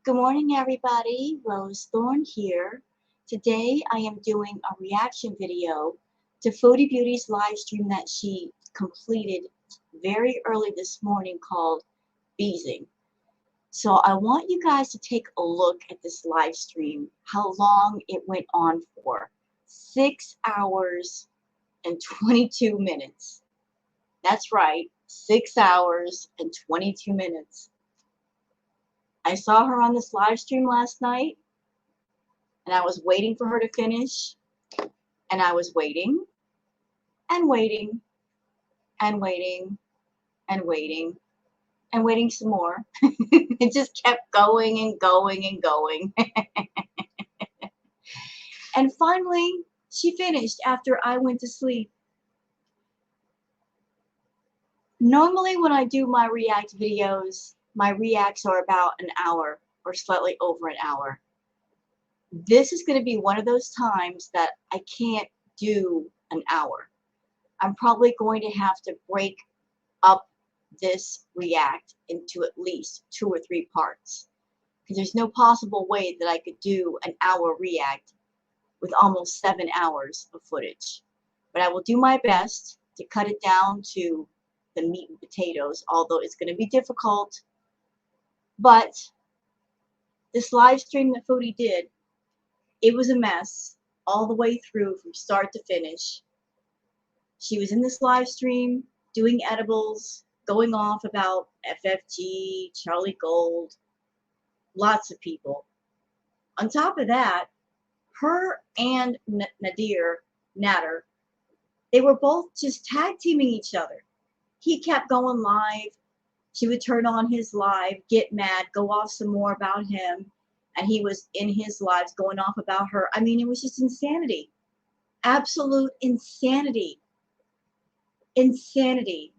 Good morning, everybody. Rose Thorn here. Today I am doing a reaction video to Foodie Beauty's live stream that she completed very early this morning called Beezin. So I want you guys to take a look at this live stream, how long it went on for. 6 hours and 22 minutes. That's right, 6 hours and 22 minutes. I saw her on this live stream last night, and I was waiting for her to finish, and I was waiting and waiting and waiting and waiting and waiting some more. It just kept going and going and going. And finally, she finished after I went to sleep. Normally when I do my react videos, my reacts are about an hour or slightly over an hour. This is going to be one of those times that I can't do an hour. I'm probably going to have to break up this react into at least 2 or 3 parts, because there's no possible way that I could do an hour react with almost 7 hours of footage. But I will do my best to cut it down to the meat and potatoes, although it's going to be difficult. But this live stream that Foodie did, it was a mess all the way through from start to finish. She was in this live stream doing edibles, going off about FFG, Charlie Gold, lots of people. On top of that, her and Nader, they were both just tag teaming each other. He kept going live. She would turn on his live, get mad, go off some more about him, and he was in his lives going off about her. I mean, it was just insanity. Absolute insanity. Insanity.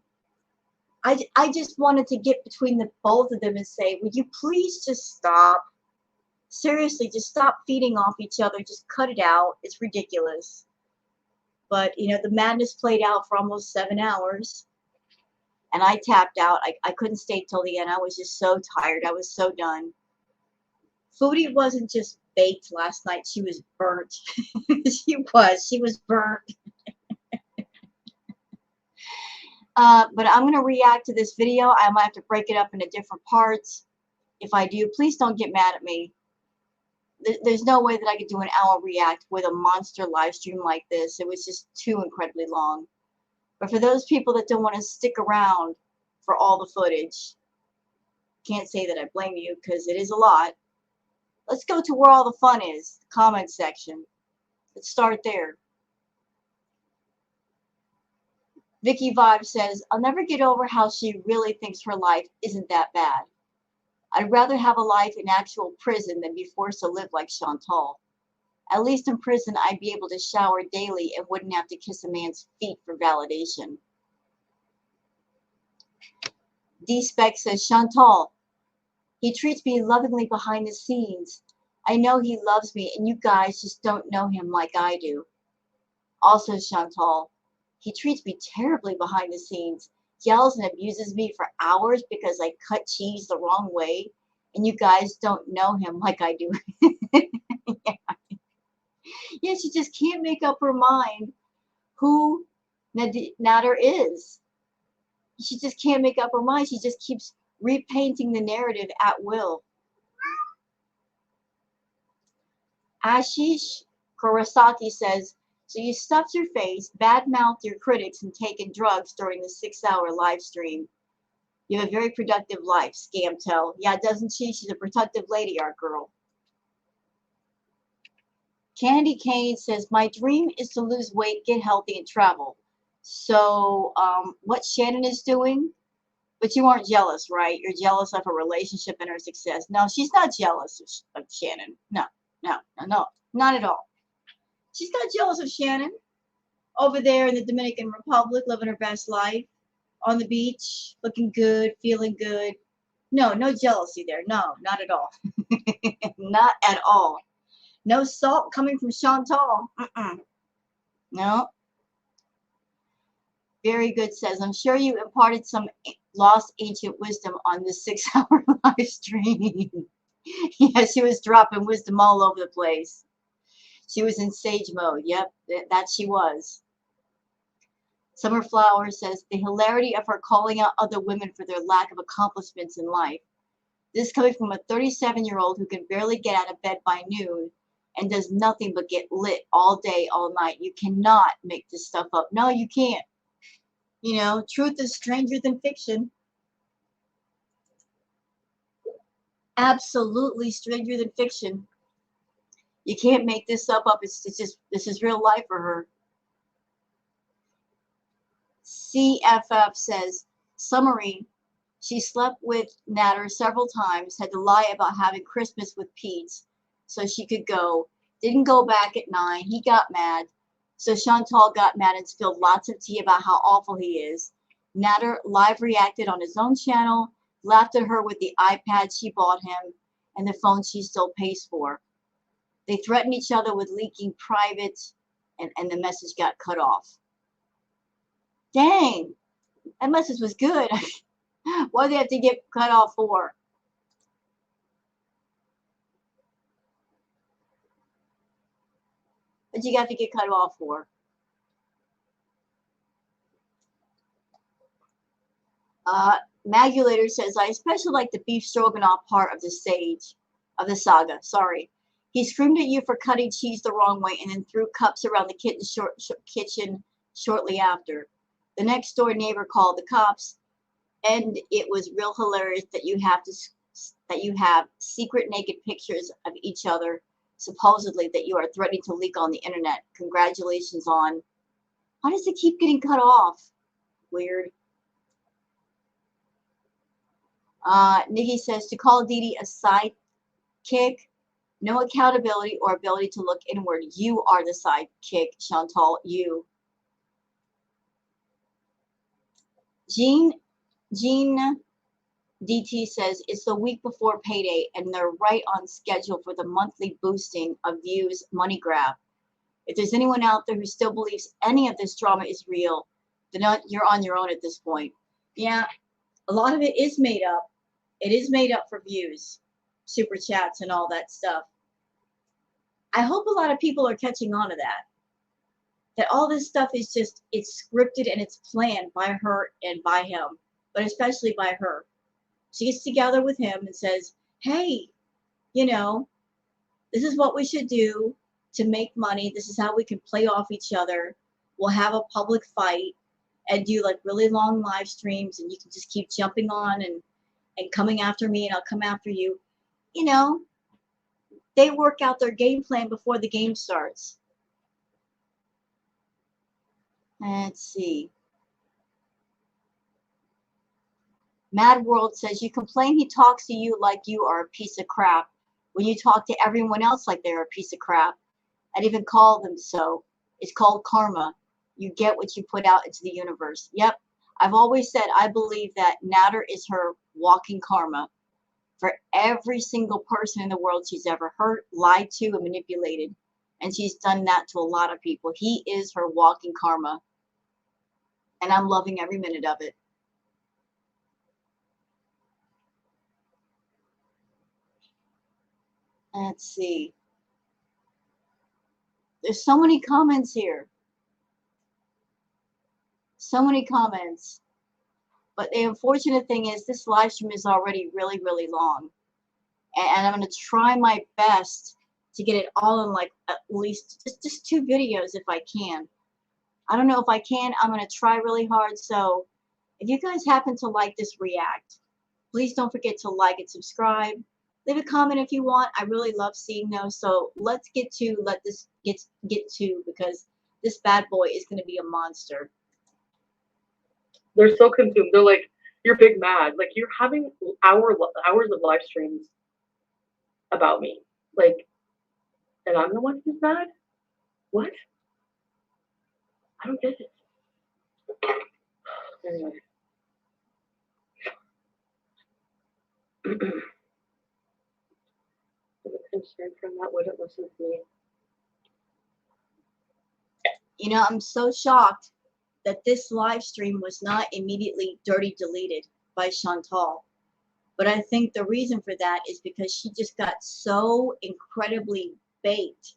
I just wanted to get between the both of them and say, would you please just stop? Seriously, just stop feeding off each other. Just cut it out. It's ridiculous. But, you know, the madness played out for almost 7 hours. And I tapped out. I couldn't stay till the end. I was just so tired. I was so done. Foodie wasn't just baked last night. She was burnt. She was burnt. But I'm going to react to this video. I might have to break it up into different parts. If I do, please don't get mad at me. There's no way that I could do an hour react with a monster live stream like this. It was just too incredibly long. But for those people that don't want to stick around for all the footage, can't say that I blame you, because it is a lot. Let's go to where all the fun is, the comment section. Let's start there. Vicky Vibe says, I'll never get over how she really thinks her life isn't that bad. I'd rather have a life in actual prison than be forced to live like Chantal. At least in prison, I'd be able to shower daily and wouldn't have to kiss a man's feet for validation. D-Spec says, Chantal, he treats me lovingly behind the scenes. I know he loves me, and you guys just don't know him like I do. Also, Chantal, he treats me terribly behind the scenes, yells and abuses me for hours because I cut cheese the wrong way, and you guys don't know him like I do. Yeah, she just can't make up her mind who Nader is. She just can't make up her mind. She just keeps repainting the narrative at will. Ashish Kurosaki says, so you stuffed your face, bad-mouthed your critics, and taken drugs during the 6-hour live stream. You have a very productive life, Scamtel. Yeah, doesn't she? She's a productive lady, our girl. Candy Cane says, my dream is to lose weight, get healthy, and travel. So what Shannon is doing, but you aren't jealous, right? You're jealous of her relationship and her success. No, she's not jealous of Shannon. No, not at all. She's not jealous of Shannon over there in the Dominican Republic, living her best life, on the beach, looking good, feeling good. No jealousy there. No, not at all. Not at all. No salt coming from Chantal. No. Very good says, I'm sure you imparted some lost ancient wisdom on this 6-hour live stream. Yeah, she was dropping wisdom all over the place. She was in sage mode. Yep, that she was. Summer Flower says, the hilarity of her calling out other women for their lack of accomplishments in life. This is coming from a 37-year-old who can barely get out of bed by noon and does nothing but get lit all day, all night. You cannot make this stuff up. No, you can't. You know, truth is stranger than fiction. Absolutely stranger than fiction. You can't make this stuff up. It's just, this is real life for her. CFF says, summary, she slept with Natter several times, had to lie about having Christmas with Pete's so she could go. Didn't go back at 9. He got mad. So Chantal got mad and spilled lots of tea about how awful he is. Natter live reacted on his own channel, laughed at her with the iPad she bought him and the phone she still pays for. They threatened each other with leaking private, and the message got cut off. Dang, that message was good. What do they have to get cut off for? What you got to get cut off for? Magulator says, I especially like the beef stroganoff part of the saga. Sorry. He screamed at you for cutting cheese the wrong way and then threw cups around the kitchen shortly after. The next door neighbor called the cops, and it was real hilarious that you have secret naked pictures of each other, supposedly that you are threatening to leak on the internet. Congratulations on. Why does it keep getting cut off? Weird. Nikki says, to call Dee Dee a sidekick, no accountability or ability to look inward. You are the sidekick, Chantal. You. Jean DT says, it's the week before payday and they're right on schedule for the monthly boosting of views money grab. If there's anyone out there who still believes any of this drama is real, then you're on your own at this point. Yeah, a lot of it is made up. It is made up for views, super chats, and all that stuff. I hope a lot of people are catching on to that. That all this stuff is just, it's scripted and it's planned by her and by him, but especially by her. She gets together with him and says, hey, you know, this is what we should do to make money. This is how we can play off each other. We'll have a public fight and do like really long live streams, and you can just keep jumping on and coming after me, and I'll come after you. You know, they work out their game plan before the game starts. Let's see. Mad World says, you complain he talks to you like you are a piece of crap when you talk to everyone else like they're a piece of crap. I'd even call them so. It's called karma. You get what you put out into the universe. Yep. I've always said I believe that Natter is her walking karma for every single person in the world she's ever hurt, lied to, and manipulated. And she's done that to a lot of people. He is her walking karma. And I'm loving every minute of it. Let's see. There's so many comments here. So many comments. But the unfortunate thing is this live stream is already really, really long. And I'm going to try my best to get it all in like at least just 2 videos if I can. I don't know if I can. I'm going to try really hard. So if you guys happen to like this react, please don't forget to like and subscribe. Leave a comment if you want. I really love seeing those. So let's get this get to, because this bad boy is going to be a monster. They're so consumed. They're like, you're big mad. Like, you're having hours of live streams about me. Like, and I'm the one who's mad? What? I don't get it. Anyway. The concern from that wouldn't listen to me. You know, I'm so shocked that this live stream was not immediately dirty deleted by Chantal. But I think the reason for that is because she just got so incredibly baked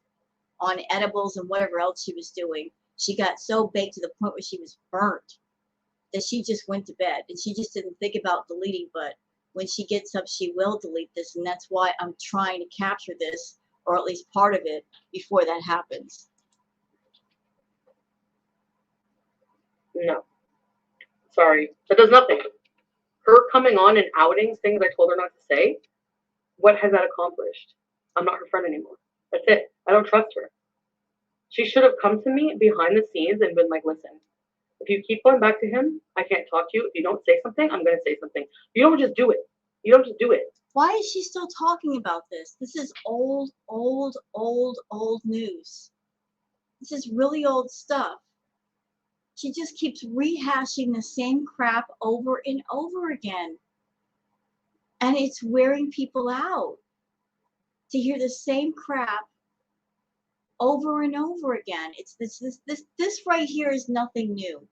on edibles and whatever else she was doing. She got so baked to the point where she was burnt that she just went to bed and she just didn't think about deleting. But when she gets up, she will delete this. And that's why I'm trying to capture this, or at least part of it, before that happens. No. Sorry. That does nothing. Her coming on and outing things I told her not to say, what has that accomplished? I'm not her friend anymore. That's it. I don't trust her. She should have come to me behind the scenes and been like, listen, if you keep going back to him, I can't talk to you. If you don't say something, I'm going to say something. You don't just do it. You don't just do it. Why is she still talking about this? This is old news. This is really old stuff. She just keeps rehashing the same crap over and over again. And it's wearing people out to hear the same crap over and over again. It's this right here is nothing new.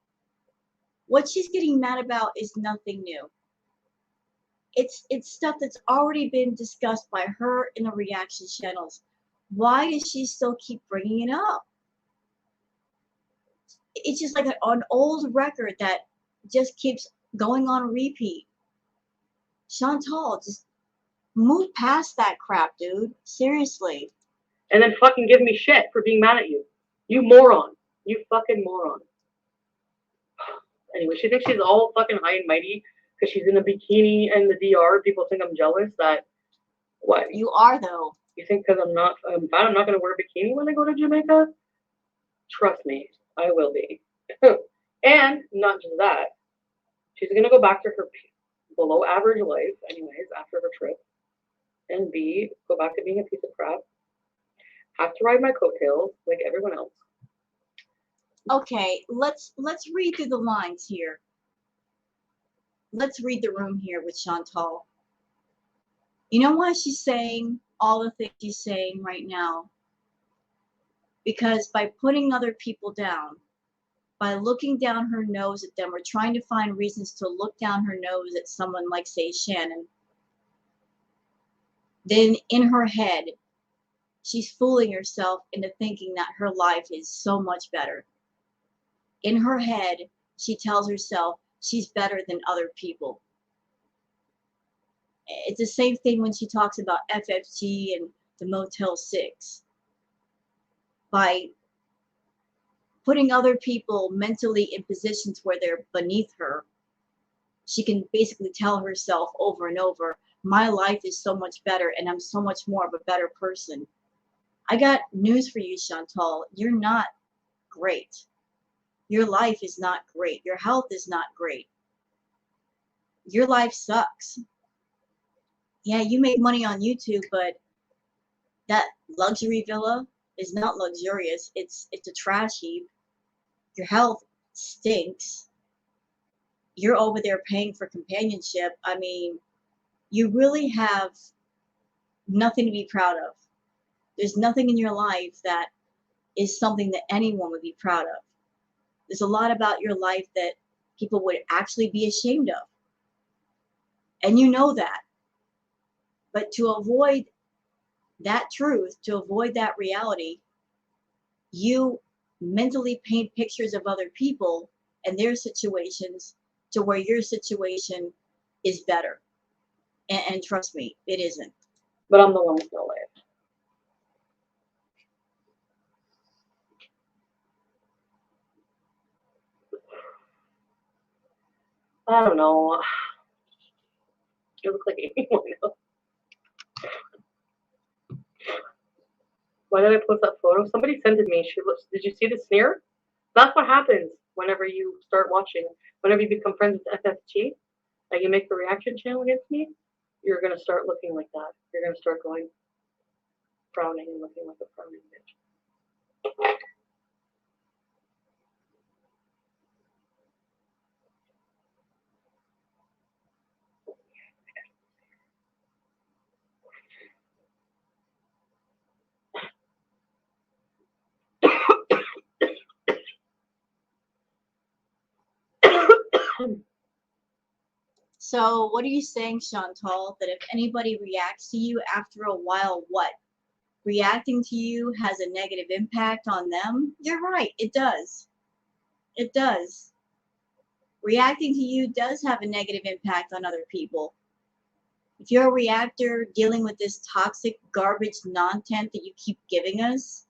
What she's getting mad about is nothing new. It's stuff that's already been discussed by her in the reaction channels. Why does she still keep bringing it up? It's just like an old record that just keeps going on repeat. Chantal, just move past that crap, dude. Seriously. And then fucking give me shit for being mad at you. You moron. You fucking moron. Anyway, she thinks she's all fucking high and mighty because she's in a bikini in the DR. People think I'm jealous that, what? You are, though. You think because I'm fat, I'm not going to wear a bikini when I go to Jamaica? Trust me, I will be. And not just that, she's going to go back to her below average life anyways after her trip. And B, go back to being a piece of crap. Have to ride my coattails like everyone else. Okay, let's read through the lines here. Let's read the room here with Chantal. You know why she's saying all the things she's saying right now? Because by putting other people down, by looking down her nose at them, or trying to find reasons to look down her nose at someone like, say, Shannon, then in her head, she's fooling herself into thinking that her life is so much better. In her head, she tells herself she's better than other people. It's the same thing when she talks about FFG and the Motel 6. By putting other people mentally in positions where they're beneath her, she can basically tell herself over and over, my life is so much better and I'm so much more of a better person. I got news for you, Chantal. You're not great. Your life is not great. Your health is not great. Your life sucks. Yeah, you make money on YouTube, but that luxury villa is not luxurious. It's a trash heap. Your health stinks. You're over there paying for companionship. I mean, you really have nothing to be proud of. There's nothing in your life that is something that anyone would be proud of. There's a lot about your life that people would actually be ashamed of. And you know that. But to avoid that truth, to avoid that reality, you mentally paint pictures of other people and their situations to where your situation is better. And trust me, it isn't. But I'm the one with no life. I don't know. You look like anyone else. Why did I post that photo? Somebody sent it to me. Did you see the sneer? That's what happens whenever you start watching. Whenever you become friends with FFG, and you make the reaction channel against me, you're going to start looking like that. You're going to start going frowning and looking like a frowning bitch. So what are you saying, Chantal, that if anybody reacts to you after a while, what? Reacting to you has a negative impact on them? You're right, it does. It does. Reacting to you does have a negative impact on other people. If you're a reactor dealing with this toxic garbage content that you keep giving us,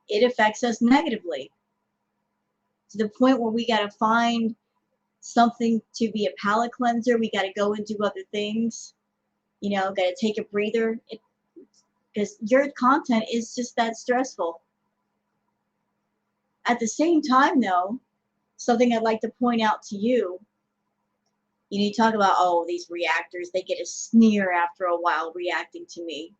it affects us negatively to the point where we got to find something to be a palate cleanser. We got to go and do other things. Got to take a breather because your content is just that stressful. At the same time, though, something I'd like to point out to you, you talk about, oh, these reactors, they get a sneer after a while reacting to me.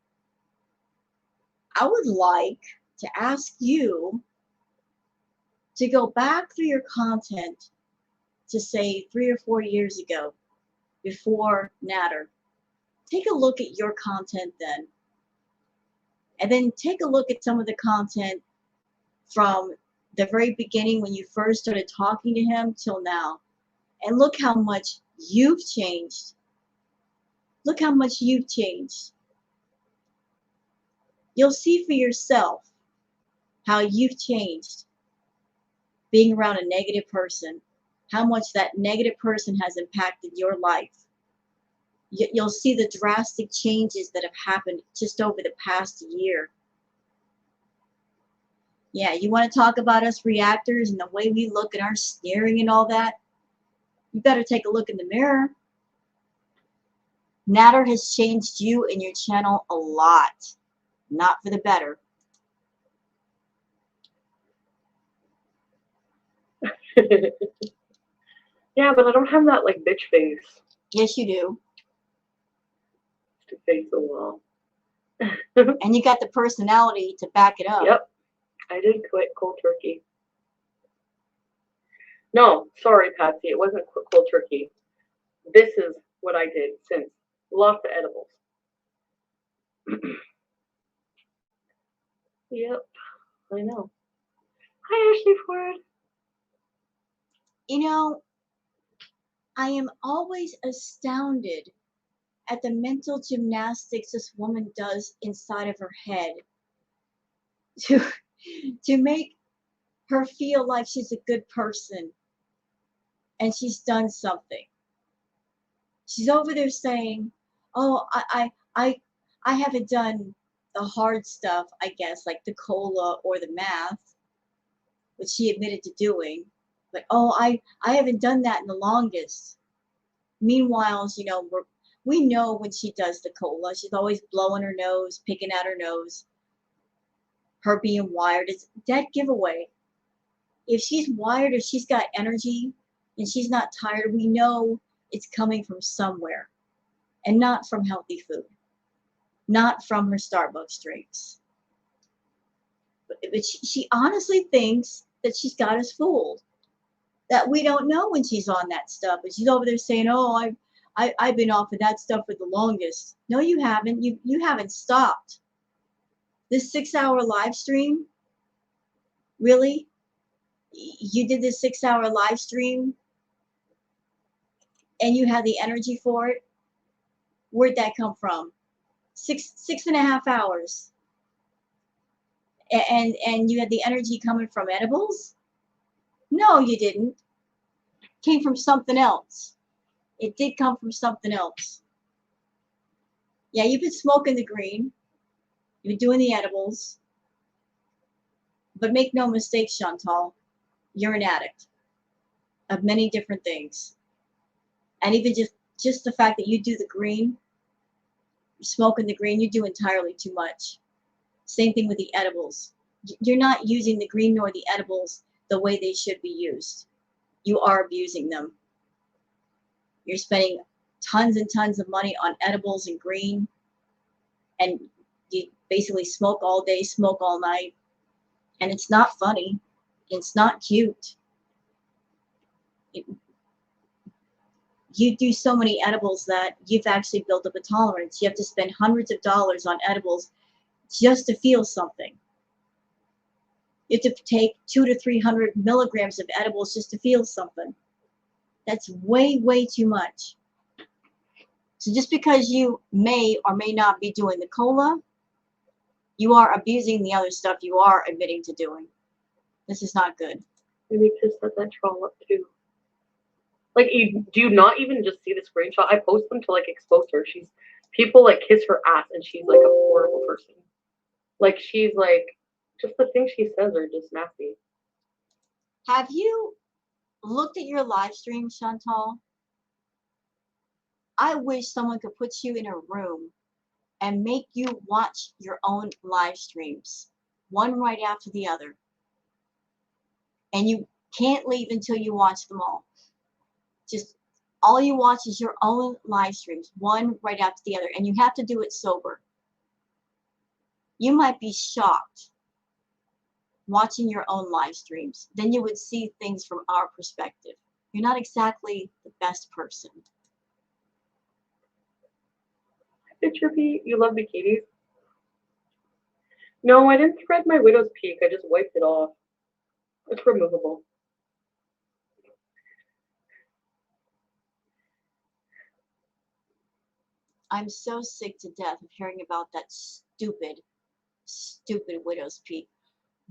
I would like to ask you to go back through your content to say 3 or 4 years ago, before Natter. Take a look at your content then. And then take a look at some of the content from the very beginning when you first started talking to him till now. And look how much you've changed. Look how much you've changed. You'll see for yourself how you've changed being around a negative person, how much that negative person has impacted your life. You'll see the drastic changes that have happened just over the past year. Yeah, you want to talk about us reactors and the way we look and our sneering and all that? You better take a look in the mirror. Natter has changed you and your channel a lot. Not for the better. Yeah, but I don't have that like bitch face. Yes, you do. To face a wall. And you got the personality to back it up. Yep. I did quit cold turkey. No, sorry, Patsy. It wasn't cold turkey. This is what I did since. Lots of edibles. Yep. I know. Hi, Ashley Ford. I am always astounded at the mental gymnastics this woman does inside of her head to make her feel like she's a good person and she's done something. She's over there saying, oh, I haven't done the hard stuff, I guess, like the cola or the math, which she admitted to doing. But, oh, I haven't done that in the longest. Meanwhile, we know when she does the cola, she's always blowing her nose, picking at her nose. Her being wired is dead giveaway. If she's wired or she's got energy and she's not tired, we know it's coming from somewhere and not from healthy food, not from her Starbucks drinks. But she honestly thinks that she's got us fooled, that we don't know when she's on that stuff. And she's over there saying, oh, I've been off of that stuff for the longest. No, you haven't. You haven't stopped. This 6-hour live stream, really? You did this 6-hour live stream and you had the energy for it? Where'd that come from? 6.5 hours. And you had the energy coming from edibles? No, you didn't. It came from something else. It did come from something else. Yeah, you've been smoking the green. You've been doing the edibles. But make no mistake, Chantal, you're an addict of many different things. And even just the fact that you do the green, you're smoking the green, you do entirely too much. Same thing with the edibles. You're not using the green nor the edibles the way they should be used. You are abusing them. You're spending tons and tons of money on edibles and green, and you basically smoke all day, smoke all night, and it's not funny. It's not cute. You do so many edibles that you've actually built up a tolerance. You have to spend hundreds of dollars on edibles just to feel something. You have to take 200 to 300 milligrams of edibles just to feel something. That's way, way too much. So just because you may or may not be doing the cola, you are abusing the other stuff you are admitting to doing. This is not good. Maybe just let that troll up too. Like, do you not even just see the screenshot? I post them to like expose her. People like kiss her ass, and she's like a horrible person. Like, she's like, just the things she says are just nasty. Have you looked at your live stream, Chantal? I wish someone could put you in a room and make you watch your own live streams, one right after the other. And you can't leave until you watch them all. Just all you watch is your own live streams, one right after the other. And you have to do it sober. You might be shocked watching your own live streams. Then you would see things from our perspective. You're not exactly the best person. Picture me, you love bikinis? No, I didn't thread my widow's peak. I just wiped it off. It's removable. I'm so sick to death of hearing about that stupid widow's peak.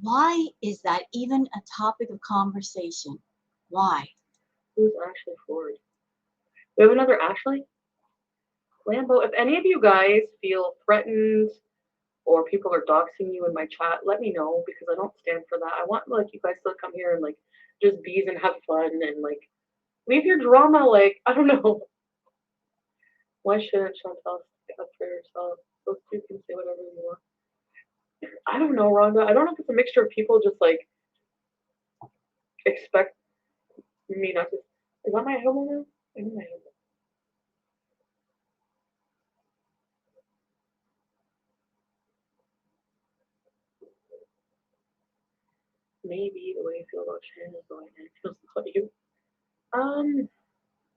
Why is that even a topic of conversation? Why? Who's Ashley Ford? We have another Ashley? Lambo, if any of you guys feel threatened or people are doxing you in my chat, let me know, because I don't stand for that. I want like you guys to come here and like just bees and have fun and like leave your drama. Like, I don't know. Why shouldn't Chantal stick up for yourself? Those two can say whatever you want. I don't know, Rhonda. I don't know if it's a mixture of people just like expect me not to. Is that my elbow now? I know my elbow. Maybe the way you feel about Shannon is the way I feel about you.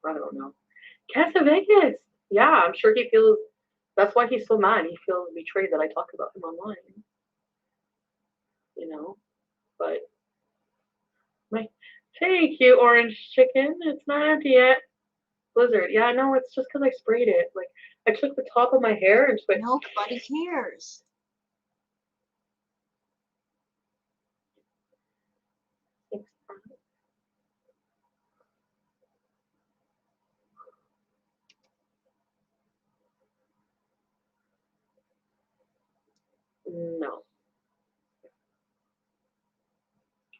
I don't know. Casa Vegas. Yeah, I'm sure he feels. That's why he's so mad. He feels betrayed that I talk about him online. You know, but my thank you, orange chicken. It's not empty yet. Blizzard. Yeah, no, it's just because I sprayed it. Like, I took the top of my hair and just went. Nobody cares. No.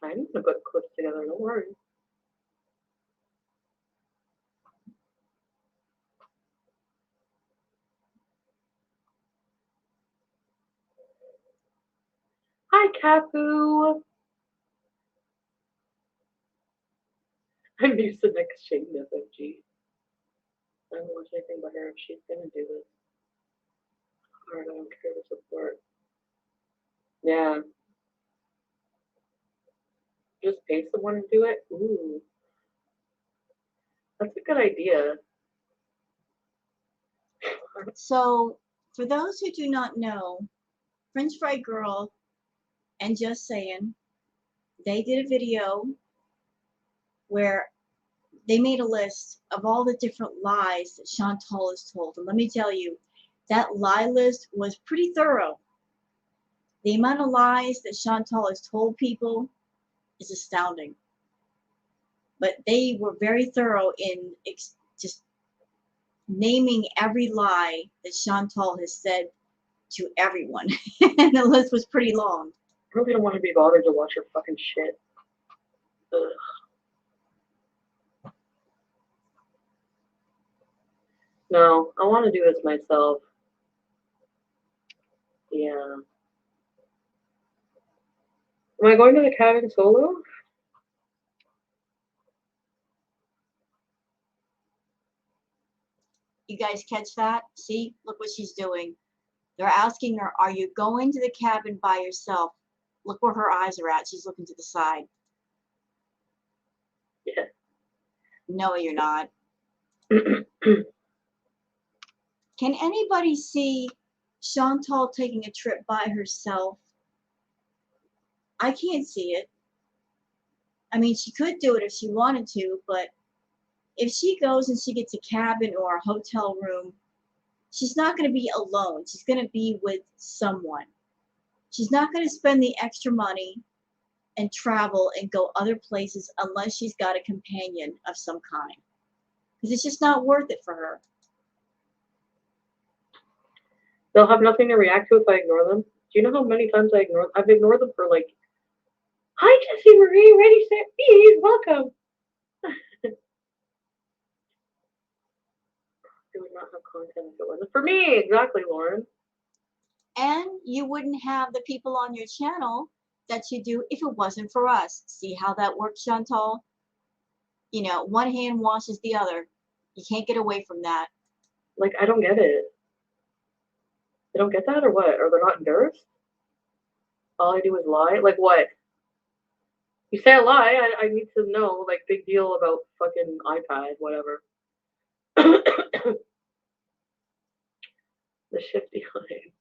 I'm gonna put clips together. Don't worry. Hi, Kapu. I'm used to next Shane FFG. I don't watch anything but her if she's gonna do this. Alright, I don't care to support. Yeah. Just pay someone to do it? Ooh. That's a good idea. So, for those who do not know, French Fry Girl and Just Saying, they did a video where they made a list of all the different lies that Chantal has told. And let me tell you, that lie list was pretty thorough. The amount of lies that Chantal has told people is astounding. But they were very thorough in just naming every lie that Chantal has said to everyone. And the list was pretty long. I really don't want to be bothered to watch your fucking shit. Ugh. No, I want to do this myself. Yeah. Am I going to the cabin solo? You guys catch that? See, look what she's doing. They're asking her, are you going to the cabin by yourself? Look where her eyes are at. She's looking to the side. Yeah. No, you're not. Can anybody see Chantal taking a trip by herself? I can't see it. I mean, she could do it if she wanted to, but If she goes and she gets a cabin or a hotel room, she's not going to be alone. She's going to be with someone. She's not going to spend the extra money and travel and go other places unless she's got a companion of some kind. Because it's just not worth it for her. They'll have nothing to react to if I ignore them. Do you know how many times I've ignored them for like, hi Jessie Marie, ready, set, bees, welcome. They would not have content if it wasn't for me. Exactly, Lauren. And you wouldn't have the people on your channel that you do if it wasn't for us. See how that works, Chantal? You know, one hand washes the other. You can't get away from that. Like, I don't get it. They don't get that or what? Or they're not embarrassed? All I do is lie? Like what? You say I lie, I need to know, like, big deal about fucking iPad, whatever. The shift behind.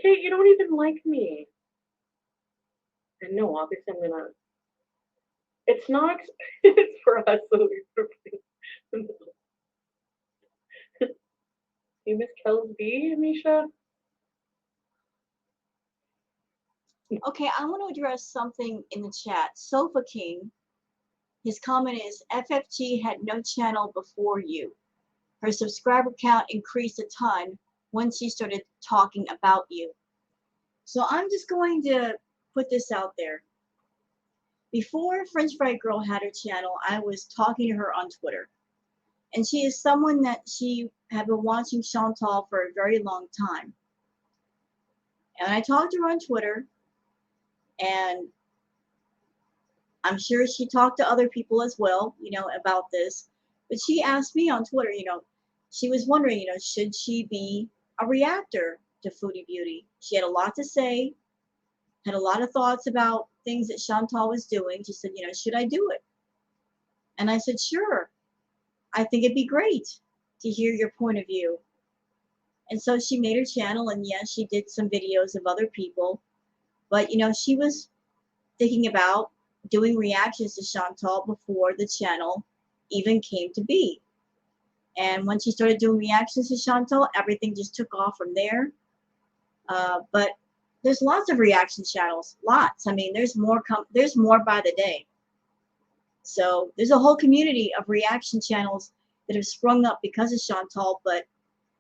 Kate, you don't even like me. And no, obviously I'm gonna. It's not. It's for us, so you miss Kel's B, Misha? Okay, I want to address something in the chat. Sofa King, his comment is, FFG had no channel before you. Her subscriber count increased a ton once she started talking about you. So I'm just going to put this out there. Before French Fry Girl had her channel, I was talking to her on Twitter. And she is someone that she had been watching Chantal for a very long time. And I talked to her on Twitter, and I'm sure she talked to other people as well, you know, about this. But she asked me on Twitter, you know, she was wondering, you know, should she be a reactor to Foodie Beauty? She had a lot to say, had a lot of thoughts about things that Chantal was doing. She said, you know, should I do it? And I said, sure. I think it'd be great to hear your point of view. And so she made her channel, and yes, she did some videos of other people. But, you know, she was thinking about doing reactions to Chantal before the channel even came to be. And when she started doing reactions to Chantal, everything just took off from there. But there's lots of reaction channels, lots. I mean, there's more by the day. So there's a whole community of reaction channels that have sprung up because of Chantal. But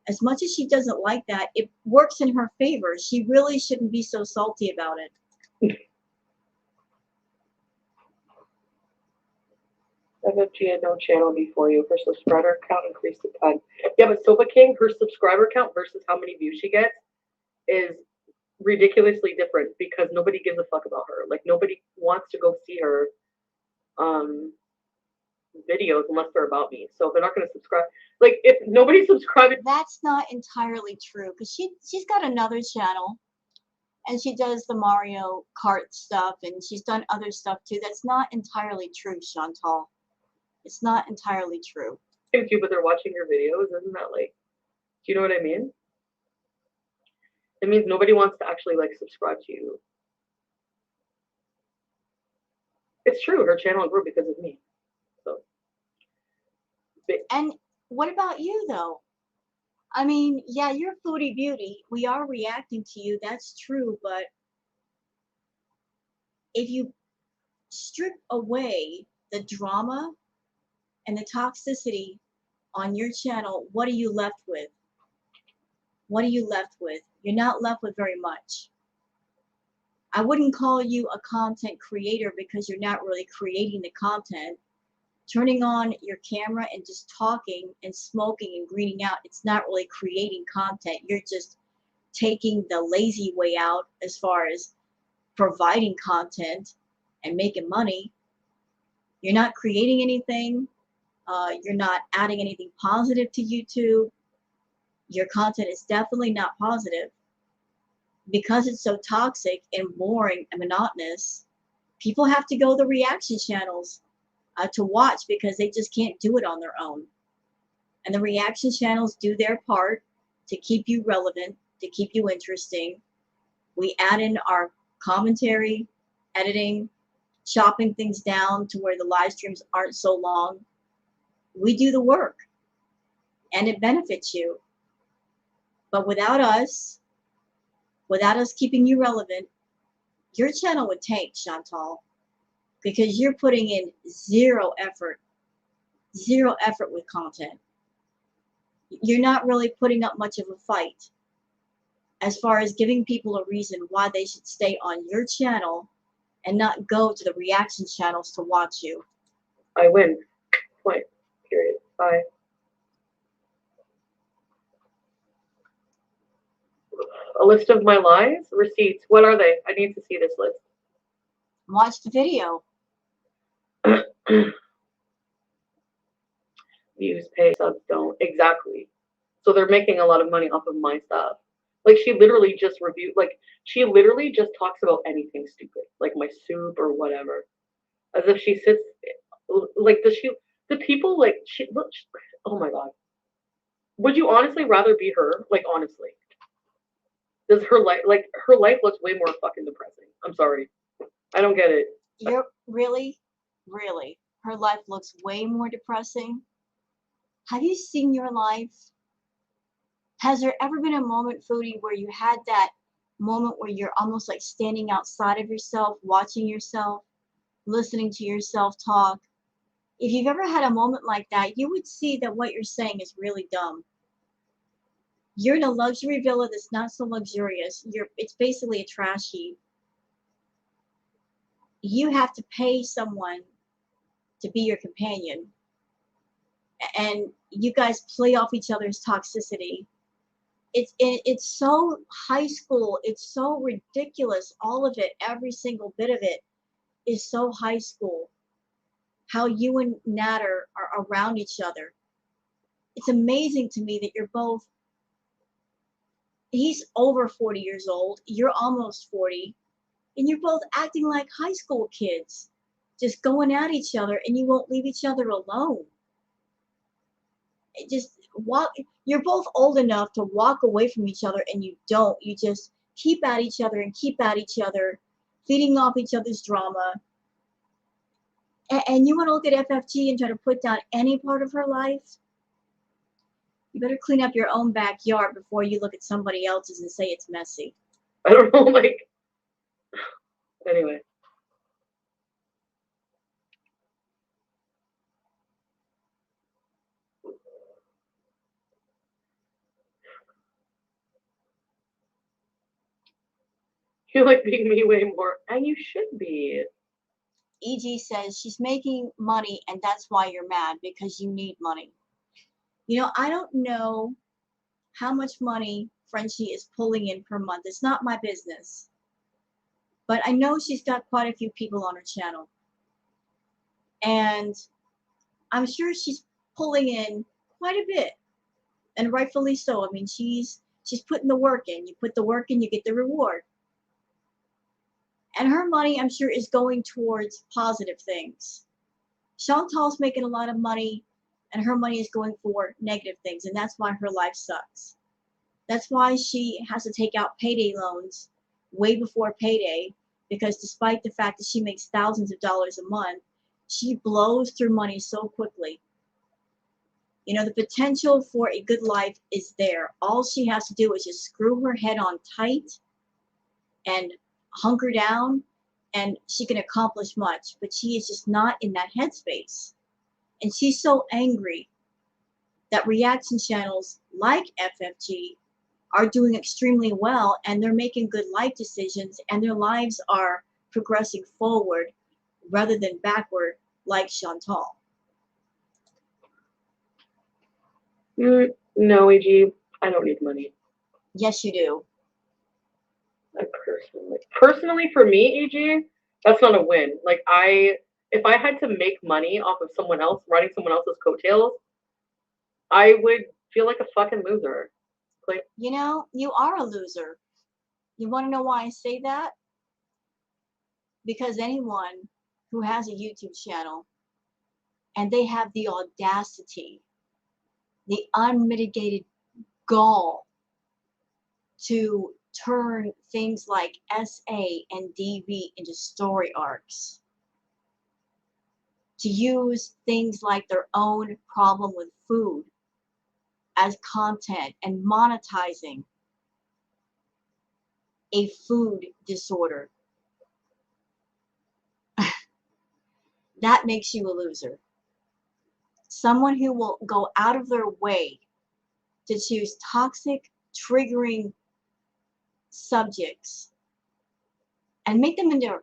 as much as she doesn't like that, it works in her favor. She really shouldn't be so salty about it. FFG had no channel before you. Her subscriber count increased a ton. Yeah, but Sofa King, her subscriber count versus how many views she gets is ridiculously different because nobody gives a fuck about her. Like, nobody wants to go see her videos unless they're about me. So they're not going to subscribe. Like, if nobody subscribed. That's not entirely true because she's got another channel. And she does the Mario Kart stuff, and she's done other stuff too. That's not entirely true, Chantal. It's not entirely true. Thank you, but they're watching your videos. Isn't that like, do you know what I mean? It means nobody wants to actually like subscribe to you. It's true. Her channel grew because of me. So. And what about you though? I mean, yeah, you're Foodie Beauty. We are reacting to you. That's true. But if you strip away the drama and the toxicity on your channel, what are you left with? What are you left with? You're not left with very much. I wouldn't call you a content creator because you're not really creating the content. Turning on your camera and just talking and smoking and greening out, it's not really creating content. You're just taking the lazy way out as far as providing content and making money. You're not creating anything. You're not adding anything positive to YouTube. Your content is definitely not positive. Because it's so toxic and boring and monotonous, people have to go to the reaction channels to watch because they just can't do it on their own. And the reaction channels do their part to keep you relevant, to keep you interesting, We add in our commentary, editing, chopping things down to where the live streams aren't so long. We do the work and it benefits you. But without us keeping you relevant, your channel would tank, Chantal, because you're putting in zero effort with content. You're not really putting up much of a fight as far as giving people a reason why they should stay on your channel and not go to the reaction channels to watch you. I win. Point. Period. Bye. A list of my lies? Receipts. What are they? I need to see this list. Watch the video. Views pay, subs don't. Exactly. So they're making a lot of money off of my stuff. Like she literally just reviewed, like she literally just talks about anything stupid, like my soup or whatever. As if she sits, like the people like, look, oh my God. Would you honestly rather be her? Like honestly. Does her life, like her life looks way more fucking depressing. I'm sorry. I don't get it. You're really, her life looks way more depressing. Have you seen your life? Has there ever been a moment, Foodie, where you had that moment where you're almost like standing outside of yourself, watching yourself, listening to yourself talk? If you've ever had a moment like that, you would see that what you're saying is really dumb. You're in a luxury villa that's not so luxurious. It's basically a trash heap. You have to pay someone to be your companion. And you guys play off each other's toxicity. It's so high school. It's so ridiculous. All of it, every single bit of it is so high school. How you and Natter are around each other. It's amazing to me that you're both, he's over 40 years old, you're almost 40, and you're both acting like high school kids, just going at each other, and you won't leave each other alone. Just walk, you're both old enough to walk away from each other, and you don't. You just keep at each other and keep at each other, feeding off each other's drama. And you want to look at FFG and try to put down any part of her life? You better clean up your own backyard before you look at somebody else's and say it's messy. I don't know, like, anyway. You like being me way more, and you should be. EG says she's making money and that's why you're mad, because you need money. You know, I don't know how much money Frenchie is pulling in per month. It's not my business. But I know she's got quite a few people on her channel. And I'm sure she's pulling in quite a bit. And rightfully so. I mean, she's putting the work in. You put the work in, you get the reward. And her money, I'm sure, is going towards positive things. Chantal's making a lot of money, and her money is going for negative things, and that's why her life sucks. That's why she has to take out payday loans way before payday, because despite the fact that she makes thousands of dollars a month, she blows through money so quickly. You know, the potential for a good life is there. All she has to do is just screw her head on tight and hunker down, and she can accomplish much. But she is just not in that headspace. And she's so angry that reaction channels like FFG are doing extremely well, and they're making good life decisions, and their lives are progressing forward rather than backward like Chantal. No, EG, I don't need money. Yes, you do. Personally for me, EG, that's not a win. Like if I had to make money off of someone else, riding someone else's coattails, I would feel like a fucking loser. Like, you know, you are a loser. You want to know why I say that? Because anyone who has a YouTube channel and they have the audacity, the unmitigated gall to turn things like SA and DV into story arcs, to use things like their own problem with food as content and monetizing a food disorder. That makes you a loser. Someone who will go out of their way to choose toxic, triggering subjects and make them into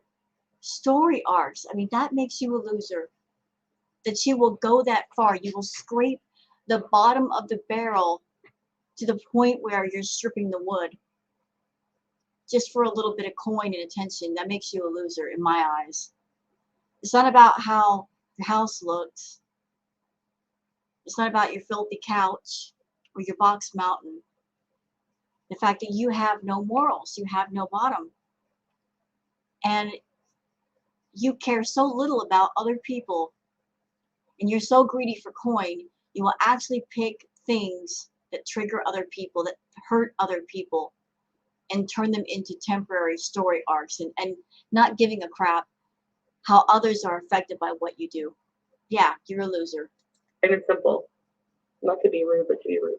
story arcs. I mean, that makes you a loser. That you will go that far. You will scrape the bottom of the barrel to the point where you're stripping the wood just for a little bit of coin and attention. That makes you a loser in my eyes. It's not about how your house looks. It's not about your filthy couch or your box mountain. The fact that you have no morals, you have no bottom. And you care so little about other people, and you're so greedy for coin, you will actually pick things that trigger other people, that hurt other people, and turn them into temporary story arcs, and not giving a crap how others are affected by what you do. Yeah, you're a loser. And it's simple. Not to be rude, but to be rude.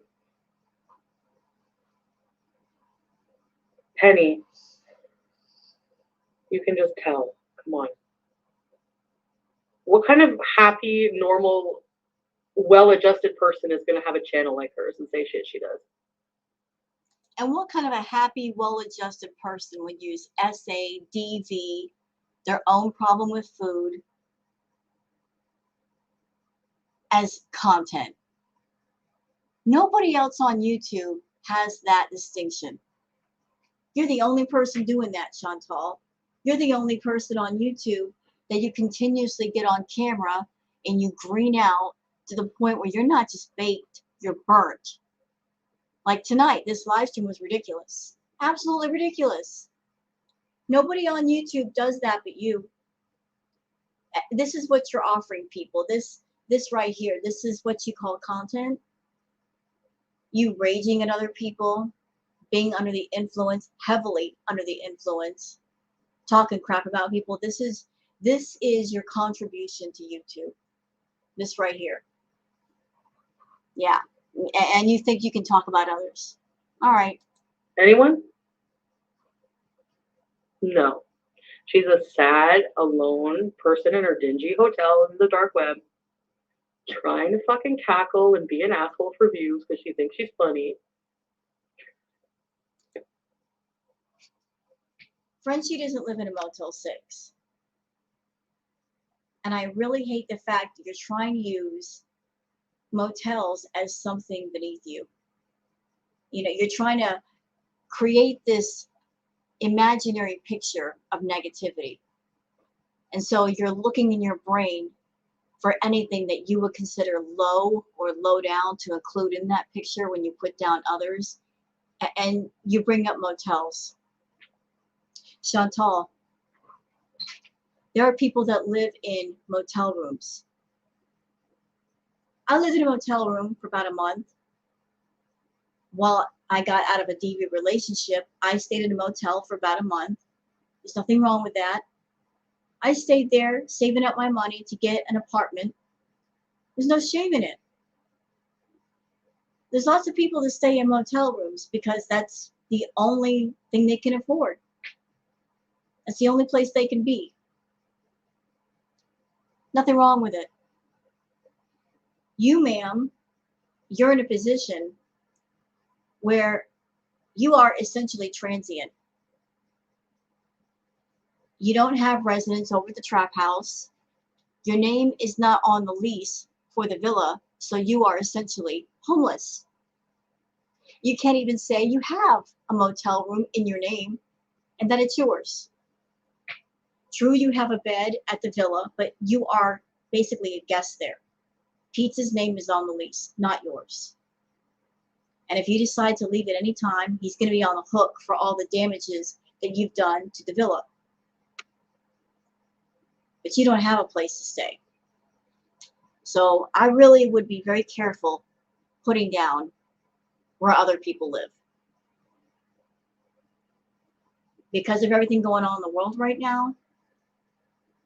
Penny, you can just tell. Come on. What kind of happy, normal, well-adjusted person is going to have a channel like hers and say shit she does? And what kind of a happy, well-adjusted person would use SA, DV, their own problem with food as content? Nobody else on YouTube has that distinction. You're the only person doing that, Chantal. You're the only person on YouTube that you continuously get on camera and you green out to the point where you're not just baked, you're burnt. Like tonight, this live stream was ridiculous. Absolutely ridiculous. Nobody on YouTube does that but you. This is what you're offering people. This right here, this is what you call content. You raging at other people, being under the influence, heavily under the influence, talking crap about people. This is your contribution to YouTube. This right here. Yeah. And you think you can talk about others. All right. Anyone? No. She's a sad, alone person in her dingy hotel in the dark web, trying to fucking cackle and be an asshole for views because she thinks she's funny. Frenchie doesn't live in a Motel 6. And I really hate the fact that you're trying to use motels as something beneath you. You know, you're trying to create this imaginary picture of negativity. And so you're looking in your brain for anything that you would consider low or low down to include in that picture when you put down others. And you bring up motels. Chantal, there are people that live in motel rooms. I lived in a motel room for about a month. While I got out of a DV relationship, I stayed in a motel for about a month. There's nothing wrong with that. I stayed there saving up my money to get an apartment. There's no shame in it. There's lots of people that stay in motel rooms because that's the only thing they can afford. That's the only place they can be. Nothing wrong with it. You, ma'am, you're in a position where you are essentially transient. You don't have residence over the trap house. Your name is not on the lease for the villa, so you are essentially homeless. You can't even say you have a motel room in your name and that it's yours. True, you have a bed at the villa, but you are basically a guest there. Pete's name is on the lease, not yours. And if you decide to leave at any time, he's going to be on the hook for all the damages that you've done to the villa. But you don't have a place to stay. So I really would be very careful putting down where other people live. because of everything going on in the world right now,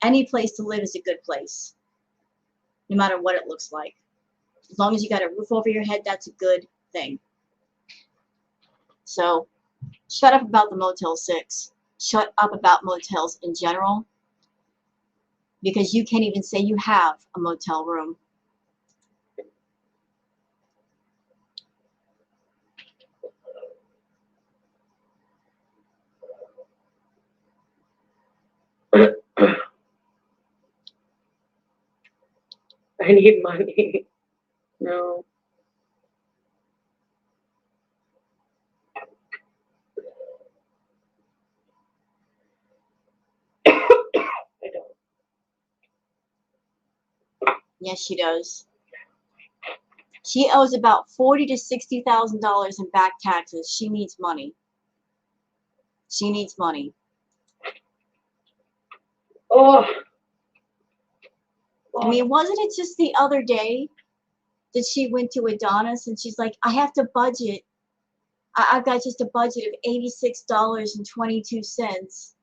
any place to live is a good place, no matter what it looks like. As long as you got a roof over your head, that's a good thing. So shut up about the Motel 6. Shut up about motels in general, because you can't even say you have a motel room. I need money. No. I don't. Yes, she does. She owes about $40,000 to $60,000 in back taxes. She needs money. She needs money. Oh. I mean, wasn't it just the other day that she went to Adonis and she's like, I have to budget. I've got just a budget of $86.22.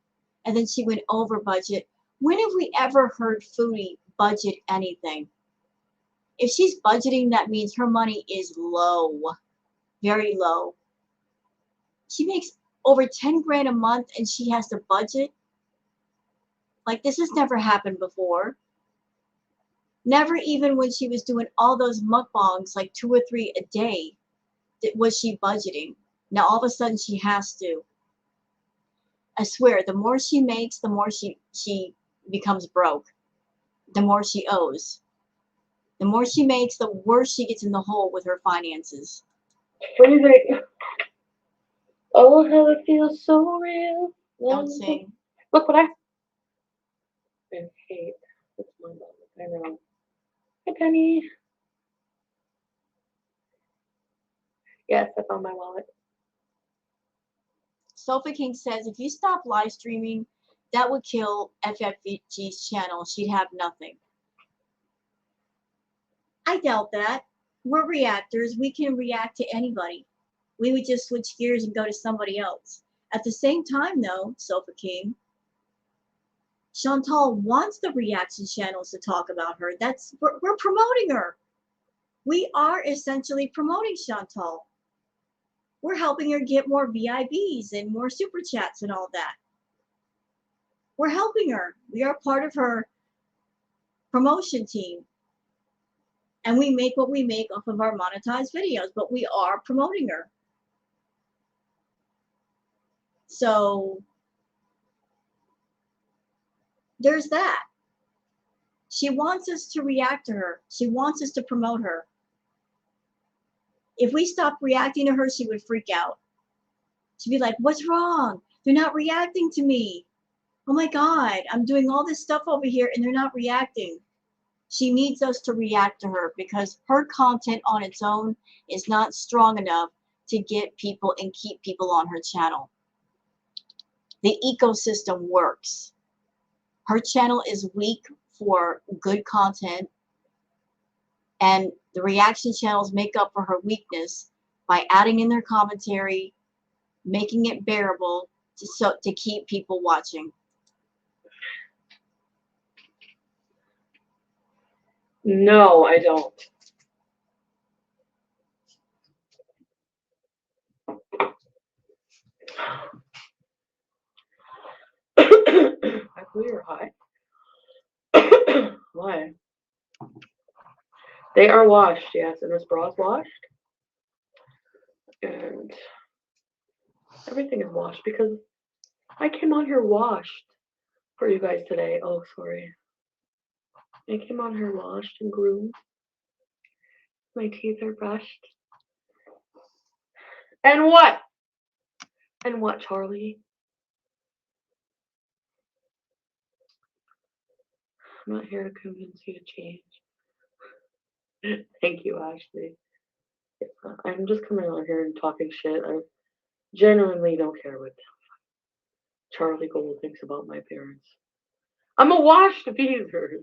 And then she went over budget. When have we ever heard Foodie budget anything? If she's budgeting, that means her money is low, very low. She makes over 10 grand a month and she has to budget. Like, this has never happened before. Never, even when she was doing all those mukbangs, like 2 or 3 a day, was she budgeting. Now all of a sudden she has to. I swear, the more she makes, the more she becomes broke. The more she owes. The more she makes, the worse she gets in the hole with her finances. What do you think? Oh, how it feels so real. Don't sing. Look what I hate. It's my mom. I know. Hi, Penny. Yes, I found my wallet. Sofa King says, if you stop live streaming, that would kill FFG's channel. She'd have nothing. I doubt that. We're reactors. We can react to anybody. We would just switch gears and go to somebody else. At the same time, though, Sofa King, Chantal wants the reaction channels to talk about her. We're promoting her. We are essentially promoting Chantal. We're helping her get more VIBs and more super chats and all that. We're helping her. We are part of her promotion team. And we make what we make off of our monetized videos, but we are promoting her. So there's that. She wants us to react to her. She wants us to promote her. If we stopped reacting to her, she would freak out. She'd be like, what's wrong? They're not reacting to me. Oh my God, I'm doing all this stuff over here and they're not reacting. She needs us to react to her because her content on its own is not strong enough to get people and keep people on her channel. The ecosystem works. Her channel is weak for good content, and the reaction channels make up for her weakness by adding in their commentary, making it bearable to keep people watching. No, I don't. I feel you're high. Why? They are washed, yes, and this bra's washed. And everything is washed because I came on here washed for you guys today. Oh, sorry. I came on here washed and groomed. My teeth are brushed. And what? And what, Charlie? I'm not here to convince you to change. Thank you, Ashley. I'm just coming on here and talking shit. I genuinely don't care what Charlie Gold thinks about my parents. I'm a washed Beezer.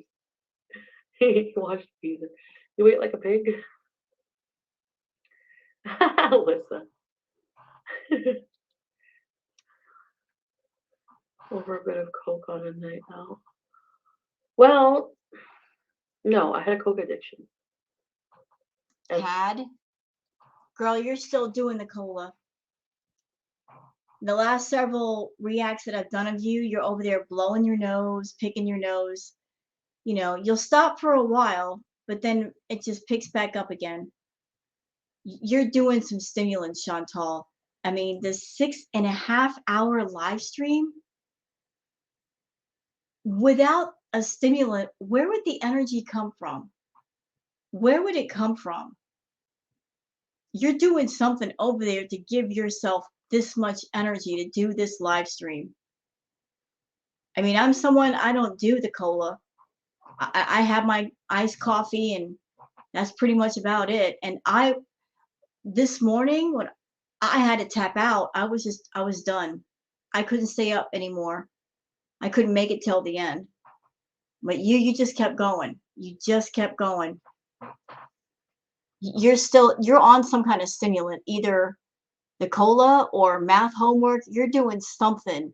Washed Beezer. You ate like a pig? Alyssa. over a bit of coke on a night out. Well, no, I had a coke addiction. Had? Girl, you're still doing the cola. The last several reacts that I've done of you, you're over there blowing your nose, picking your nose. You know, you'll stop for a while, but then it just picks back up again. You're doing some stimulants, Chantal. I mean, the 6.5-hour live stream without a stimulant, where would the energy come from? Where would it come from? You're doing something over there to give yourself this much energy to do this live stream. I mean, I'm someone, I don't do the cola. I have my iced coffee and that's pretty much about it. And this morning when I had to tap out, I was done. I couldn't stay up anymore. I couldn't make it till the end. But you just kept going. You just kept going. You're on some kind of stimulant, either the cola or math homework. You're doing something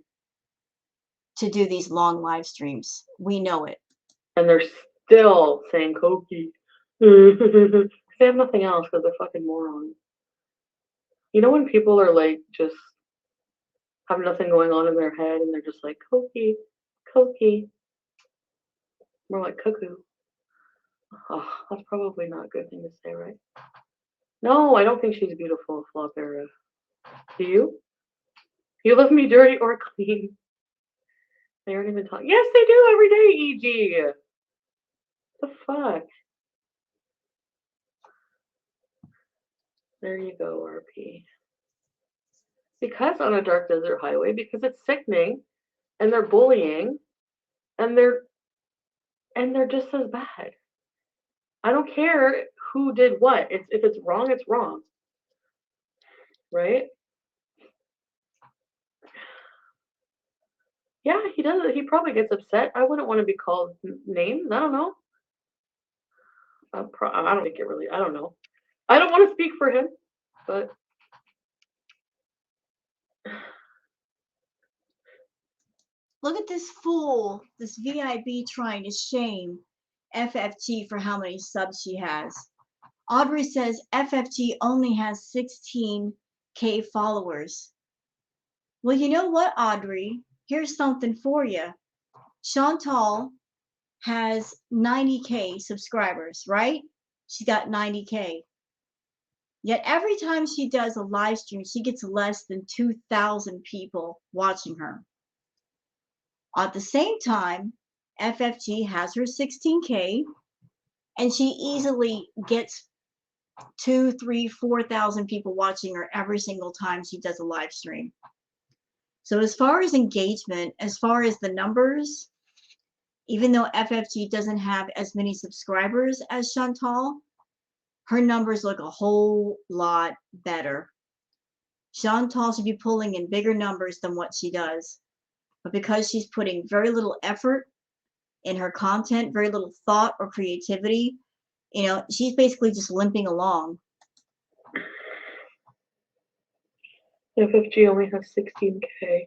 to do these long live streams. We know it. And they're still saying cokey. They have nothing else because they're fucking morons. You know when people are like just have nothing going on in their head and they're just like cokey, cokey. More like cuckoo. Oh, that's probably not a good thing to say, right? No, I don't think she's beautiful, Flopera. Do you? You love me dirty or clean? They aren't even talking. Yes, they do every day, EG. The fuck? There you go, RP. Because on a dark desert highway, because it's sickening, and they're bullying, and they're just as bad. I don't care who did what. If it's wrong, it's wrong. Right? Yeah, he does. He probably gets upset. I wouldn't want to be called names. I don't know. I don't think it really. I don't know. I don't want to speak for him, but Look at this fool, this VIB trying to shame FFG for how many subs she has. Audrey says FFG only has 16K followers. Well, you know what, Audrey? Here's something for you. Chantal has 90K subscribers, right? She got 90K. Yet every time she does a live stream, she gets less than 2,000 people watching her. At the same time, FFG has her 16K, and she easily gets 2, 3, 4,000 people watching her every single time she does a live stream. So as far as engagement, as far as the numbers, even though FFG doesn't have as many subscribers as Chantal, her numbers look a whole lot better. Chantal should be pulling in bigger numbers than what she does. But because she's putting very little effort in her content, very little thought or creativity, you know, she's basically just limping along. FFG only has 16K.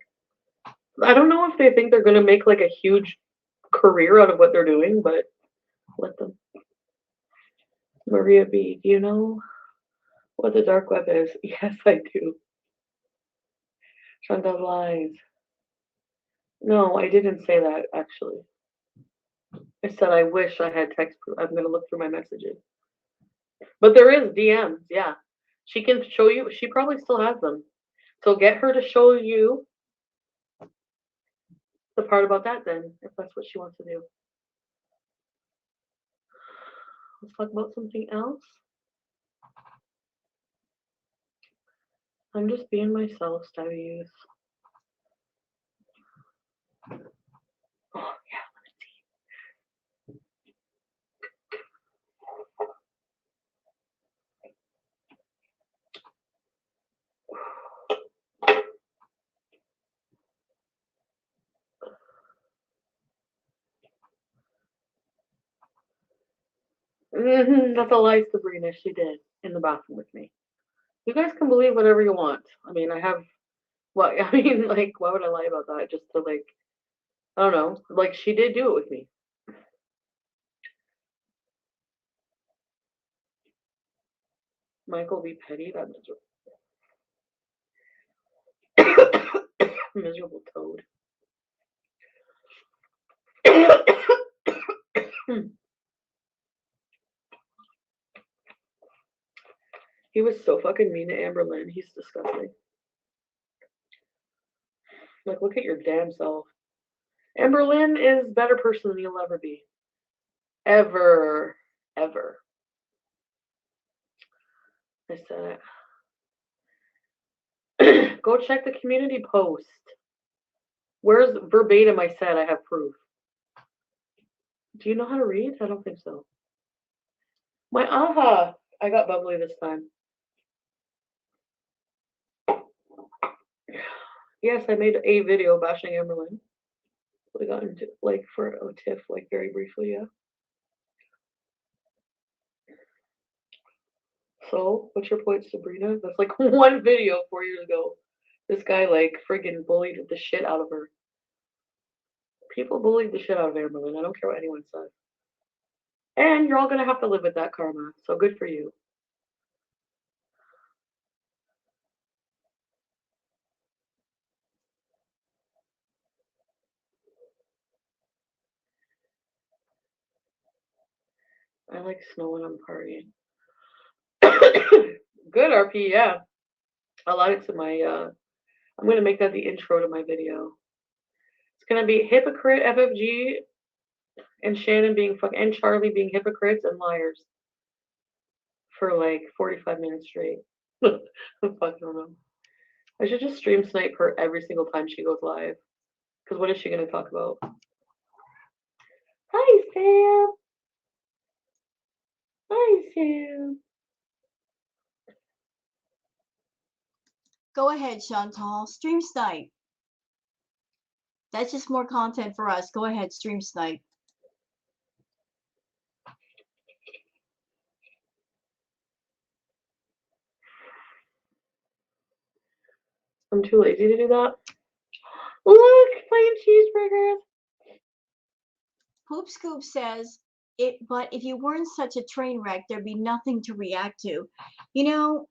I don't know if they think they're going to make like a huge career out of what they're doing, but let them. Maria B, do you know what the dark web is? Yes, I do. Chantal lies. No, I didn't say that, actually. I said I wish I had text proof. I'm going to look through my messages. But there is DMs, yeah. She can show you. She probably still has them. So get her to show you the part about that then, if that's what she wants to do. Let's talk about something else. I'm just being myself, Stubbies. Oh, yeah, let me see. That's a lie, Sabrina. She did in the bathroom with me. You guys can believe whatever you want. I mean, I have what? I mean, like, why would I lie about that? Just to like I don't know. Like, she did do it with me. Michael B. Petty, that miserable toad. He was so fucking mean to Amber Lynn. He's disgusting. Like, look at your damn self. Amber Lynn is a better person than you'll ever be. Ever. Ever. I said it. Go check the community post. Where's verbatim I said I have proof? Do you know how to read? I don't think so. My aha! I got bubbly this time. Yes, I made a video bashing Amber Lynn. We got into, like, for a tiff, like, very briefly, yeah. So, what's your point, Sabrina? That's like one video 4 years ago. This guy, like, friggin' bullied the shit out of her. People bullied the shit out of Amber Lynn. I don't care what anyone says. And you're all gonna have to live with that karma. So good for you. I like snow when I'm partying. Good RP, yeah. I'll add it to my, I'm gonna make that the intro to my video. It's gonna be hypocrite FFG and Shannon being and Charlie being hypocrites and liars for like 45 minutes straight. I fucking don't know. I should just stream snipe her every single time she goes live. Because what is she gonna talk about? Hi, Sam. Hi, Sam. Go ahead, Chantal. Stream snipe. That's just more content for us. Go ahead, stream snipe. I'm too lazy to do that. Look, plain cheeseburgers. Poop Scoop says, but if you weren't such a train wreck, there'd be nothing to react to. You know,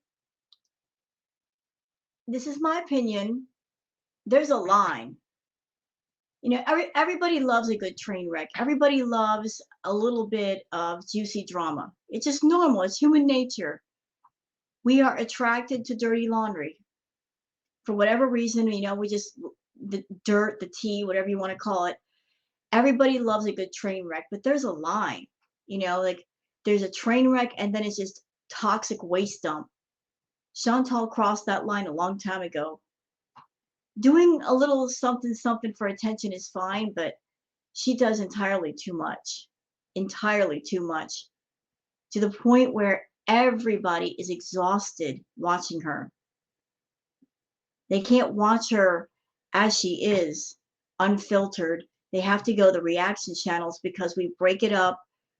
this is my opinion. There's a line. You know, everybody loves a good train wreck. Everybody loves a little bit of juicy drama. It's just normal. It's human nature. We are attracted to dirty laundry. For whatever reason, you know, the dirt, the tea, whatever you want to call it. Everybody loves a good train wreck, but there's a line. You know, like there's a train wreck and then it's just toxic waste dump. Chantal crossed that line a long time ago. Doing a little something something for attention is fine, but she does entirely too much. Entirely too much. To the point where everybody is exhausted watching her. They can't watch her as she is, unfiltered. They have to go the reaction channels because we break it up,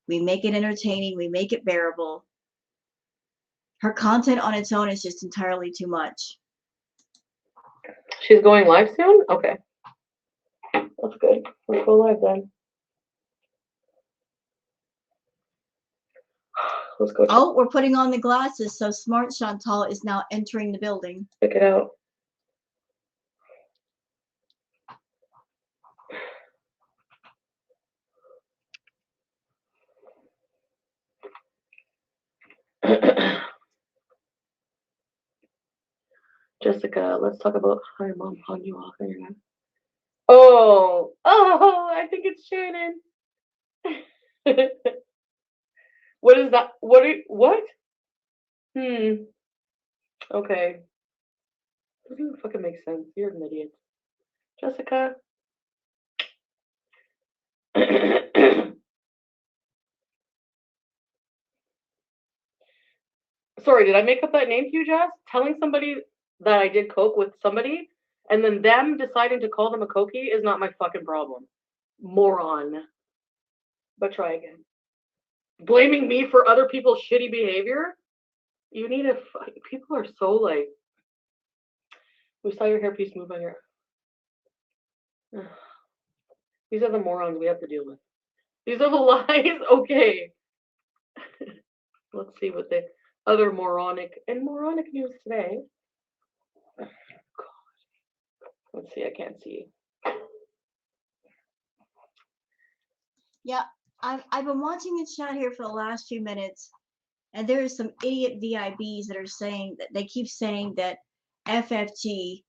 we make it entertaining, we make it bearable. Her content on its own is just entirely too much. She's going live soon? Okay. That's good. Let's go live then. Let's go check. Oh, we're putting on the glasses, so smart Chantal is now entering the building. Check it out. Jessica, let's talk about how your mom pawned you off and you're not. Oh, I think it's Shannon. What is that? What? Okay. Doesn't even fucking make sense. You're an idiot. Jessica. Sorry, did I make up that name to you, Jess? Telling somebody that I did coke with somebody and then them deciding to call them a cokey is not my fucking problem. Moron. But try again. Blaming me for other people's shitty behavior? You need to. People are so like. We saw your hairpiece move on your. These are the morons we have to deal with. These are the lies. Okay. Let's see what the other moronic news today. Let's see. I can't see. Yeah, I've been watching the chat here for the last few minutes, and there are some idiot VIBs that are saying that they keep saying that FFG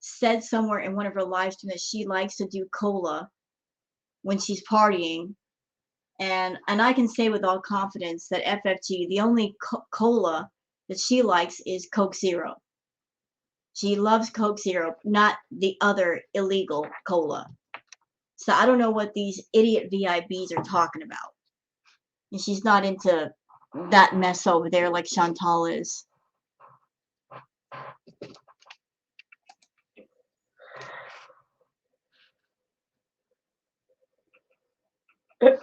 said somewhere in one of her live streams that she likes to do cola when she's partying, and I can say with all confidence that FFG, the only cola that she likes is Coke Zero. She loves Coke Zero, not the other illegal cola. So I don't know what these idiot VIBs are talking about. And she's not into that mess over there like Chantal is.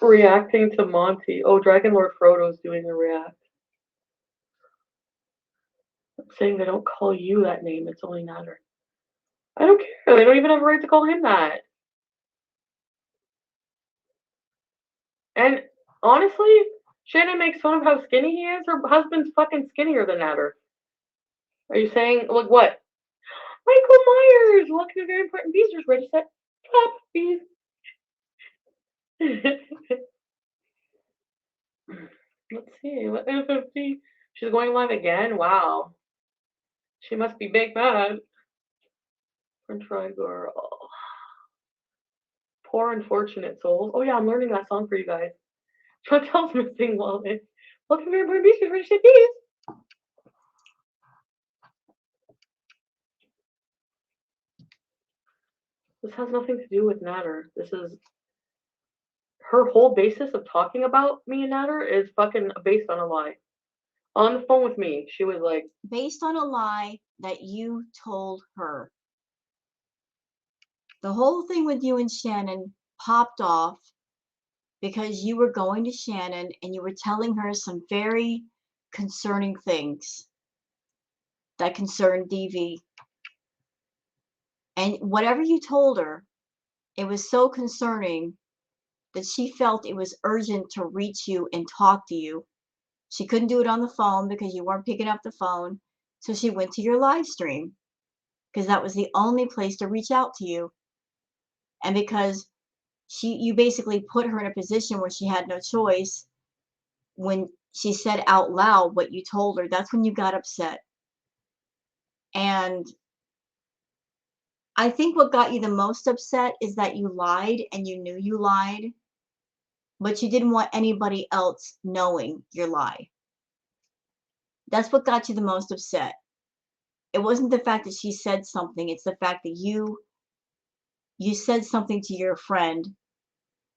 Reacting to Monty. Oh, Dragon Lord Frodo's doing a react. I'm saying they don't call you that name. It's only Natter. I don't care. They don't even have a right to call him that. And honestly, Shannon makes fun of how skinny he is. Her husband's fucking skinnier than Natter. Are you saying, look, what? Michael Myers! Welcome to Very Important Beezers. Ready, set, top, bees. Let's see. What FFP? She's going live again? Wow. She must be big mad. French fry girl. Poor unfortunate souls. Oh yeah, I'm learning that song for you guys. Chantel's missing wallet. Welcome to Very Important Beezers. Ready, set, bees. This has nothing to do with Natter. This is her whole basis of talking about me and Natter is fucking based on a lie. On the phone with me, she was like, based on a lie that you told her. The whole thing with you and Shannon popped off because you were going to Shannon and you were telling her some very concerning things that concerned DV. And whatever you told her, it was so concerning that she felt it was urgent to reach you and talk to you. She couldn't do it on the phone because you weren't picking up the phone. So she went to your live stream because that was the only place to reach out to you. And because you basically put her in a position where she had no choice, when she said out loud what you told her, that's when you got upset. And I think what got you the most upset is that you lied and you knew you lied, but you didn't want anybody else knowing your lie. That's what got you the most upset. It wasn't the fact that she said something, it's the fact that you said something to your friend,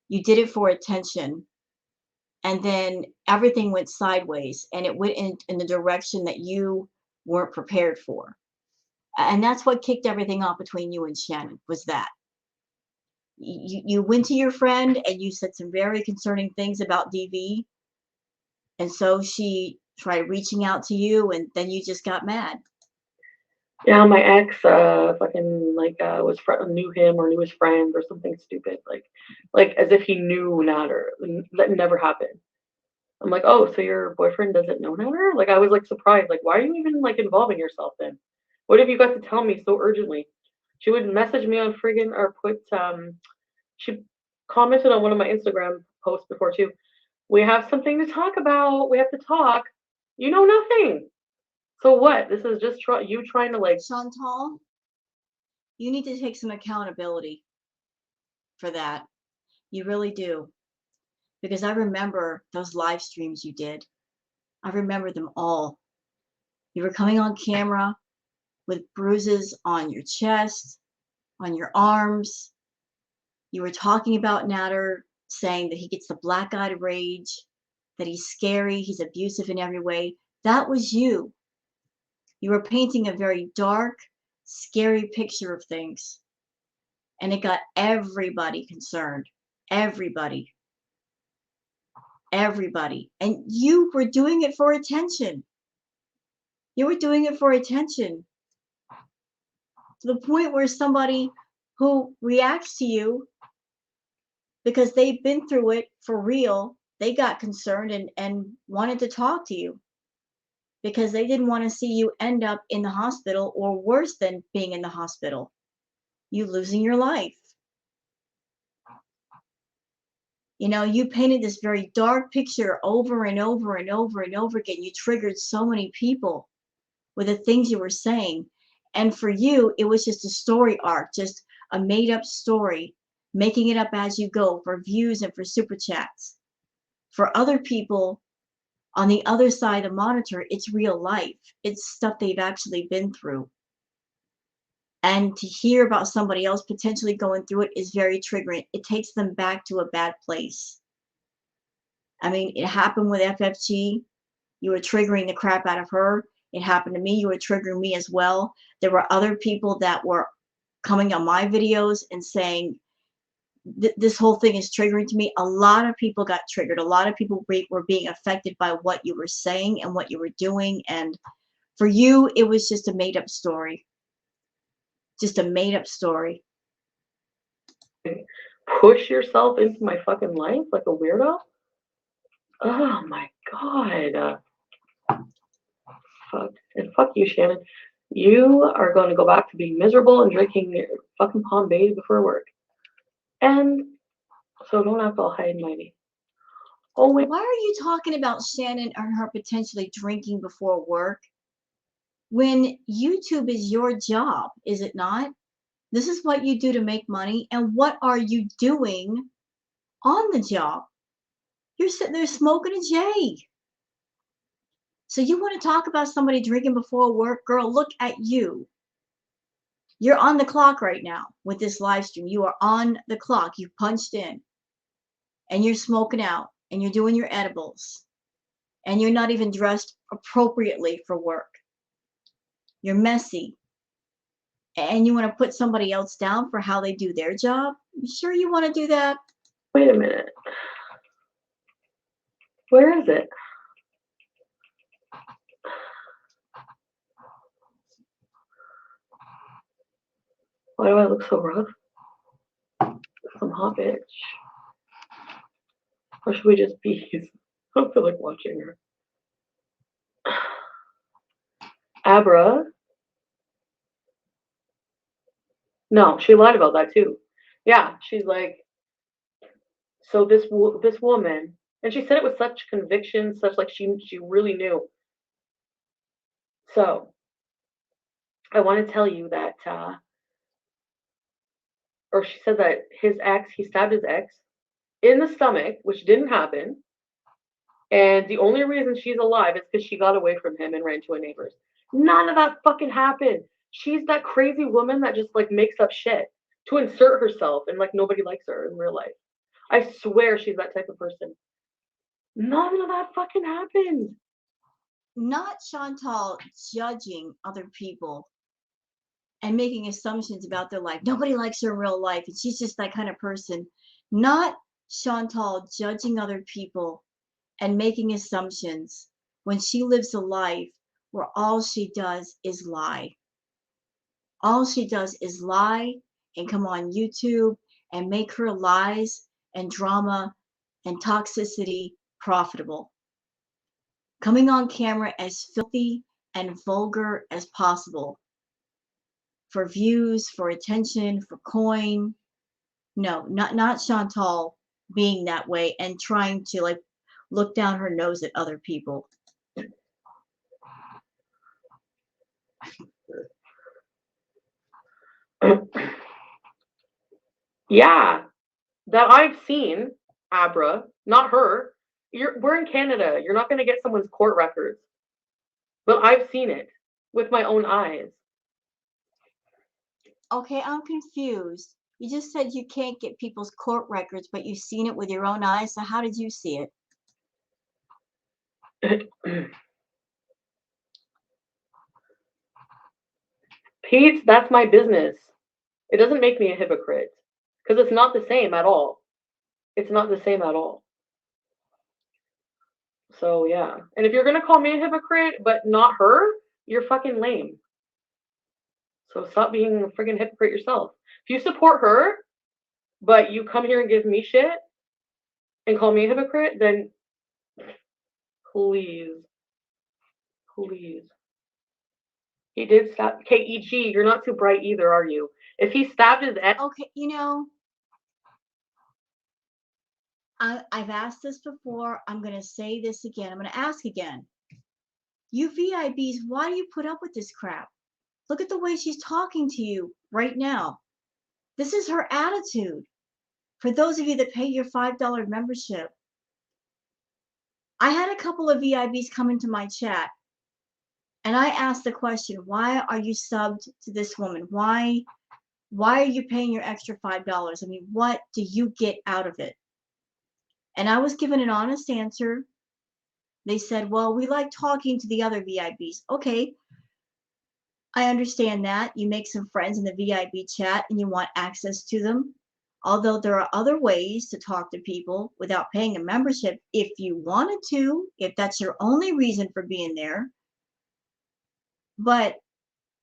you did it for attention, and then everything went sideways and it went in the direction that you weren't prepared for. And that's what kicked everything off between you and Shannon, was that. You went to your friend and you said some very concerning things about DV, and so she tried reaching out to you, and then you just got mad. yeah, my ex fucking knew him or knew his friends or something stupid, like as if he knew Natter. That never happened. I'm like, oh, so your boyfriend doesn't know Natter? Like, I was like surprised. Like, why are you even like involving yourself then? What have you got to tell me so urgently? She would message me on friggin' or put she commented on one of my Instagram posts before too. We have something to talk about. We have to talk. You know nothing. So what? This is just you trying to like. Chantal, you need to take some accountability for that. You really do. Because I remember those live streams you did. I remember them all. You were coming on camera with bruises on your chest, on your arms. You were talking about Natter, saying that he gets the black-eyed rage, that he's scary, he's abusive in every way. That was you. You were painting a very dark, scary picture of things. And it got everybody concerned. Everybody. Everybody. And you were doing it for attention. You were doing it for attention. To the point where somebody who reacts to you because they've been through it for real. They got concerned and wanted to talk to you because they didn't want to see you end up in the hospital, or worse than being in the hospital, you losing your life. You know, you painted this very dark picture over and over and over and over again. You triggered so many people with the things you were saying. And for you, it was just a story arc, just a made up story, making it up as you go for views and for super chats. For other people on the other side of the monitor, it's real life. It's stuff they've actually been through. And to hear about somebody else potentially going through it is very triggering. It takes them back to a bad place. I mean, it happened with FFG. You were triggering the crap out of her. It happened to me. You were triggering me as well. There were other people that were coming on my videos and saying, this whole thing is triggering to me. A lot of people got triggered. A lot of people were being affected by what you were saying and what you were doing. And for you, it was just a made up story. Just a made up story. Push yourself into my fucking life like a weirdo? Oh my god. Fuck. And fuck you, Shannon. You are going to go back to being miserable and drinking fucking Palm Bay before work. And so don't act all high and mighty. Oh, wait. Why are you talking about Shannon and her potentially drinking before work when YouTube is your job, is it not? This is what you do to make money. And what are you doing on the job? You're sitting there smoking a J. So you want to talk about somebody drinking before work? Girl, look at you. You're on the clock right now with this live stream. You are on the clock. You punched in and you're smoking out and you're doing your edibles and you're not even dressed appropriately for work. You're messy. And you want to put somebody else down for how they do their job? You sure you want to do that? Wait a minute. Where is it? Why do I look so rough? Some hot bitch. Or should we just be? I don't feel like watching her. Abra. No, she lied about that too. Yeah, she's like, so this woman, and she said it with such conviction, such like she really knew. So I want to tell you that, or she said that he stabbed his ex in the stomach, which didn't happen. And the only reason she's alive is because she got away from him and ran to a neighbor's. None of that fucking happened. She's that crazy woman that just like makes up shit to insert herself and like nobody likes her in real life. I swear she's that type of person. None of that fucking happened. Not Chantal judging other people and making assumptions about their life. Nobody likes her in real life, and she's just that kind of person. Not Chantal judging other people and making assumptions when she lives a life where all she does is lie. All she does is lie and come on YouTube and make her lies and drama and toxicity profitable. Coming on camera as filthy and vulgar as possible for views, for attention, for coin. No, not Chantal being that way and trying to like look down her nose at other people. Yeah, that I've seen, Abra, not her. We're in Canada. You're not going to get someone's court records. But I've seen it with my own eyes. Okay, I'm confused. You just said you can't get people's court records, but you've seen it with your own eyes. So how did you see it? Pete, that's my business. It doesn't make me a hypocrite because it's not the same at all. It's not the same at all. So yeah, and if you're gonna call me a hypocrite but not her, you're fucking lame. So stop being a friggin' hypocrite yourself. If you support her, but you come here and give me shit and call me a hypocrite, then please, please. He did stab KEG. You're not too bright either, are you? If he stabbed his ex, Okay, I've asked this before. I'm going to say this again. I'm going to ask again. You VIBs, why do you put up with this crap? Look at the way she's talking to you right now. This is her attitude. For those of you that pay your $5 membership, I had a couple of VIBs come into my chat, and I asked the question, why are you subbed to this woman? Why are you paying your extra $5? I mean, what do you get out of it? And I was given an honest answer. They said, well, we like talking to the other VIBs. Okay, I understand that. You make some friends in the VIB chat and you want access to them. Although there are other ways to talk to people without paying a membership if you wanted to, if that's your only reason for being there. But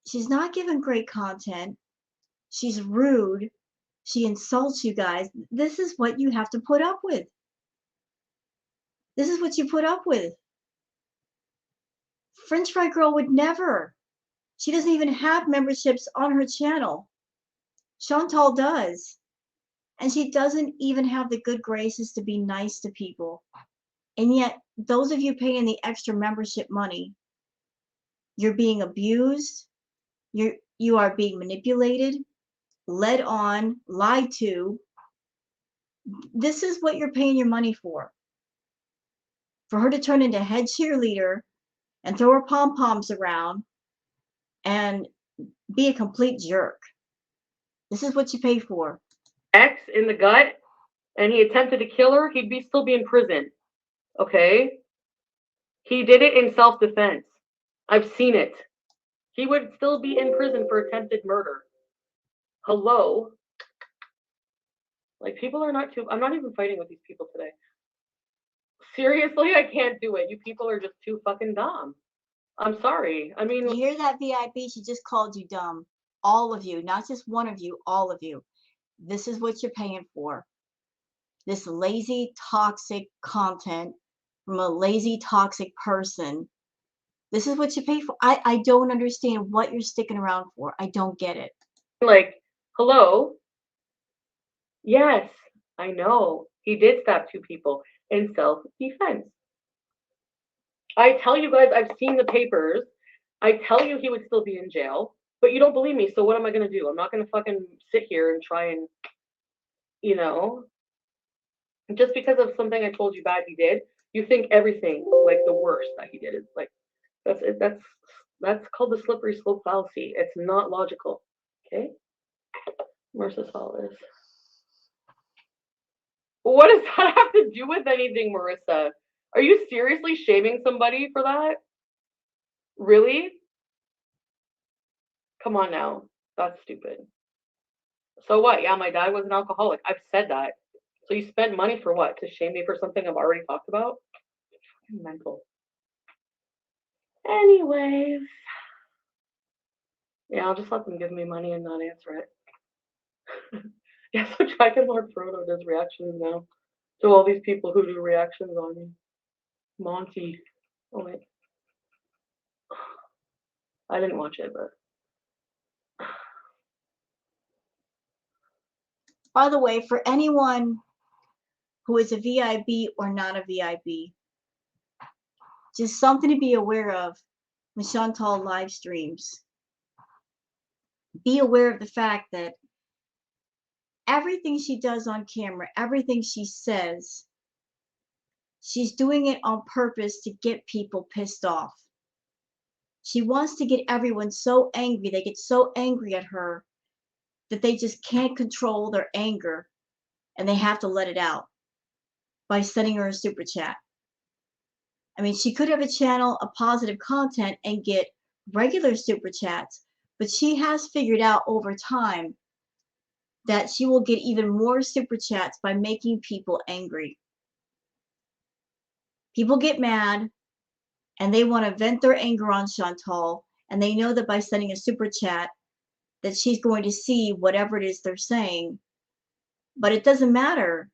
she's not giving great content. She's rude. She insults you guys. This is what you have to put up with. This is what you put up with. French Fry Girl would never. She doesn't even have memberships on her channel. Chantal does. And she doesn't even have the good graces to be nice to people. And yet, those of you paying the extra membership money, you're being abused, you are being manipulated, led on, lied to. This is what you're paying your money for. For her to turn into head cheerleader and throw her pom-poms around and be a complete jerk. This is what you pay for. ex in the gut, and he attempted to kill her, he'd still be in prison. Okay? He did it in self-defense. I've seen it. He would still be in prison for attempted murder. Hello? Like, people are not too. I'm not even fighting with these people today. Seriously, I can't do it. You people are just too fucking dumb. I'm sorry. I mean, You hear that, VIB? She just called you dumb. All of you, not just one of you, all of you. This is what you're paying for. This lazy, toxic content from a lazy, toxic person. This is what you pay for. I don't understand what you're sticking around for. I don't get it. like, hello? Yes, I know. He did stab 2 people in self-defense. I tell you guys, I've seen the papers. I tell you he would still be in jail, but you don't believe me, so what am I gonna do? I'm not gonna fucking sit here and try and, you know, just because of something I told you bad he did, you think everything, like the worst that he did is like, that's it, that's called the slippery slope fallacy. It's not logical. Okay? Marissa Solis. What does that have to do with anything, Marissa? Are you seriously shaming somebody for that? Really? Come on now. That's stupid. So what? Yeah, my dad was an alcoholic. I've said that. So you spend money for what? To shame me for something I've already talked about? Fucking mental. Anyways. Yeah, I'll just let them give me money and not answer it. Yeah, so Dragon Lord Frodo does reactions now to all these people who do reactions on me. Monty. Oh wait. I didn't watch it, but By the way, for anyone who is a VIB or not a VIB, just something to be aware of when Chantal live streams. Be aware of the fact that everything she does on camera, everything she says, she's doing it on purpose to get people pissed off. She wants to get everyone so angry, they get so angry at her that they just can't control their anger and they have to let it out by sending her a super chat. I mean, she could have a channel of positive content and get regular super chats, but she has figured out over time that she will get even more super chats by making people angry. People get mad and they want to vent their anger on Chantal, and they know that by sending a super chat that she's going to see whatever it is they're saying But it doesn't matter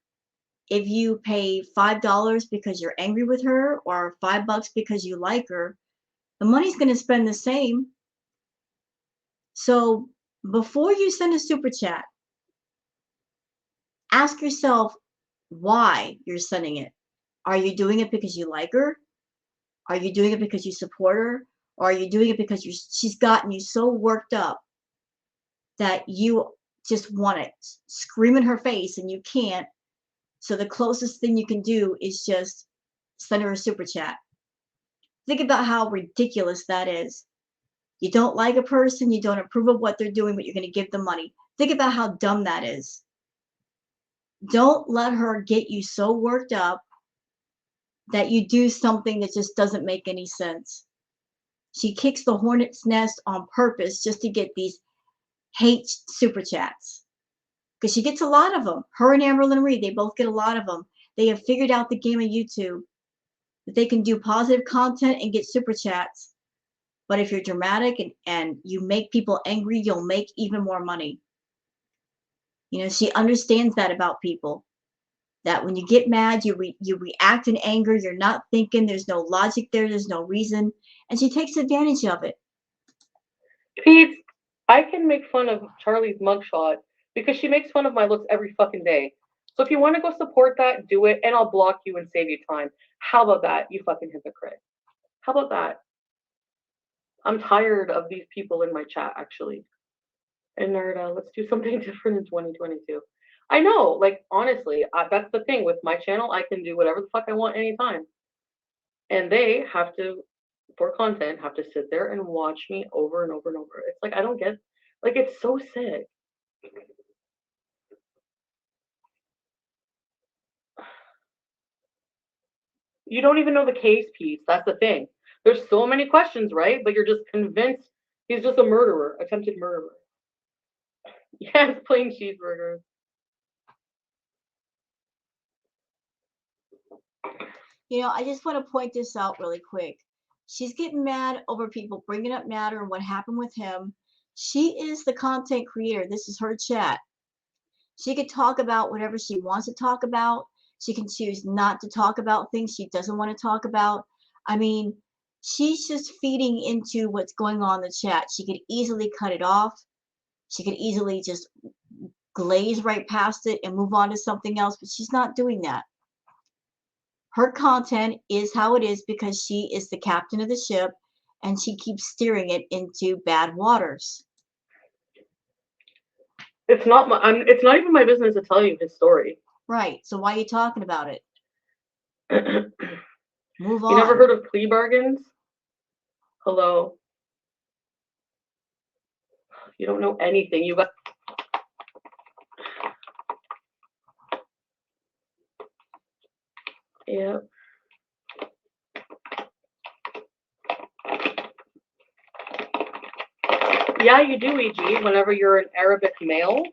if you pay $5 because you're angry with her or $5 because you like her. The money's going to spend the same. So before you send a super chat, ask yourself why you're sending it. Are you doing it because you like her? Are you doing it because you support her? Or are you doing it because she's gotten you so worked up that you just want to scream in her face and you can't? So the closest thing you can do is just send her a super chat. Think about how ridiculous that is. You don't like a person, you don't approve of what they're doing, but you're going to give them money. Think about how dumb that is. Don't let her get you so worked up that you do something that just doesn't make any sense. She kicks the hornet's nest on purpose just to get these hate super chats. Because she gets a lot of them. Her and Amberlyn Reed, they both get a lot of them. They have figured out the game of YouTube that they can do positive content and get super chats. But if you're dramatic and you make people angry, you'll make even more money. You know, she understands that about people. That when you get mad, you react in anger. You're not thinking. There's no logic there. There's no reason, and she takes advantage of it. Pete, I can make fun of Charlie's mugshot because she makes fun of my looks every fucking day. So if you want to go support that, do it, and I'll block you and save you time. How about that, you fucking hypocrite? How about that? I'm tired of these people in my chat, actually. And Nerda, let's do something different in 2022. I know, like, honestly, that's the thing with my channel. I can do whatever the fuck I want anytime. And they have to, for content, have to sit there and watch me over and over and over. It's like, I don't get, like, it's so sick. You don't even know the case piece. That's the thing. There's so many questions, right? But you're just convinced he's just a murderer, attempted murderer. Yes, plain cheeseburgers. You know, I just want to point this out really quick. She's getting mad over people bringing up matter and what happened with him. She is the content creator. This is her chat. She could talk about whatever she wants to talk about. She can choose not to talk about things she doesn't want to talk about. I mean, she's just feeding into what's going on in the chat. She could easily cut it off. She could easily just glaze right past it and move on to something else, but she's not doing that. Her content is how it is because she is the captain of the ship and she keeps steering it into bad waters. It's not even my business to tell you his story. Right. So why are you talking about it? Move on. You never heard of plea bargains? Hello. You don't know anything. You got. Yeah. Yeah, you do, EG, whenever you're an Arabic male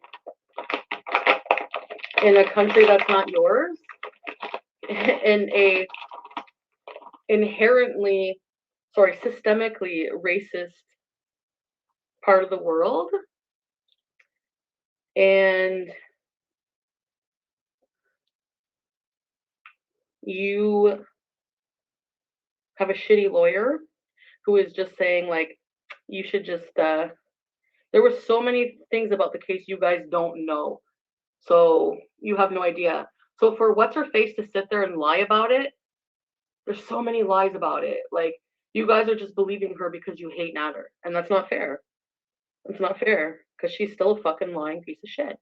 in a country that's not yours, in a inherently, systemically racist part of the world, and you have a shitty lawyer who is just saying, like, you should just, there were so many things about the case you guys don't know. So you have no idea. So for what's her face to sit there and lie about it, there's so many lies about it. Like, you guys are just believing her because you hate Nader. And that's not fair. It's not fair. Because she's still a fucking lying piece of shit.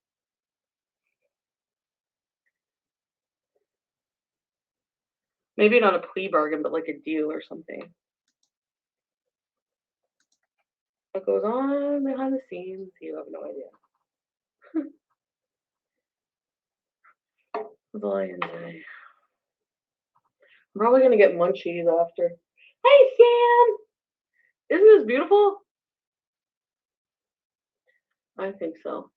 Maybe not a plea bargain, but like a deal or something. What goes on behind the scenes, you have no idea. That's all I can say. I'm probably gonna get munchies after. Hey Sam! Isn't this beautiful? I think so.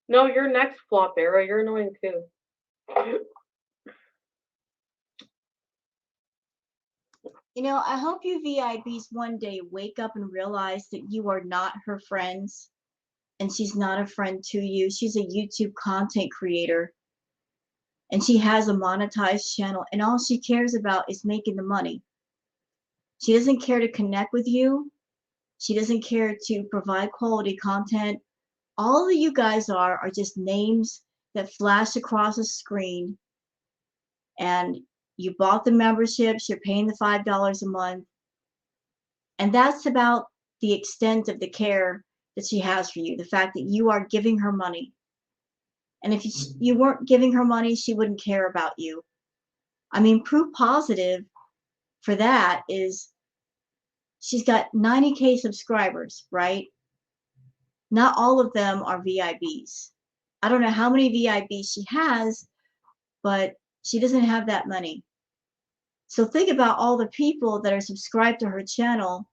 No, you're next, Flop Era. You're annoying too. You know, I hope you VIPs one day wake up and realize that you are not her friends and she's not a friend to you. She's a YouTube content creator, and she has a monetized channel, and all she cares about is making the money. She doesn't care to connect with you. She doesn't care to provide quality content. All that you guys are just names that flash across a screen, and you bought the memberships, you're paying the $5 a month, and that's about the extent of the care that she has for you, the fact that you are giving her money. And if you weren't giving her money, she wouldn't care about you. I mean, proof positive for that is she's got 90K subscribers, right? Not all of them are VIBs. I don't know how many VIBs she has, but she doesn't have that many. So think about all the people that are subscribed to her channel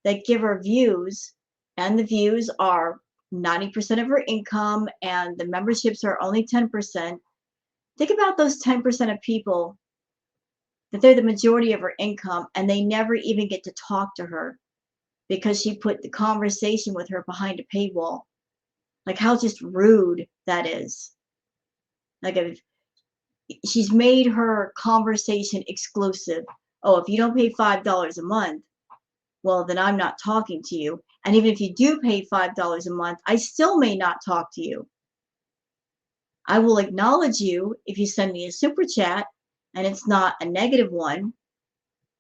that give her views, and the views are 90% of her income, and the memberships are only 10%. Think about those 10% of people that they're the majority of her income, and they never even get to talk to her because she put the conversation with her behind a paywall. Like, how just rude that is. Like, if she's made her conversation exclusive. Oh, if you don't pay $5 a month, well, then I'm not talking to you. And even if you do pay $5 a month, I still may not talk to you. I will acknowledge you if you send me a super chat and it's not a negative one,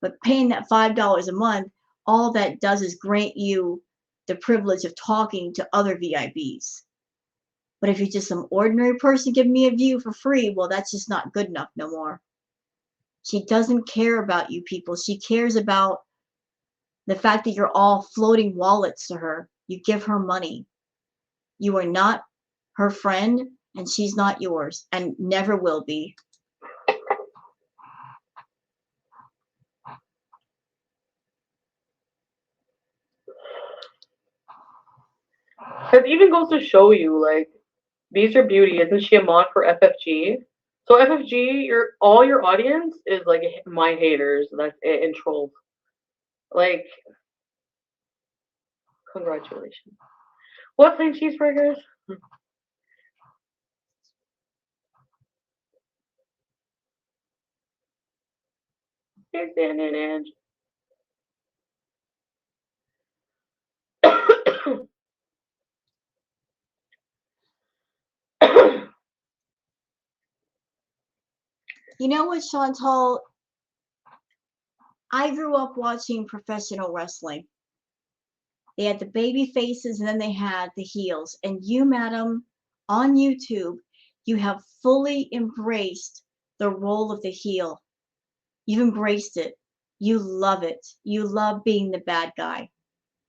but paying that $5 a month, all that does is grant you the privilege of talking to other VIBs. But if you're just some ordinary person giving me a view for free, well, that's just not good enough no more. She doesn't care about you people. She cares about the fact that you're all floating wallets to her. You give her money. You are not her friend, and she's not yours, and never will be. It even goes to show you, like, Beezer Beauty, isn't she a mod for FFG? So FFG, all your audience is like my haters, that's it, and trolls. Like, congratulations. What plain cheeseburgers? Here's Dan and Ange. You know what, Chantal? I grew up watching professional wrestling. They had the baby faces and then they had the heels. And you, madam, on YouTube, you have fully embraced the role of the heel. You've embraced it. You love it. You love being the bad guy.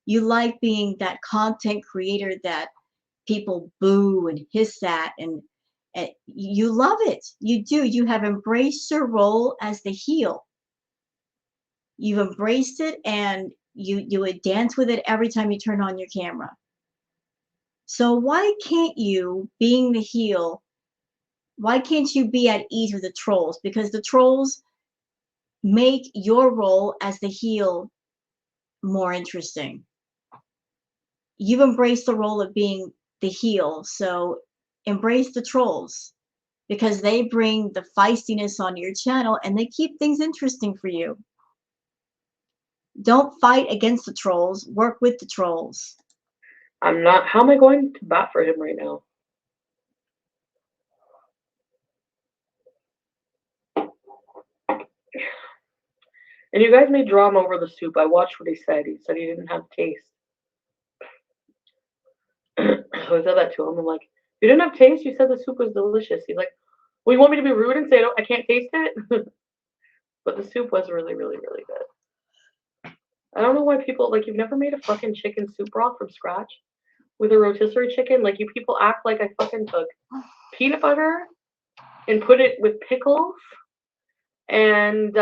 You like being that content creator that people boo and hiss at, and you love it. You do. You have embraced your role as the heel. You've embraced it, and you would dance with it every time you turn on your camera. So why can't you, being the heel, why can't you be at ease with the trolls? Because the trolls make your role as the heel more interesting. You've embraced the role of being the heel, so embrace the trolls because they bring the feistiness on your channel and they keep things interesting for you. Don't fight against the trolls, work with the trolls. I'm not. How am I going to bat for him right now? And you guys made drama over the soup. I watched what he said. He said he didn't have taste. So I said that to him. I'm like, you didn't have taste? You said the soup was delicious. He's like, well, you want me to be rude and say I can't taste it? But the soup was really, really, really good. I don't know why people, like, you've never made a fucking chicken soup broth from scratch with a rotisserie chicken? Like, you people act like I fucking took peanut butter and put it with pickles and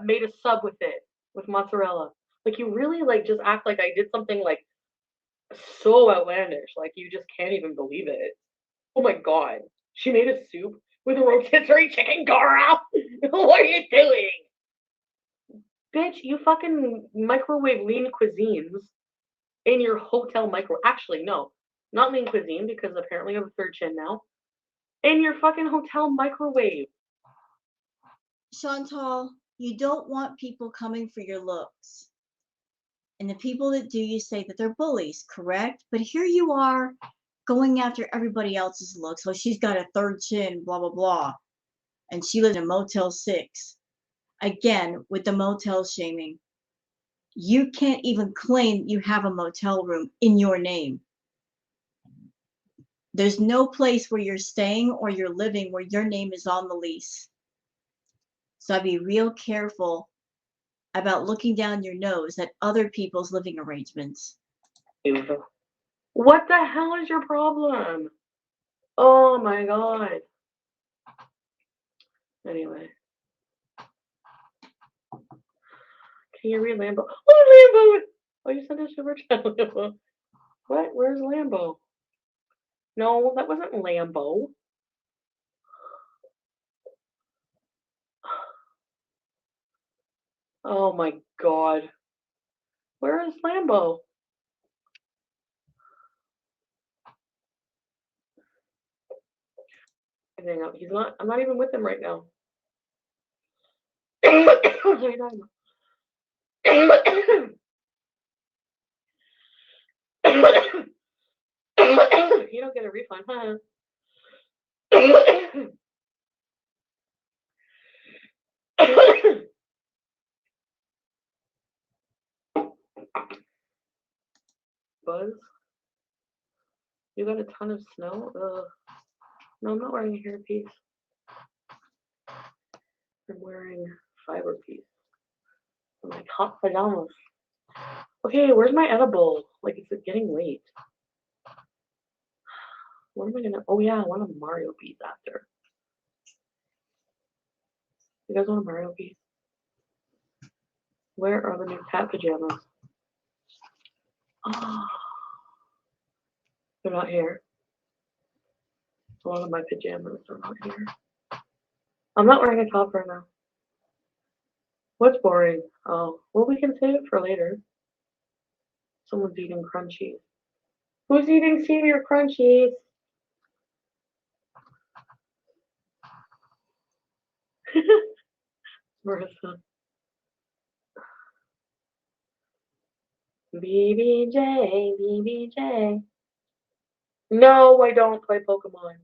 made a sub with it, with mozzarella. Like, you really, like, just act like I did something, like, so outlandish. Like, you just can't even believe it. Oh my god. She made a soup with a rotisserie chicken, girl! What are you doing? Bitch, you fucking microwave lean cuisines in your hotel micro. Actually, no. Not Lean Cuisine, because apparently you have a third chin now. In your fucking hotel microwave. Chantal, you don't want people coming for your looks. And the people that do, you say that they're bullies, correct? But here you are going after everybody else's looks. Oh, she's got a third chin, blah, blah, blah. And she lives in a Motel 6. Again, with the motel shaming. You can't even claim you have a motel room in your name. There's no place where you're staying or you're living where your name is on the lease. So I'd be real careful about looking down your nose at other people's living arrangements. What the hell is your problem? Oh my god. Anyway. Can you read Lambo? Oh, Lambo! Oh, you sent us over to Lambo. What? Where's Lambo? No, that wasn't Lambo. Oh my god. Where is Lambo? He's not. I'm not even with him right now. You don't get a refund, huh? Buzz, you got a ton of snow? No, I'm not wearing a hairpiece. I'm wearing fiber piece. I'm like hot pajamas. Okay, where's my edible? Like, is it getting late? What am I gonna? Oh yeah, I want a Mario piece after. You guys want a Mario piece? Where are the new cat pajamas? Oh, they're not here. A lot of my pajamas are not here. I'm not wearing a top right now. What's boring? Oh, well, we can save it for later. Someone's eating crunchies. Who's eating senior crunchies? Marissa. BBJ, BBJ. No, I don't play Pokemon.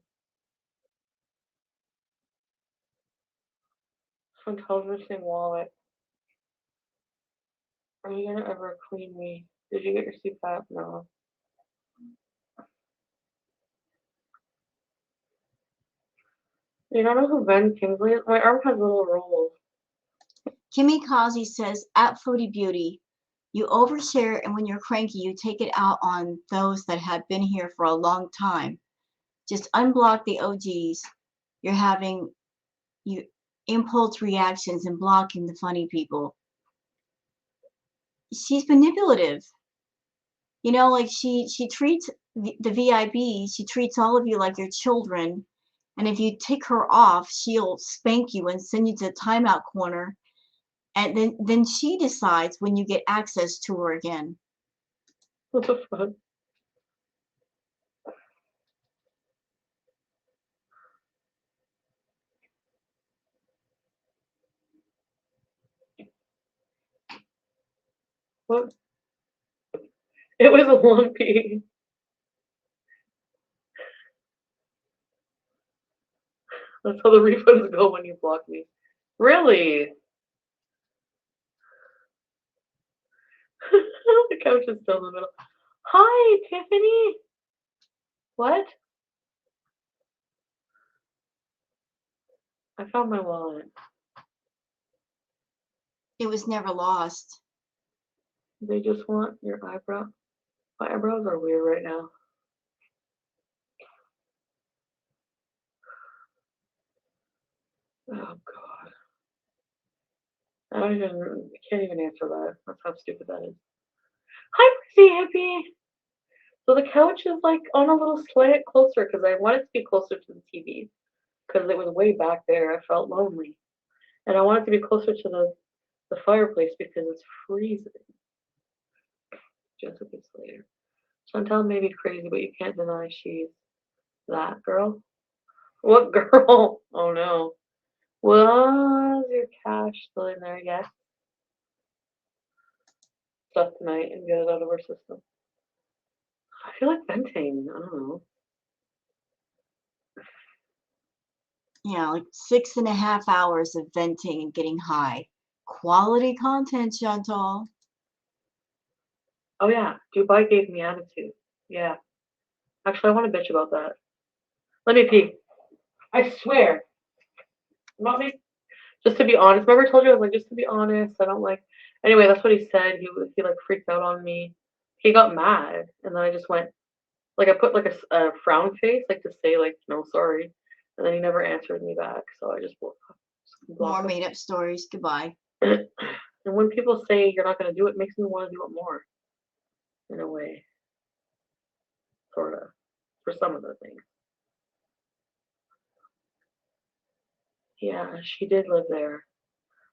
Chantal's missing wallet. Are you gonna ever clean me? Did you get your CPAP? No. You don't know who Ben Kingsley is? My arm has little rolls. Kimmy Kazi says, at Foodie Beauty, you overshare, and when you're cranky, you take it out on those that have been here for a long time. Just unblock the OGs. You're having impulse reactions and blocking the funny people. She's manipulative. You know, like she treats the VIBs, she treats all of you like your children. And if you tick her off, she'll spank you and send you to the timeout corner. And then she decides when you get access to her again. What the fuck? What? It was a lumpy. That's how the refunds go when you block me. Really? The couch is still in the middle. Hi, Tiffany. What? I found my wallet. It was never lost. They just want your eyebrow. My eyebrows are weird right now. Oh god. I can't even answer that. That's how stupid that is. Hi, Prissy Hippie. So the couch is like on a little slant closer because I wanted to be closer to the TV because it was way back there. I felt lonely. And I wanted to be closer to the fireplace because it's freezing. Jessica Slater. Chantel may be crazy, but you can't deny she's that girl. What girl? Oh no. Was your cash still in there yet? Stuff tonight and get it out of our system. I feel like venting. I don't know. Yeah, like 6.5 hours of venting and getting high. Quality content, Chantal. Oh yeah, Dubai gave me attitude. Yeah. Actually, I want to bitch about that. Let me pee. I swear. Not me. Just to be honest. Remember I told you I was like, just to be honest, I don't like. Anyway, that's what he said. He like freaked out on me. He got mad, and then I just went like I put like a frown face, like to say like no sorry, and then he never answered me back. So I just More blocked him. made up stories. Goodbye. And when people say you're not gonna do it, makes me want to do it more. In a way, sorta, for some of the things. Yeah, she did live there.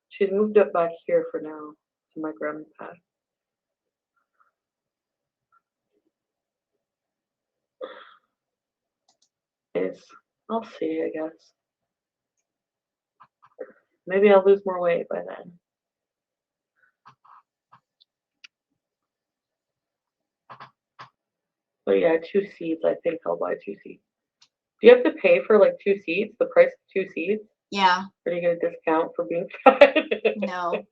She's moved up back here for now to my grandpa. I'll see, I guess. Maybe I'll lose more weight by then. But yeah, 2 seats. I think I'll buy 2 seats. Do you have to pay for like 2 seats? The price of 2 seats? Yeah. Or do you get a discount for being fat? No.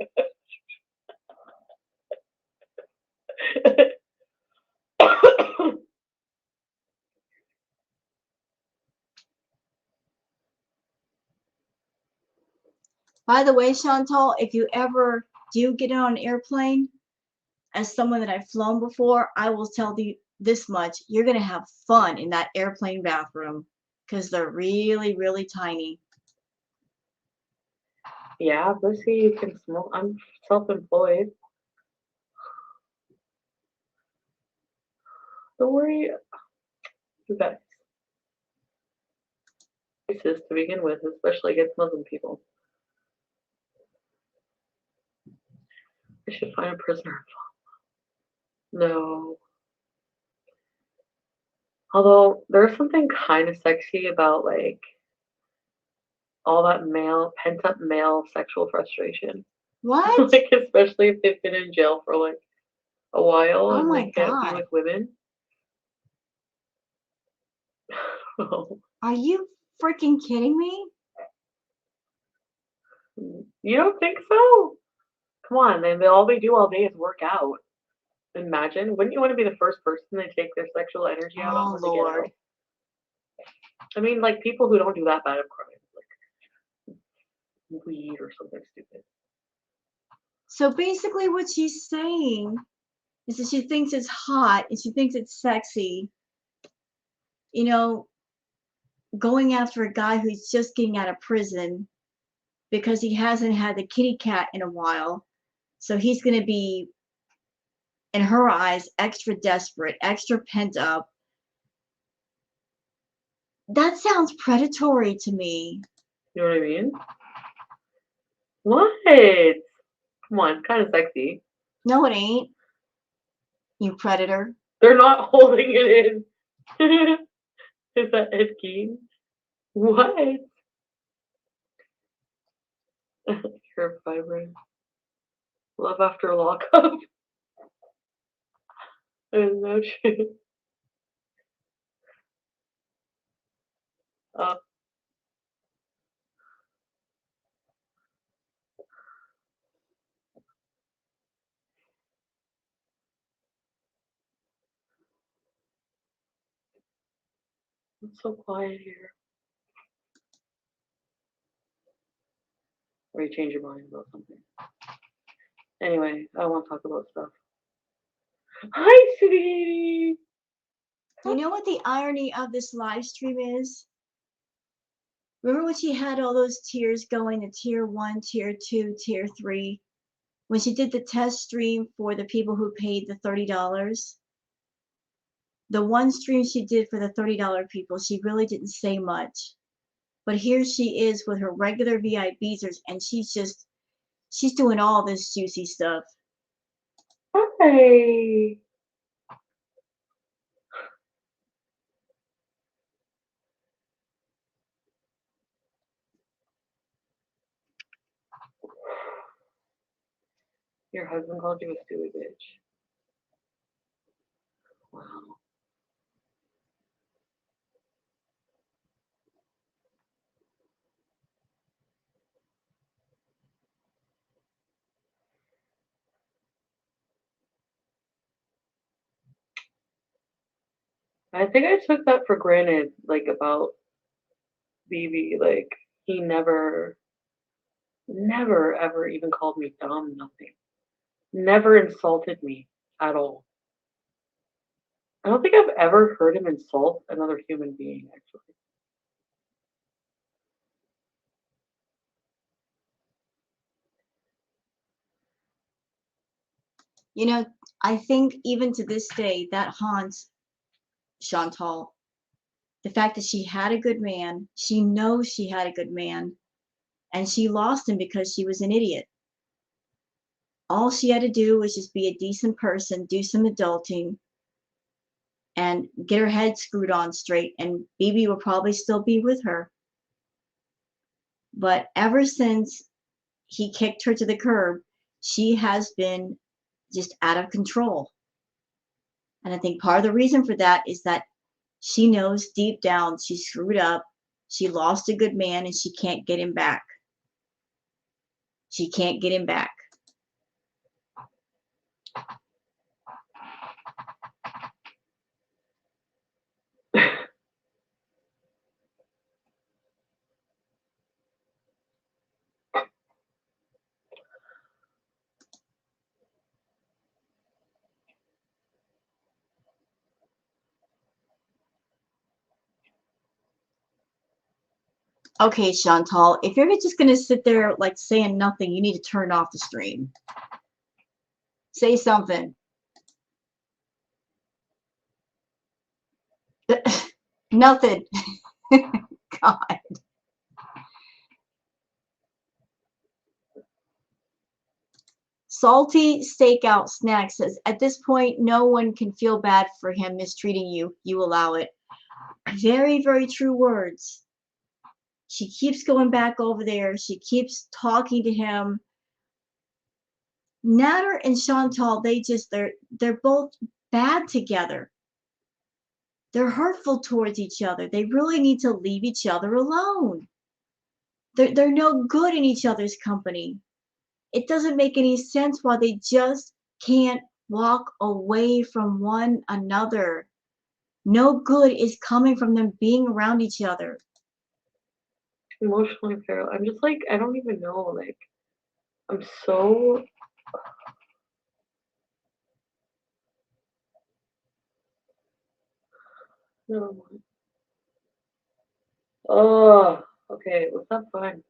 By the way, Chantal, if you ever do get on an airplane, as someone that I've flown before, I will tell you this much. You're going to have fun in that airplane bathroom because they're really, really tiny. Yeah, let's see, you can smoke. I'm self-employed. Don't worry. You guys. Places to begin with, especially against Muslim people. I should find a prisoner. No. Although there's something kind of sexy about like all that pent up male sexual frustration. What? Like especially if they've been in jail for like a while Oh and my they can't be God. with women. Are you freaking kidding me? You don't think so? Come on, and all they do all day is work out. Imagine, wouldn't you want to be the first person they take their sexual energy out on Oh when they get Lord. out? I mean, like people who don't do that bad of crimes, like weed or something stupid. So basically what she's saying is that she thinks it's hot and she thinks it's sexy, you know, going after a guy who's just getting out of prison because he hasn't had the kitty cat in a while. So he's going to be, in her eyes, extra desperate, extra pent up. That sounds predatory to me. You know what I mean? What? Come on, kind of sexy. No, it ain't. You predator. They're not holding it in. Is that Ed Gein? What? You're vibrant. Love after lockup. There's no truth. Uh, it's so quiet here. Or you change your mind about something. Anyway, I don't want to talk about stuff. Hi, sweetie. You know what the irony of this live stream is? Remember when she had all those tiers going, the tier 1, tier 2, tier 3? When she did the test stream for the people who paid the $30? The one stream she did for the $30 people, she really didn't say much. But here she is with her regular VIPs, and she's doing all this juicy stuff. Hi. Your husband called you a stupid bitch. Wow. I think I took that for granted, like about BB. Like he never ever even called me dumb, nothing. Never insulted me at all. I don't think I've ever heard him insult another human being, actually. You know, I think even to this day that haunts Chantal. The fact that she had a good man, she knows she had a good man, and she lost him because she was an idiot. All she had to do was just be a decent person, do some adulting, and get her head screwed on straight, and BB will probably still be with her. But ever since he kicked her to the curb, she has been just out of control. And I think part of the reason for that is that she knows deep down she screwed up, she lost a good man, and she can't get him back. She can't get him back. Okay, Chantal, if you're just going to sit there like saying nothing, you need to turn off the stream. Say something. Nothing. God. Salty Stakeout Snack says, at this point, no one can feel bad for him mistreating you. You allow it. Very, very true words. She keeps going back over there. She keeps talking to him. Natter and Chantal, they're both bad together. They're hurtful towards each other. They really need to leave each other alone. They're no good in each other's company. It doesn't make any sense why they just can't walk away from one another. No good is coming from them being around each other. Emotionally feral. I'm just like, I don't even know. Like, I'm so. Never mind. Oh, okay. What's that fine?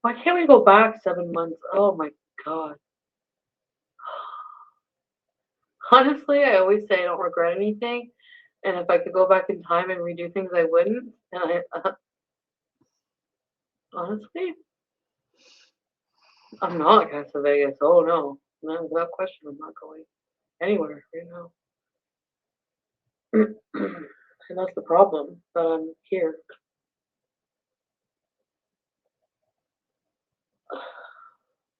Why can't we go back 7 months? Oh my god. Honestly, I always say I don't regret anything, and if I could go back in time and redo things, I wouldn't. And honestly, I'm not going to Vegas. Oh no, no, without question, I'm not going anywhere right now. And that's the problem that I'm here.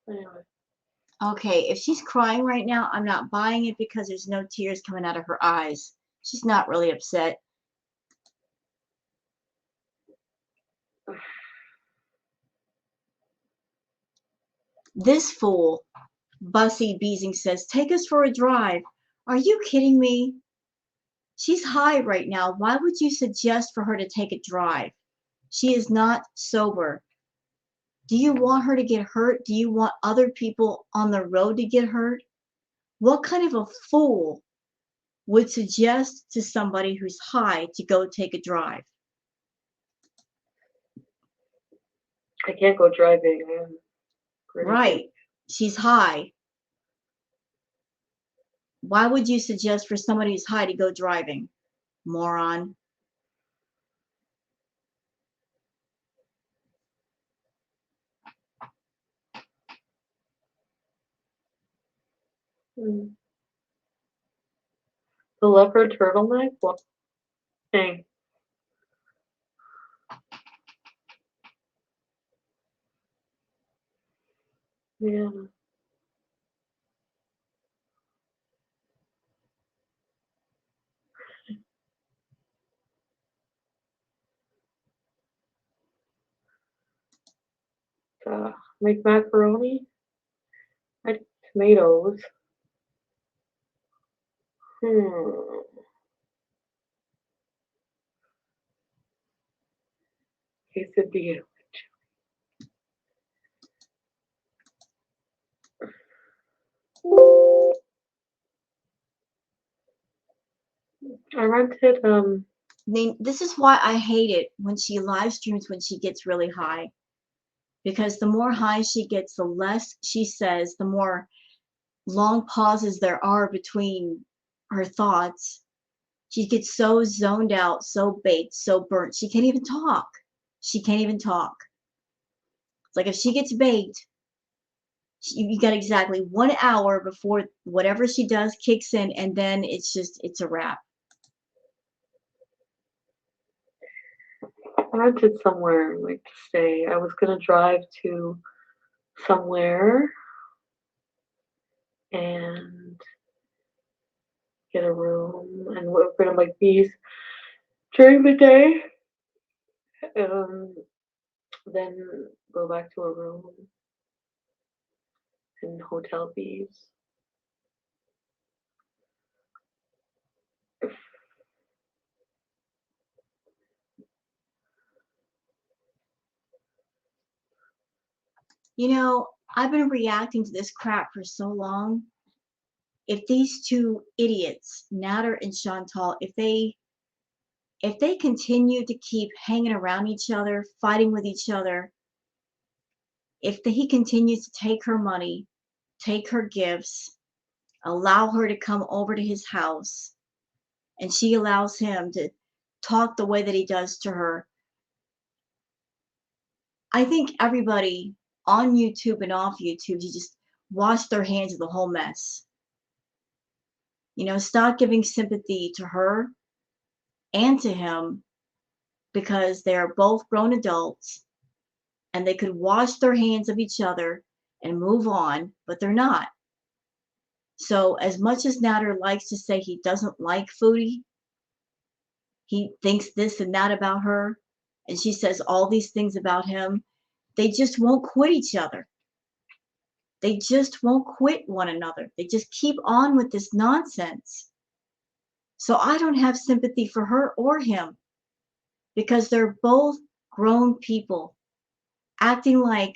Anyway, Okay, if she's crying right now, I'm not buying it because there's no tears coming out of her eyes. She's not really upset. This fool, Bussy Beezing says, take us for a drive. Are you kidding me? She's high right now. Why would you suggest for her to take a drive? She is not sober. Do you want her to get hurt? Do you want other people on the road to get hurt? What kind of a fool would suggest to somebody who's high to go take a drive? I can't go driving. I'm pretty Right. She's high. Why would you suggest for somebody who's high to go driving? Moron. Mm. The leopard turtleneck? What thing? Yeah. Make macaroni. Add tomatoes. Quesadilla. I rented This is why I hate it when she live streams when she gets really high. Because the more high she gets, the less she says, the more long pauses there are between her thoughts. She gets so zoned out, so baked, so burnt. She can't even talk. She can't even talk. It's like if she gets baked, you got exactly 1 hour before whatever she does kicks in, and then it's a wrap. I rented somewhere like to stay. I was gonna drive to somewhere and get a room, and we're gonna like these during the day. Um, then go back to a room in hotel Bees. You know, I've been reacting to this crap for so long. If these two idiots, Nader and Chantal, if they continue to keep hanging around each other, fighting with each other, if he continues to take her money, take her gifts, allow her to come over to his house, and she allows him to talk the way that he does to her, I think everybody on YouTube and off YouTube should just wash their hands of the whole mess. You know, stop giving sympathy to her and to him because they're both grown adults and they could wash their hands of each other and move on, but they're not. So as much as Nader likes to say he doesn't like Foodie, he thinks this and that about her, and she says all these things about him, they just won't quit each other. They just won't quit one another. They just keep on with this nonsense. So I don't have sympathy for her or him because they're both grown people acting like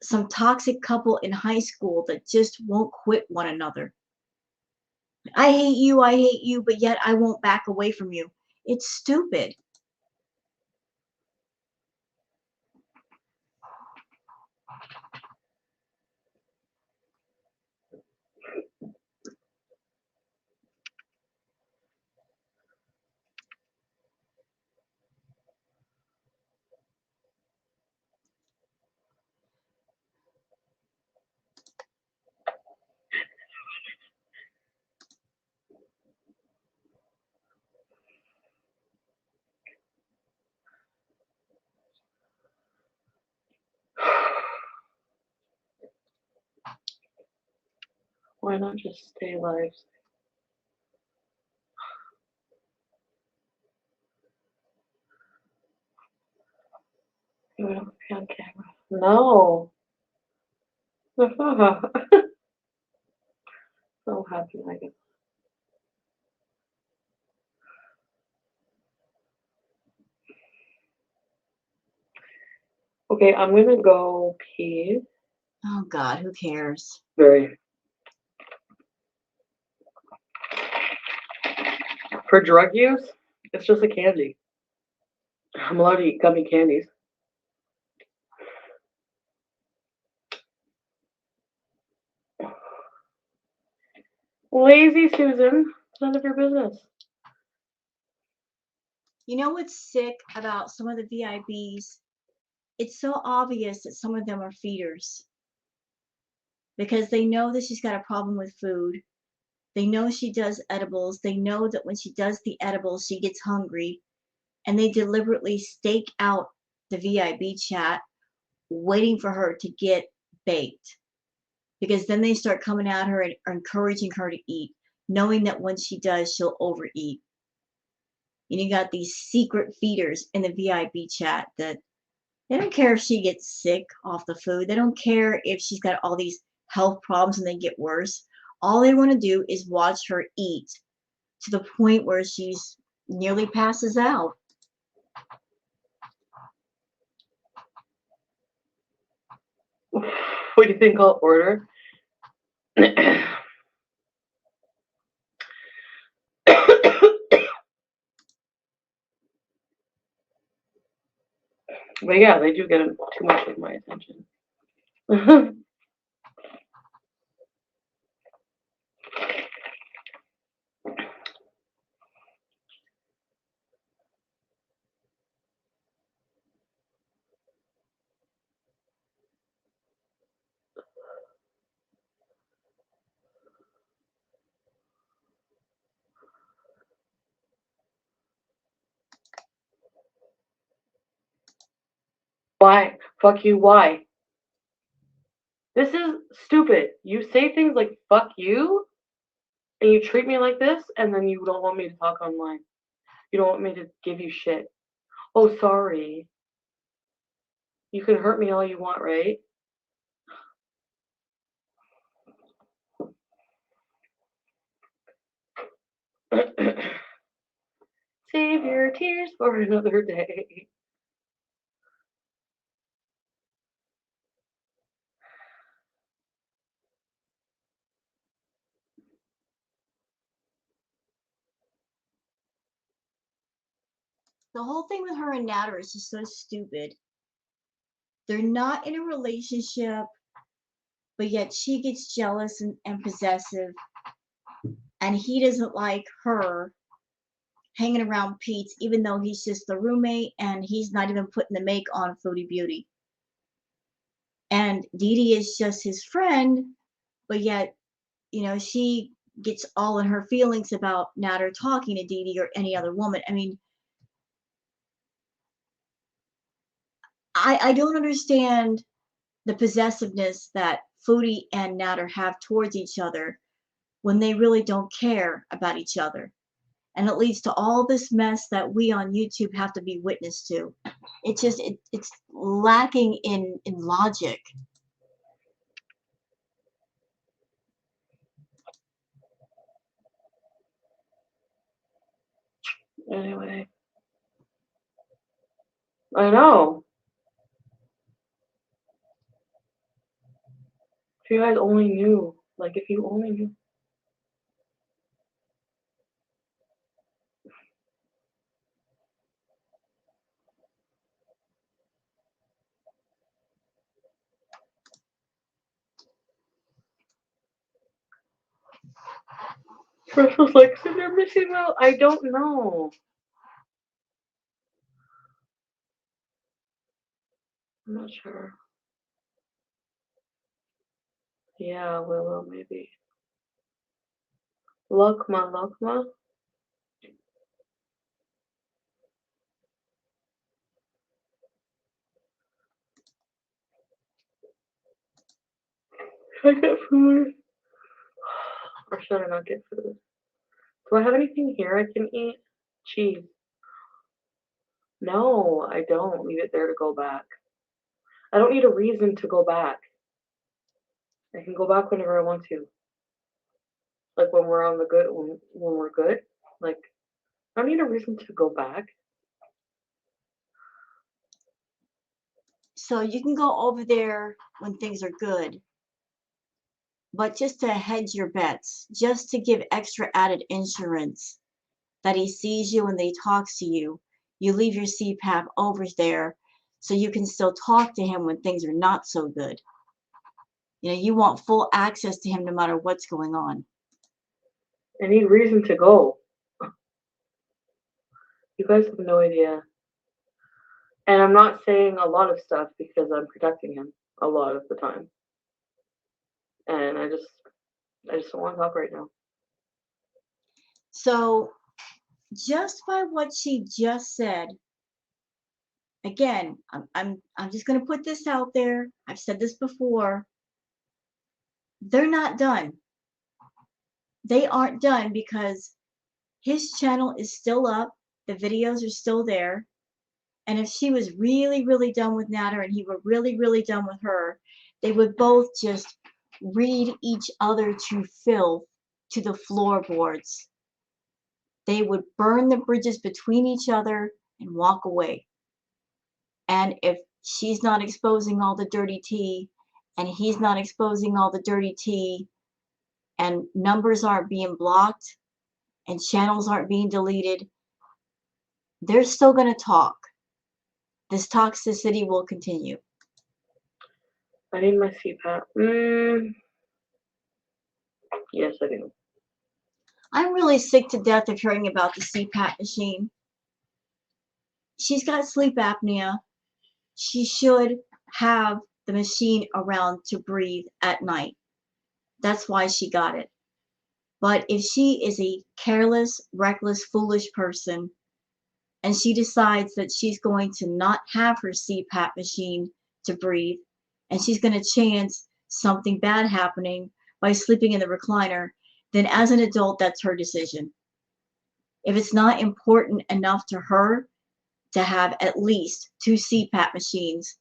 some toxic couple in high school that just won't quit one another. I hate you, but yet I won't back away from you. It's stupid. Why not just stay alive? You don't be on camera. No. So happy, Megan. Okay, I'm gonna go pee. Oh God, who cares? Very. For drug use, it's just a candy. I'm allowed to eat gummy candies. Lazy Susan, it's none of your business. You know what's sick about some of the VIBs? It's so obvious that some of them are feeders because they know that she's got a problem with food. They know she does edibles. They know that when she does the edibles, she gets hungry. And they deliberately stake out the VIB chat, waiting for her to get baked. Because then they start coming at her and encouraging her to eat, knowing that when she does, she'll overeat. And you got these secret feeders in the VIB chat that They don't care if she gets sick off the food. They don't care if she's got all these health problems and they get worse. All they want to do is watch her eat to the point where she's nearly passes out. What do you think I'll order? But yeah, they do get too much of my attention. Why? Fuck you, why? This is stupid. You say things like fuck you, and you treat me like this, and then you don't want me to talk online. You don't want me to give you shit. Oh, sorry. You can hurt me all you want, right? Save your tears for another day. The whole thing with her and Natter is just so stupid. They're not in a relationship, but yet she gets jealous and possessive, and he doesn't like her hanging around Pete, even though he's just the roommate and he's not even putting the make on Foodie Beauty. And Dee Dee is just his friend, but yet, she gets all in her feelings about Natter talking to Dee Dee or any other woman. I mean, I don't understand the possessiveness that Foodie and Natter have towards each other when they really don't care about each other. And it leads to all this mess that we on YouTube have to be witness to. It's lacking in logic. Anyway. I know. If you guys only knew. Like, if you only knew. Chris was like, so they're missing out. I don't know. I'm not sure. Yeah, Willow, maybe. Lokma, Lokma? Should I get food? Or should I not get food? Do I have anything here I can eat? Cheese. No, I don't. Leave it there to go back. I don't need a reason to go back. I can go back whenever I want to. Like when we're on the good, when we're good. Like, I don't need a reason to go back. So you can go over there when things are good, but just to hedge your bets, just to give extra added insurance that he sees you and that he talks to you, you leave your CPAP over there so you can still talk to him when things are not so good. You want full access to him no matter what's going on. I need reason to go. You guys have no idea. And I'm not saying a lot of stuff because I'm protecting him a lot of the time. And I just don't want to talk right now. So just by what she just said, again, I'm just going to put this out there. I've said this before. They're not done. They aren't done because his channel is still up. The videos are still there. And if she was really, really done with Natter and he were really, really done with her, they would both just read each other to filth to the floorboards. They would burn the bridges between each other and walk away. And if she's not exposing all the dirty tea and he's not exposing all the dirty tea and numbers aren't being blocked and channels aren't being deleted, they're still going to talk. This toxicity will continue. I need my CPAP. Yes, I do. I'm really sick to death of hearing about the CPAP machine. She's got sleep apnea. She should have the machine around to breathe at night. That's why she got it. But if she is a careless, reckless, foolish person, and she decides that she's going to not have her CPAP machine to breathe, and she's going to chance something bad happening by sleeping in the recliner, then as an adult, that's her decision. If it's not important enough to her to have at least 2 CPAP machines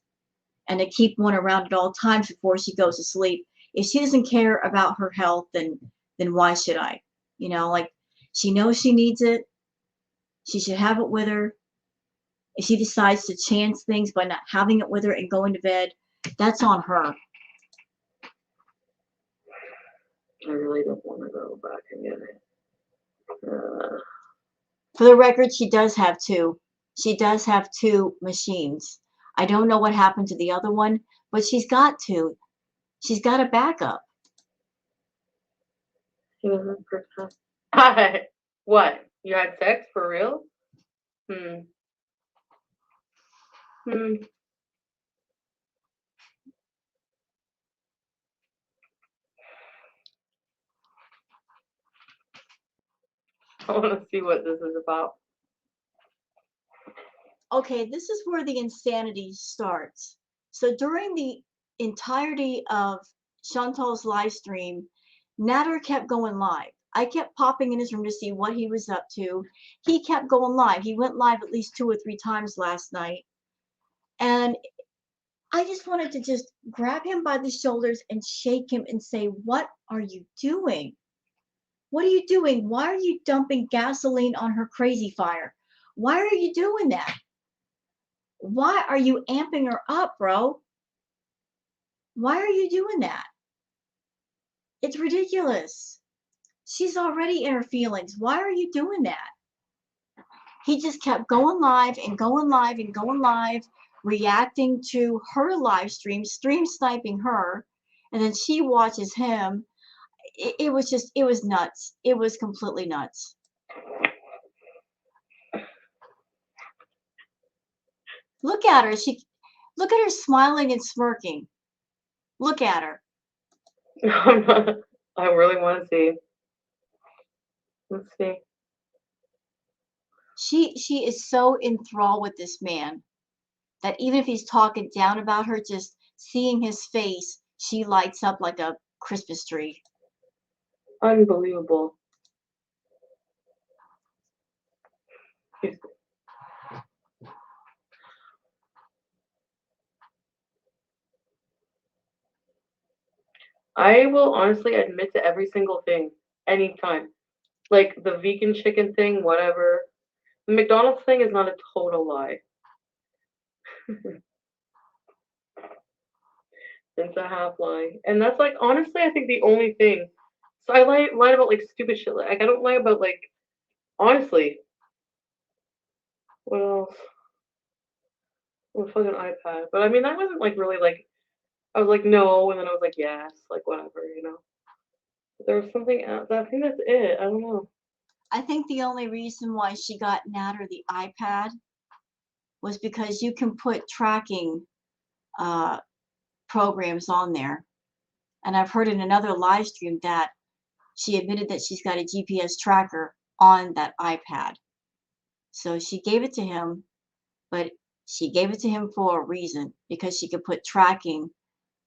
and to keep one around at all times before she goes to sleep, if she doesn't care about her health, then why should I? You know, like, she knows she needs it. She should have it with her. If she decides to chance things by not having it with her and going to bed, that's on her. I really don't want to go back and get it. For the record, she does have 2. She does have 2 machines. I don't know what happened to the other one, but she's got 2. She's got a backup. He was the first time. Hi. What? You had sex for real? I want to see what this is about. Okay, this is where the insanity starts. So during the entirety of Chantal's live stream, Natter kept going live. I kept popping in his room to see what he was up to. He kept going live. He went live at least 2 or 3 times last night. And I just wanted to just grab him by the shoulders and shake him and say, what are you doing? What are you doing? Why are you dumping gasoline on her crazy fire? Why are you doing that? Why are you amping her up, bro? Why are you doing that? It's ridiculous. She's already in her feelings. Why are you doing that? He just kept going live and going live and going live, reacting to her live stream sniping her, and then she watches him. It was nuts. It was completely nuts. Look at her. Look at her smiling and smirking. Look at her. I really want to see. Let's see. She is so enthralled with this man that even if he's talking down about her, just seeing his face, she lights up like a Christmas tree. Unbelievable. I will honestly admit to every single thing, anytime. Like the vegan chicken thing, whatever. The McDonald's thing is not a total lie. It's a half lie. And that's like, honestly, I think the only thing. So I lied about like stupid shit. Like I don't lie about like, honestly. What else? Well, fucking iPad. But I mean, that wasn't like really like, I was like, no, and then I was like, yes, like whatever, you know. But there was something else. I think that's it. I don't know. I think the only reason why she got Natter the iPad was because you can put tracking programs on there. And I've heard in another live stream that she admitted that she's got a GPS tracker on that iPad. So she gave it to him, but she gave it to him for a reason, because she could put tracking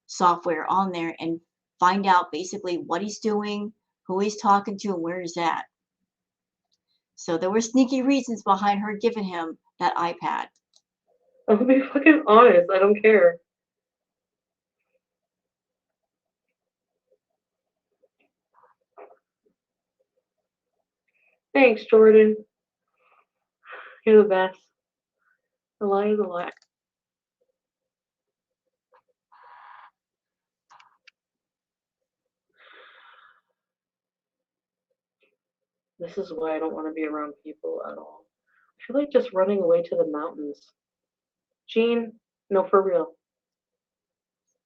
software on there and find out basically what he's doing, who he's talking to, and where he's at. So there were sneaky reasons behind her giving him that iPad. I'll be fucking honest. I don't care. Thanks, Jordan. You're the best. The lie is a lie. This is why I don't want to be around people at all. I feel like just running away to the mountains. Jean, no, for real.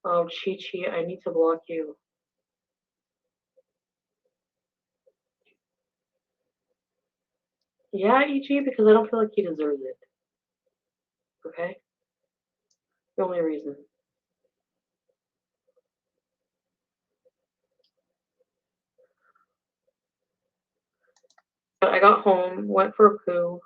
Oh, Chi Chi, I need to block you. Yeah, EG, because I don't feel like he deserves it. Okay? The only reason. But I got home, went for a poo,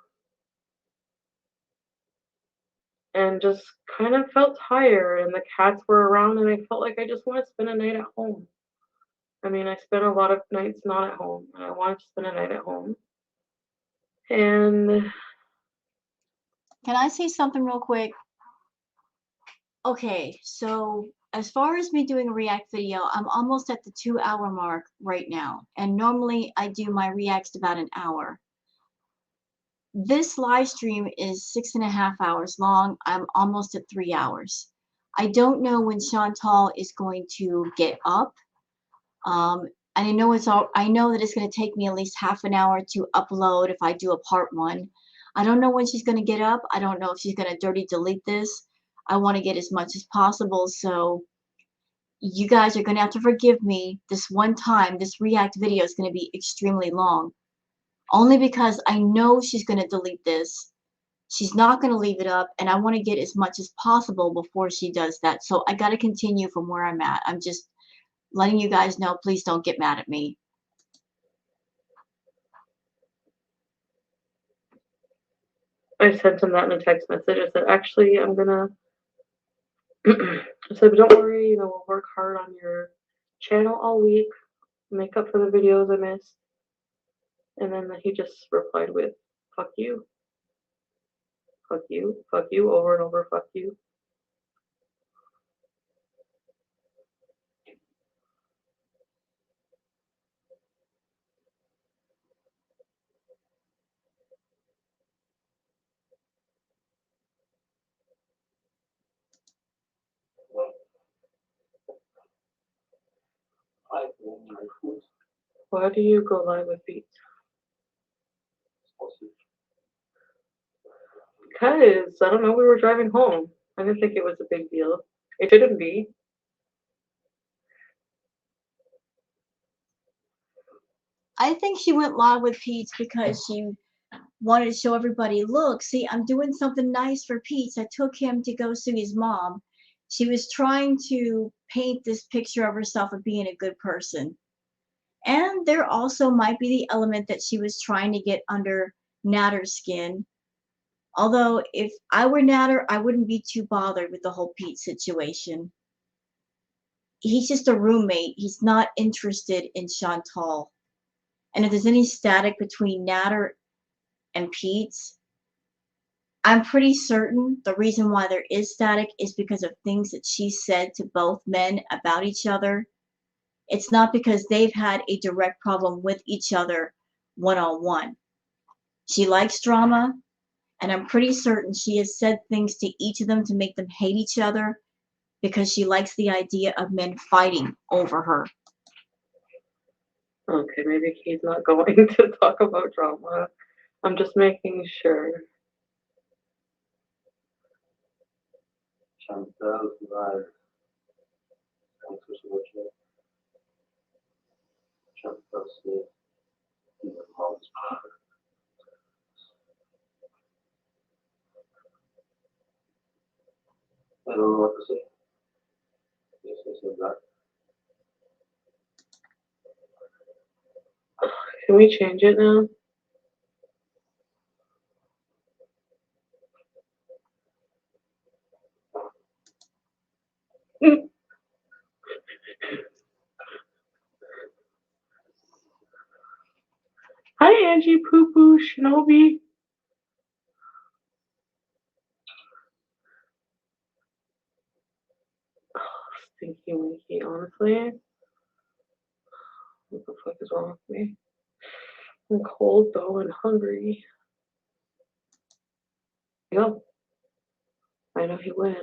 and just kind of felt tired, and the cats were around, and I felt like I just want to spend a night at home. I mean, I spent a lot of nights not at home, and I wanted to spend a night at home. And Can I say something real quick? Okay, so as far as me doing a react video, I'm almost at the 2-hour mark right now. And normally I do my reacts about an hour. This live stream is 6.5 hours long. I'm almost at 3 hours. I don't know when Chantal is going to get up. And I know that it's going to take me at least half an hour to upload if I do a part 1. I don't know when she's going to get up. I don't know if she's going to dirty delete this. I want to get as much as possible, so you guys are going to have to forgive me this one time. This react video is going to be extremely long, only because I know she's going to delete this. She's not going to leave it up, and I want to get as much as possible before she does that. So I got to continue from where I'm at. I'm just letting you guys know, please don't get mad at me. I sent him that in a text message. I said, actually, I'm gonna. I said, but don't worry, we'll work hard on your channel all week, make up for the videos I missed. And then he just replied with, fuck you, fuck you, over and over, fuck you. Why do you go live with beats? Because, I don't know, we were driving home. I didn't think it was a big deal. It shouldn't be. I think she went live with Pete's because she wanted to show everybody, look, see, I'm doing something nice for Pete's. I took him to go see his mom. She was trying to paint this picture of herself of being a good person. And there also might be the element that she was trying to get under Natter's skin. Although, if I were Natter, I wouldn't be too bothered with the whole Pete situation. He's just a roommate. He's not interested in Chantal. And if there's any static between Natter and Pete's, I'm pretty certain the reason why there is static is because of things that she said to both men about each other. It's not because they've had a direct problem with each other one-on-one. She likes drama, and I'm pretty certain she has said things to each of them to make them hate each other because she likes the idea of men fighting over her. Okay, maybe he's not going to talk about drama. I'm just making sure. Chantal live. Chantal Smith. I don't know what to say. Yes, I said that. Can we change it now? Hi, Angie Poo Poo Shinobi. think human heat, honestly. What the fuck is wrong with me? I'm cold though and hungry. Yep. I know he went.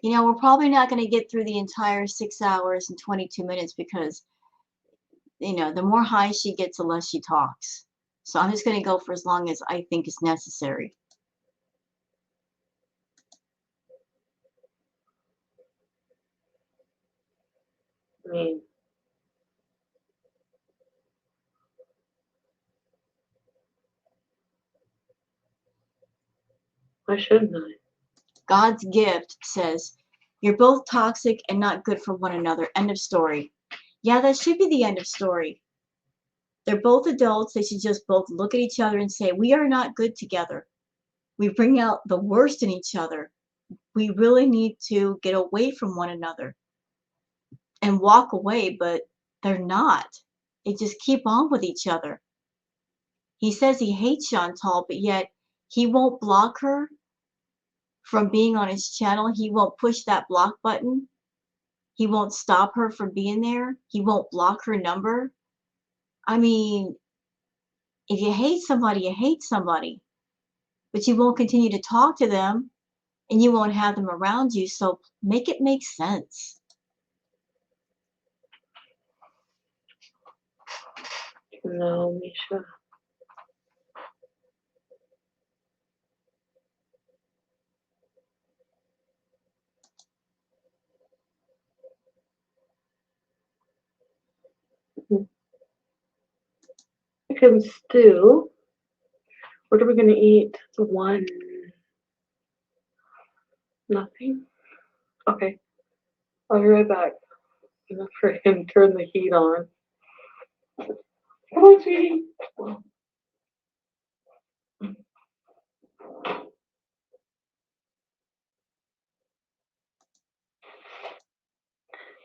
You know, we're probably not going to get through the entire 6 hours and 22 minutes because, you know, the more high she gets, the less she talks. So I'm just going to go for as long as I think is necessary. I mean, why shouldn't I? God's gift says, you're both toxic and not good for one another. End of story. Yeah, that should be the end of story. They're both adults. They should just both look at each other and say, we are not good together. We bring out the worst in each other. We really need to get away from one another and walk away, but they're not. They just keep on with each other. He says he hates Chantal, but yet he won't block her from being on his channel. He won't push that block button. He won't stop her from being there. He won't block her number. I mean, if you hate somebody, you hate somebody, but you won't continue to talk to them and you won't have them around you. So make it make sense. No, Misha. Chicken stew. What are we gonna eat? One. Nothing? Okay. I'll be right back. I'm gonna freaking turn the heat on. Come on, sweetie.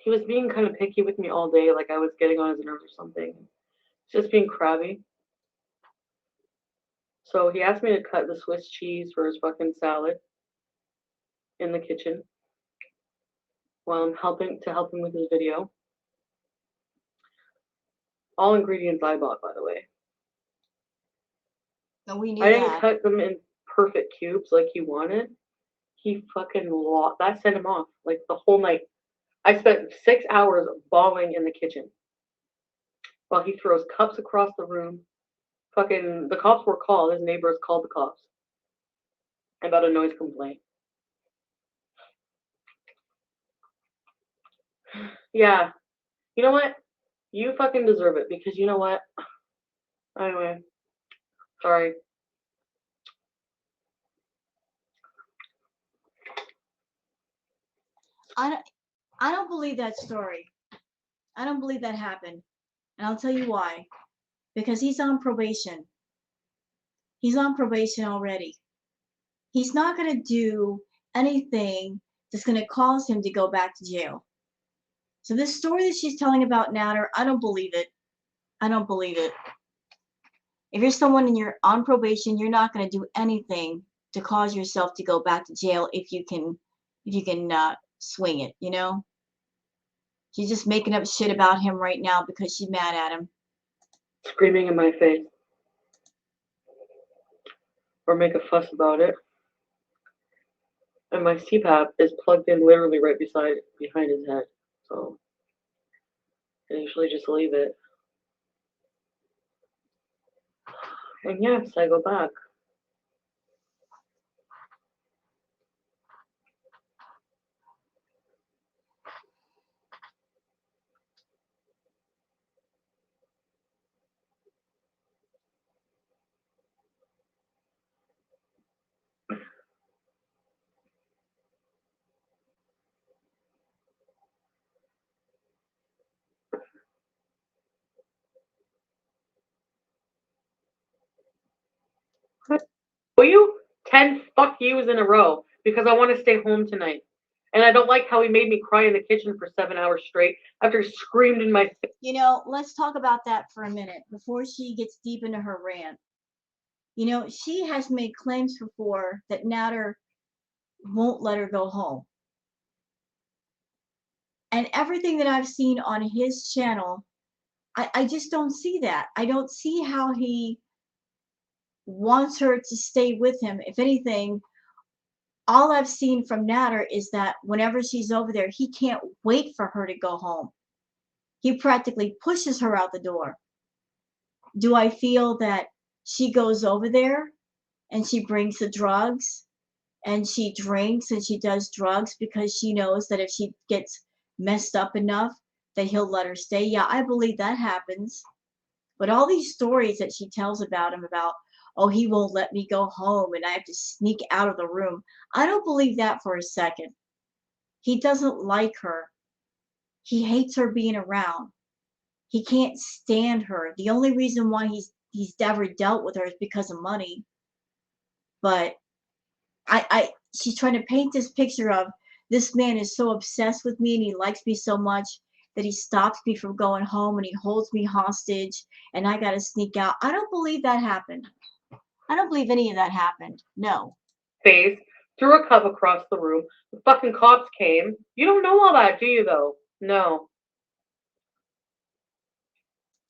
He was being kind of picky with me all day, like I was getting on his nerves or something. Just being crabby. So he asked me to cut the Swiss cheese for his fucking salad in the kitchen while I'm help him with his video. All ingredients I bought, by the way. So we knew I didn't that. cut them in perfect cubes like he wanted. He fucking lost. That set him off like the whole night. I spent 6 hours bawling in the kitchen while he throws cups across the room. Fucking, the cops were called. His neighbors called the cops about a noise complaint. Yeah. You know what? You fucking deserve it because you know what? Anyway, sorry. I don't believe that story. I don't believe that happened. And I'll tell you why. Because he's on probation. He's on probation already. He's not going to do anything that's going to cause him to go back to jail. So this story that she's telling about Natter, I don't believe it. I don't believe it. If you're someone and you're on probation, you're not going to do anything to cause yourself to go back to jail if you can swing it, you know? She's just making up shit about him right now because she's mad at him. Screaming in my face. Or make a fuss about it. And my CPAP is plugged in literally right behind his head. So I usually just leave it. And yes, I go back. Will you? 10 fuck yous in a row because I want to stay home tonight. And I don't like how he made me cry in the kitchen for 7 hours straight after he screamed in my face. You know, let's talk about that for a minute before she gets deep into her rant. You know, she has made claims before that Natter won't let her go home. And everything that I've seen on his channel, I just don't see that. I don't see how he wants her to stay with him. If anything, all I've seen from Natter is that whenever she's over there, he can't wait for her to go home. He practically pushes her out the door. Do I feel that she goes over there and she brings the drugs and she drinks and she does drugs because she knows that if she gets messed up enough that he'll let her stay? Yeah, I believe that happens. But all these stories that she tells about him about, oh, he won't let me go home and I have to sneak out of the room. I don't believe that for a second. He doesn't like her. He hates her being around. He can't stand her. The only reason why he's ever dealt with her is because of money. But I she's trying to paint this picture of this man is so obsessed with me and he likes me so much that he stops me from going home and he holds me hostage and I got to sneak out. I don't believe that happened. I don't believe any of that happened. No. Face, threw a cup across the room. The fucking cops came. You don't know all that, do you, though? No.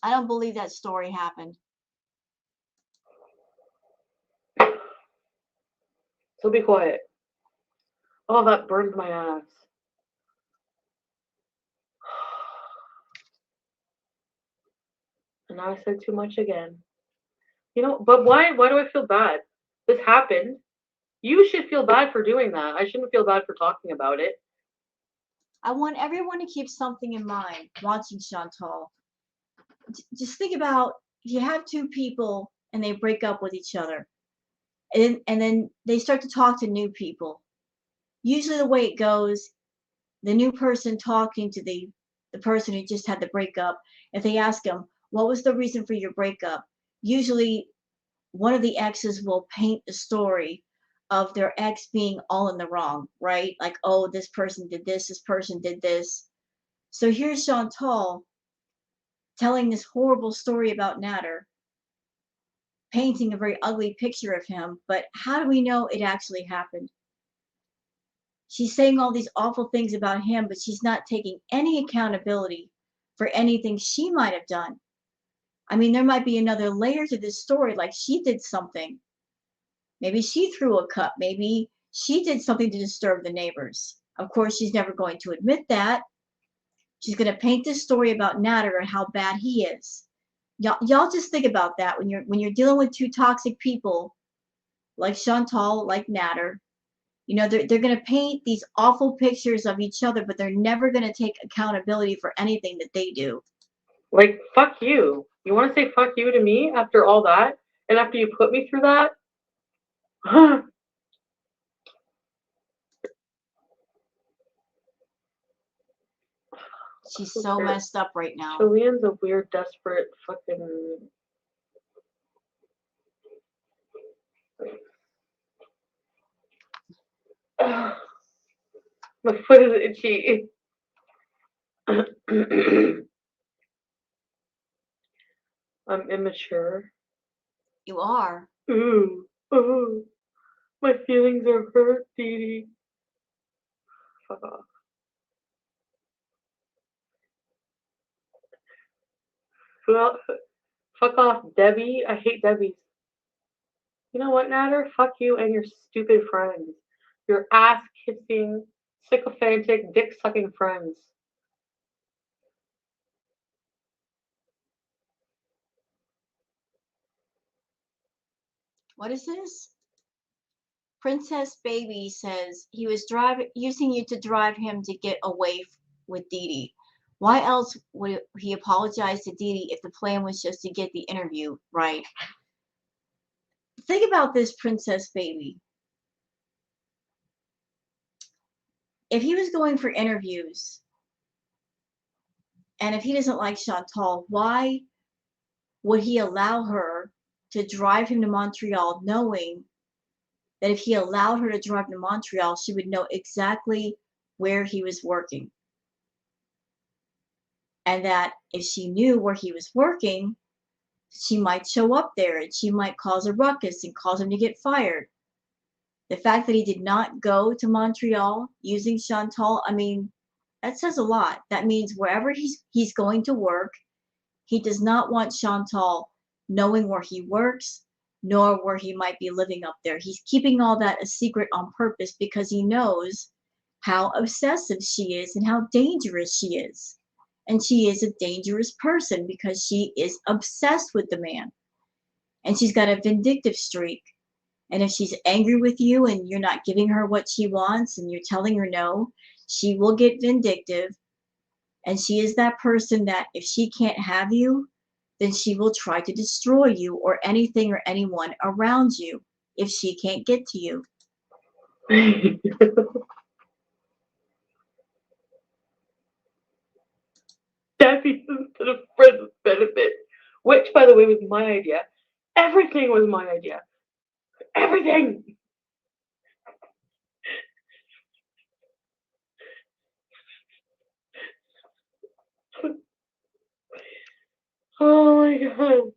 I don't believe that story happened. So be quiet. Oh, that burns my ass. And now I said too much again. You know, but why do I feel bad? This happened. You should feel bad for doing that. I shouldn't feel bad for talking about it. I want everyone to keep something in mind watching Chantal. Just think about if you have two people and they break up with each other and then they start to talk to new people. Usually the way it goes, the new person talking to the person who just had the breakup, if they ask them, what was the reason for your breakup? Usually one of the exes will paint the story of their ex being all in the wrong, right? Like, oh, this person did this person did this. So here's Chantal telling this horrible story about Natter, painting a very ugly picture of him, but how do we know it actually happened? She's saying all these awful things about him, but she's not taking any accountability for anything she might have done. I mean, there might be another layer to this story, like she did something. Maybe she threw a cup. Maybe she did something to disturb the neighbors. Of course, she's never going to admit that. She's going to paint this story about Natter and how bad he is. Y'all just think about that when you're dealing with two toxic people like Chantal, like Natter. You know, they're going to paint these awful pictures of each other, but they're never going to take accountability for anything that they do. Like, fuck you. You want to say fuck you to me after all that? And after you put me through that? She's so messed up right now. Julian's a weird, desperate fucking. My foot is itchy. I'm immature. You are. Ooh, ooh. My feelings are hurt, Dee Dee. Fuck off. Well, fuck off, Debbie. I hate Debbies. You know what, Natter? Fuck you and your stupid friends. Your ass kissing, sycophantic, dick sucking friends. What is this? Princess Baby says he was using you to drive him to get away with Dee Dee. Why else would he apologize to Dee Dee if the plan was just to get the interview right? Think about this, Princess Baby. If he was going for interviews and if he doesn't like Chantal, why would he allow her to drive him to Montreal knowing that if he allowed her to drive to Montreal, she would know exactly where he was working? And that if she knew where he was working, she might show up there and she might cause a ruckus and cause him to get fired. The fact that he did not go to Montreal using Chantal, I mean, That says a lot. That means wherever he's going to work, he does not want Chantal knowing where he works, nor where he might be living up there. He's keeping all that a secret on purpose because he knows how obsessive she is and how dangerous she is. And she is a dangerous person because she is obsessed with the man. And she's got a vindictive streak. And if she's angry with you and you're not giving her what she wants and you're telling her no, she will get vindictive. And she is that person that if she can't have you, then she will try to destroy you or anything or anyone around you if she can't get to you. That means to the friend's benefit, which, by the way, was my idea. Everything was my idea. Everything. Oh my god.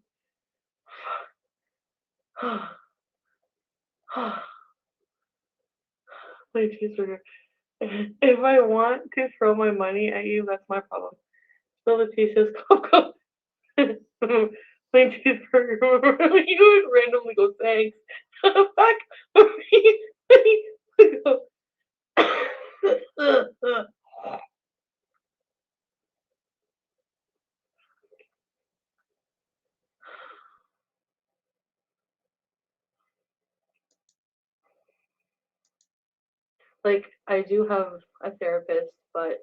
My cheeseburger. If I want to throw my money at you, that's my problem. So Leticia says, go. My cheeseburger. You always randomly go, thanks. Back. Like, I do have a therapist, but,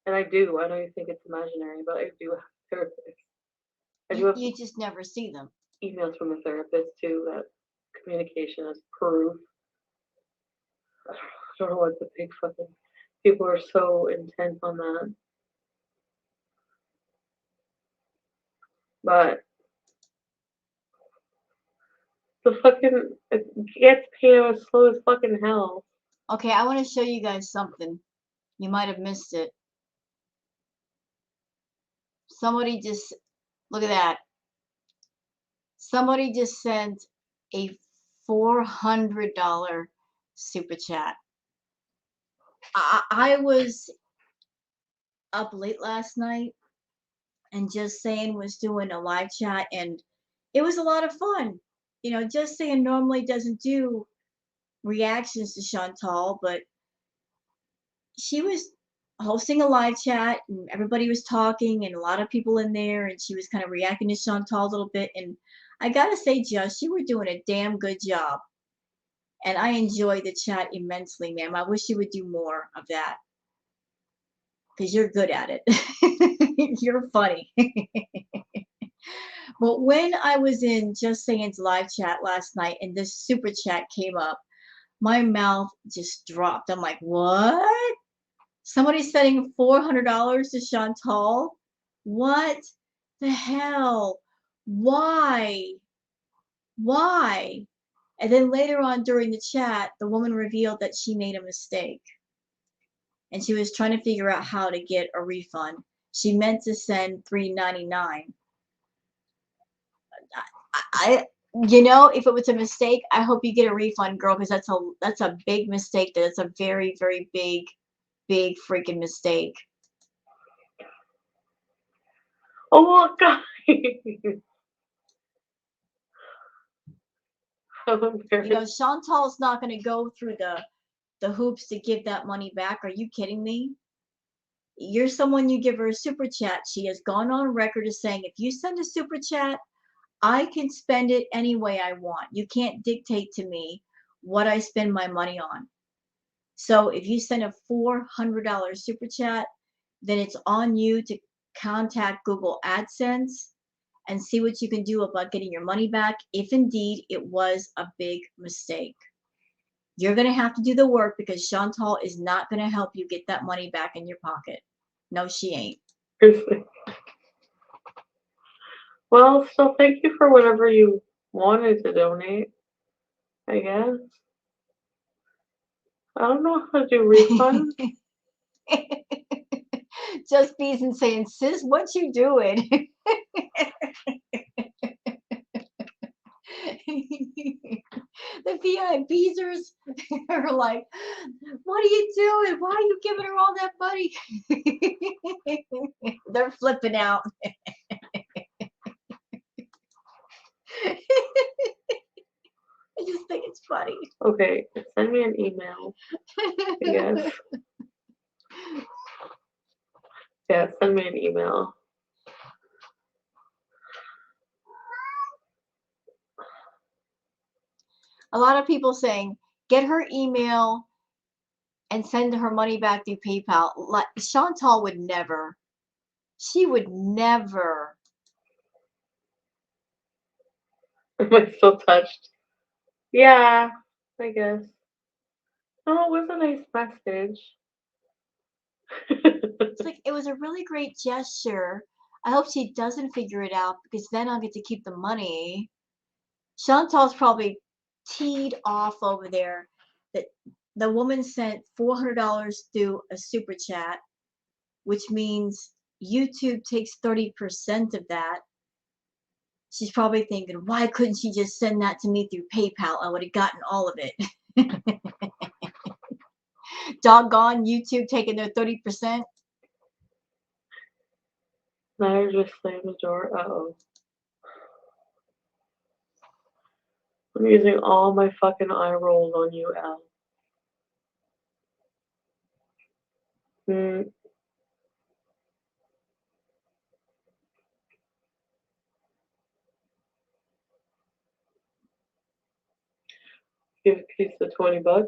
and I know you think it's imaginary, but I do have a therapist. I do have You just never see them. emails from a therapist too that communication is proof. I don't know what the big fucking people are so intent on that. But the fucking it gets paid as slow as fucking hell. Okay, I want to show you guys something. You might have missed it. Somebody just, look at that. Somebody just sent a $400 super chat. I was up late last night and Just Saying was doing a live chat and it was a lot of fun. You know, Just Saying normally doesn't do reactions to Chantal, but she was hosting a live chat and everybody was talking and a lot of people in there and she was kind of reacting to Chantal a little bit. And I gotta say, Just, you were doing a damn good job. And I enjoyed the chat immensely, ma'am. I wish you would do more of that because you're good at it. You're funny. But when I was in Just Saying's live chat last night and this super chat came up, my mouth just dropped. I'm like, what? Somebody's sending $400 to Chantal? What the hell? Why? Why? And then later on during the chat, the woman revealed that she made a mistake. And she was trying to figure out how to get a refund. She meant to send $3.99. I you know, if it was a mistake, I hope you get a refund, girl, because that's a big mistake. That's a very, very big freaking mistake. Oh god. You know, Chantal's not going to go through the hoops to give that money back. Are you kidding me? You're someone, you give her a super chat. She has gone on record as saying, if you send a super chat, I can spend it any way I want. You can't dictate to me what I spend my money on. So if you send a $400 super chat, then it's on you to contact Google AdSense and see what you can do about getting your money back if indeed it was a big mistake. You're going to have to do the work because Chantal is not going to help you get that money back in your pocket. No, she ain't. Well, so thank you for whatever you wanted to donate, I guess. I don't know how to do refunds. Just Beezin saying, sis, what you doing? The VIPers are like, what are you doing? Why are you giving her all that money? They're flipping out. I just think it's funny. Okay, send me an email, I guess. Yeah, send me an email. A lot of people saying, get her email and send her money back through PayPal. Like Chantal would never. She would never. Am I still touched? Yeah, I guess. Oh, it was a nice message. It's like, it was a really great gesture. I hope she doesn't figure it out because then I'll get to keep the money. Chantal's probably teed off over there that the woman sent $400 through a super chat, which means YouTube takes 30% of that. She's probably thinking, why couldn't she just send that to me through PayPal? I would have gotten all of it. Doggone YouTube taking their 30%. Now I just slammed the door. Uh-oh. I'm using all my fucking eye rolls on you, Al. Give a piece of $20.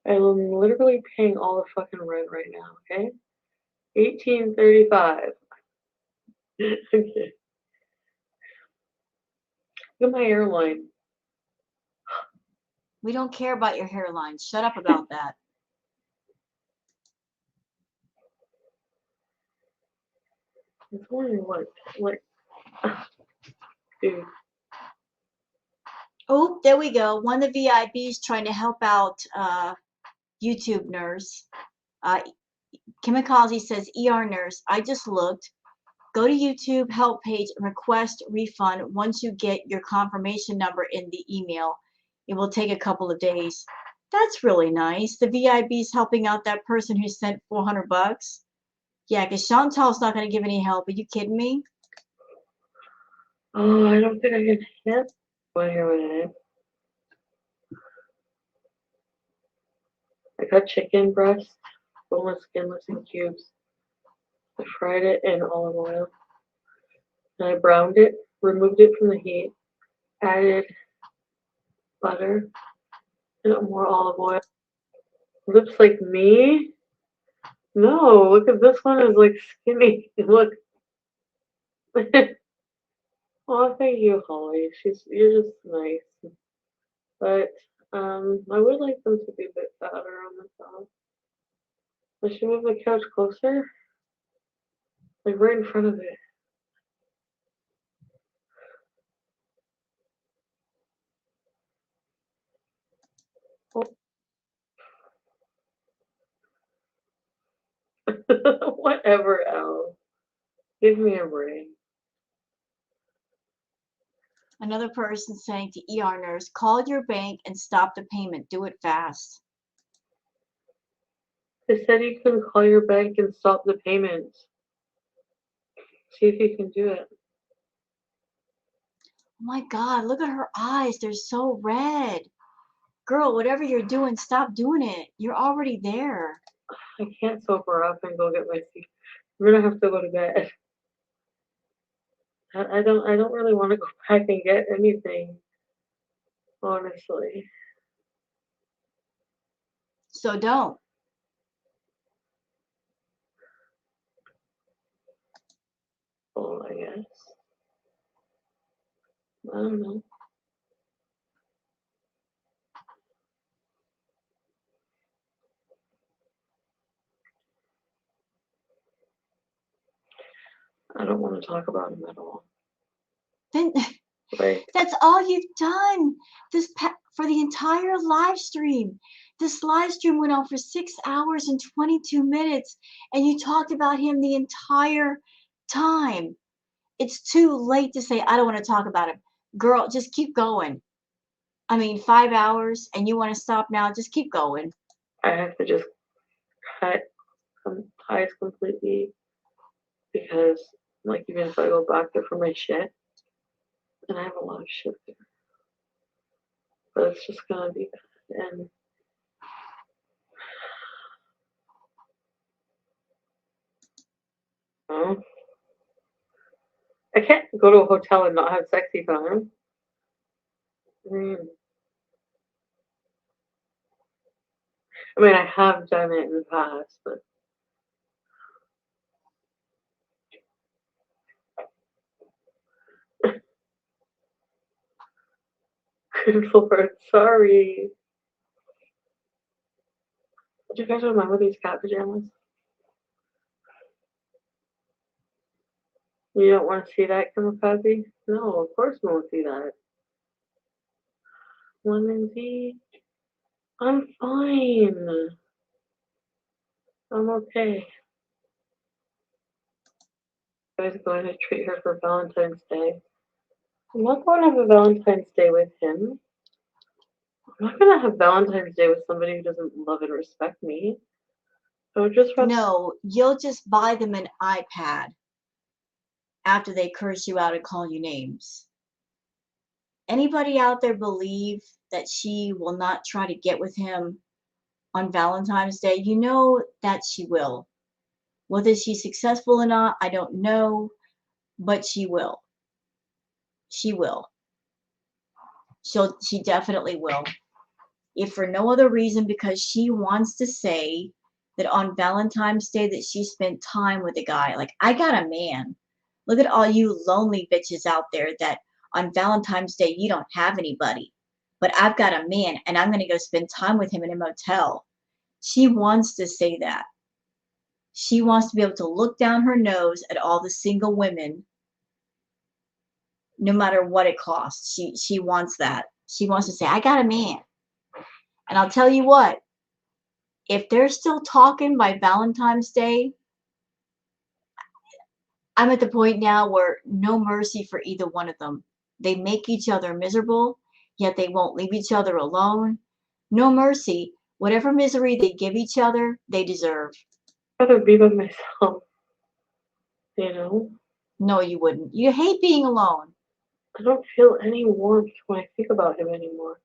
I'm literally paying all the fucking rent right now, okay? $18.35. Okay. Look at my airline. We don't care about your hairline. Shut up about that. It's only like, dude. Oh, there we go. One of the VIPs trying to help out YouTube nurse. Kimikaze says, ER nurse, I just looked. Go to YouTube help page and request refund once you get your confirmation number in the email. It will take a couple of days. That's really nice. The VIP's helping out that person who sent $400. Yeah, because Chantal's not going to give any help. Are you kidding me? Oh, I don't think I can hit. Wait here a minute. I got chicken breast, boneless, skinless, in cubes. I fried it in olive oil. And I browned it, removed it from the heat, added butter, and more olive oil. Lips like me? No, look at this one is like skinny. Look. Oh, thank you, Holly. You're just nice. But I would like them to be a bit fatter on the top. I should move the couch closer, like right in front of it. Oh. Whatever else. Give me a ring. Another person saying to ER nurse, call your bank and stop the payment. Do it fast. They said you can call your bank and stop the payments. See if you can do it. Oh my God, look at her eyes. They're so red. Girl, whatever you're doing, stop doing it. You're already there. I can't sober up and go get my sleep. I'm gonna have to go to bed. I don't really want to go back and get anything, honestly. So don't. Well, I guess. I don't know. I don't want to talk about him at all. Then Like, that's all you've done for the entire live stream. This live stream went on for 6 hours and 22 minutes, and you talked about him the entire time. It's too late to say, I don't want to talk about him. Girl, just keep going. I mean, 5 hours and you want to stop now, just keep going. I have to just cut some ties completely because, like, even if I go back there for my shit, and I have a lot of shit there, but it's just gonna be bad. And oh, I can't go to a hotel and not have sexy time. I mean, I have done it in the past, but good lord, sorry. Do you guys remember these cat pajamas? You don't want to see that, Kamikaze? No, of course we won't see that. Lemon tea? I'm fine. I'm okay. You guys going to treat her for Valentine's Day. I'm not going to have a Valentine's Day with him. I'm not going to have Valentine's Day with somebody who doesn't love and respect me. I would just rather. No, you'll just buy them an iPad after they curse you out and call you names. Anybody out there believe that she will not try to get with him on Valentine's Day? You know that she will. Whether she's successful or not, I don't know, but she will. She will. She definitely will. If for no other reason because she wants to say that on Valentine's Day that she spent time with a guy. Like, I got a man. Look at all you lonely bitches out there that on Valentine's Day you don't have anybody. But I've got a man and I'm going to go spend time with him in a motel. She wants to say that. She wants to be able to look down her nose at all the single women no matter what it costs. She wants that. She wants to say, I got a man. And I'll tell you what, if they're still talking by Valentine's Day, I'm at the point now where no mercy for either one of them. They make each other miserable, yet they won't leave each other alone. No mercy. Whatever misery they give each other, they deserve. I'd rather be with myself, you know? No, you wouldn't. You hate being alone. I don't feel any warmth when I think about him anymore.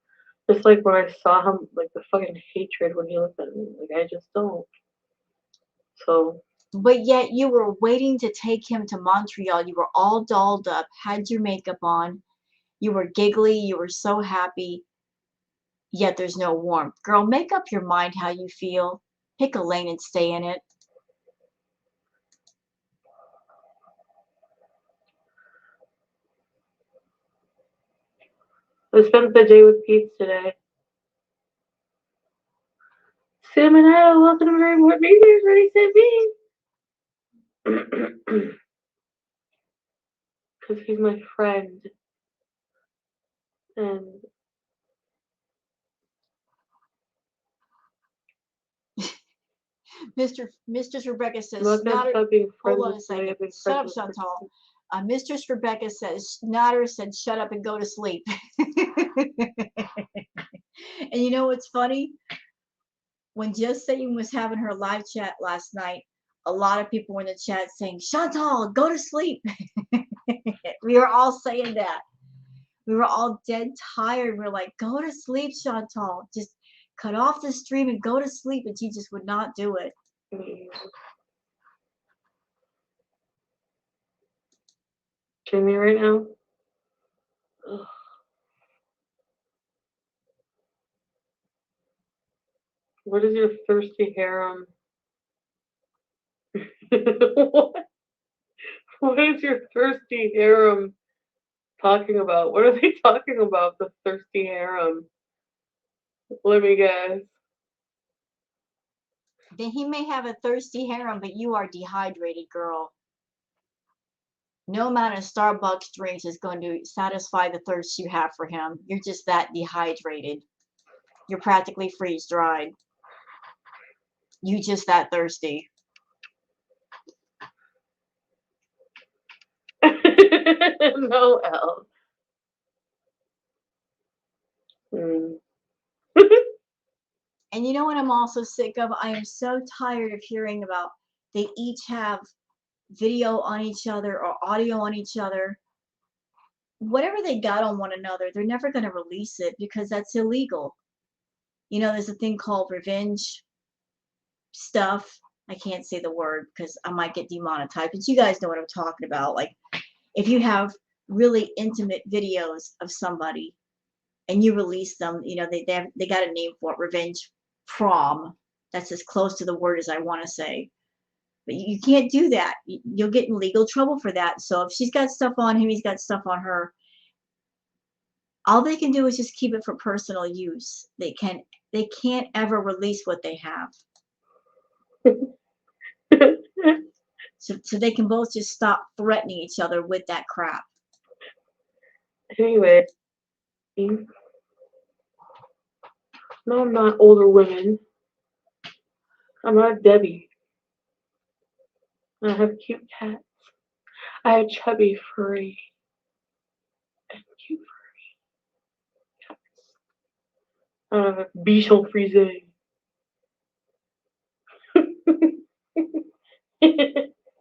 Just like when I saw him, like the fucking hatred when he looked at me. Like, I just don't. So, But yet you were waiting to take him to Montreal. You were all dolled up, had your makeup on. You were giggly. You were so happy. Yet there's no warmth. Girl, make up your mind how you feel. Pick a lane and stay in it. I spent the day with Pete today. Sam and I, welcome to my report. Maybe there's already said me. Because he's my friend. And Mistress Rebecca says, I'm not going to Snotter, stop being friends hold on with a somebody second. I've been Shut friends up, with for Chantal. Mistress Rebecca says, Snotter said, shut up and go to sleep. And you know what's funny? When Just Saying was having her live chat last night, a lot of people were in the chat saying, Chantal, go to sleep. We were all saying that. We were all dead tired. We are like, go to sleep, Chantal. Just cut off the stream and go to sleep. And she just would not do it. Jimmy right now. Ugh. What is your thirsty harem? what? What is your thirsty harem talking about? What are they talking about? The thirsty harem. Let me guess. Then he may have a thirsty harem, but you are dehydrated, girl. No amount of Starbucks drinks is going to satisfy the thirst you have for him. You're just that dehydrated. You're practically freeze dried. You just that thirsty. No, Elle. Mm. And you know what I'm also sick of? I am so tired of hearing about they each have video on each other or audio on each other. Whatever they got on one another, they're never going to release it because that's illegal. You know, there's a thing called revenge stuff. I can't say the word because I might get demonetized, but you guys know what I'm talking about. Like, if you have really intimate videos of somebody and you release them, you know, they got a name for it, revenge prom. That's as close to the word as I want to say. But you can't do that. You'll get in legal trouble for that. So if she's got stuff on him, he's got stuff on her. All they can do is just keep it for personal use. They can't ever release what they have. So they can both just stop threatening each other with that crap. Anyway, no, I'm not older women. I'm not Debbie. I have cute cats. I have chubby, furry, and cute furry cats. I have a bichon frisé.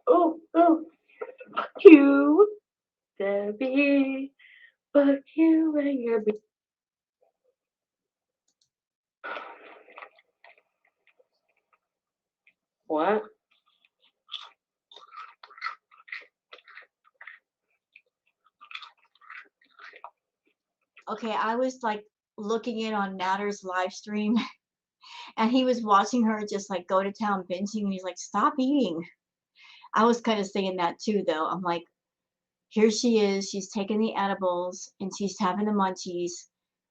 Oh, oh, fuck you, Debbie. Fuck you and your What? Okay, I was like looking in on Natter's live stream and he was watching her just like go to town binging and he's like, stop eating. I was kind of saying that too, though. I'm like, here she is, she's taking the edibles and she's having the munchies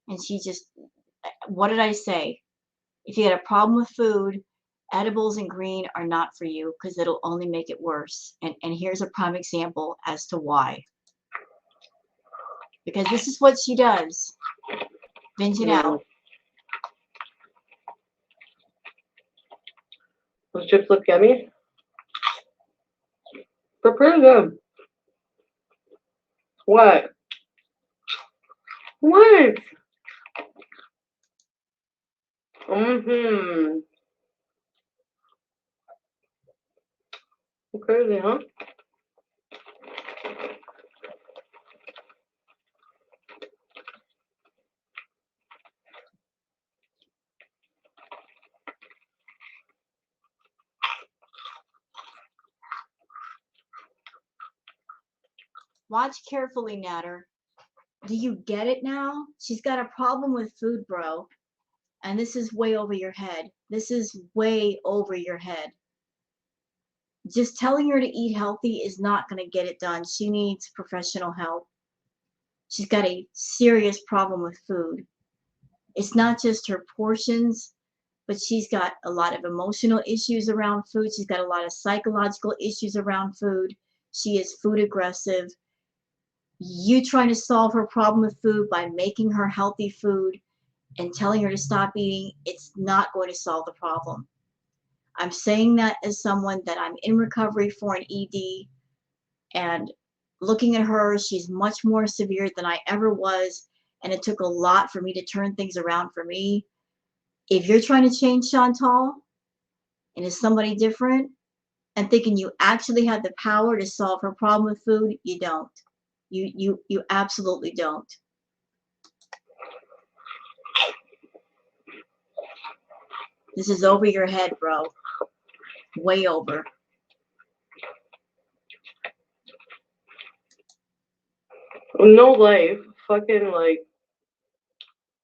and she just, what did I say? If you got a problem with food, edibles and green are not for you because it'll only make it worse. And here's a prime example as to why. Because this is what she does. Binge it out. Those chips look yummy. They're pretty good. What? What? Mm-hmm. Crazy, huh? Watch carefully, Natter. Do you get it now? She's got a problem with food, bro. And this is way over your head. This is way over your head. Just telling her to eat healthy is not going to get it done. She needs professional help. She's got a serious problem with food. It's not just her portions, but she's got a lot of emotional issues around food. She's got a lot of psychological issues around food. She is food aggressive. You trying to solve her problem with food by making her healthy food and telling her to stop eating, it's not going to solve the problem. I'm saying that as someone that I'm in recovery for an ED, and looking at her, she's much more severe than I ever was, and it took a lot for me to turn things around for me. If you're trying to change Chantal and is somebody different and thinking you actually have the power to solve her problem with food, you don't. You absolutely don't. This is over your head, bro. Way over. No life. Fucking like.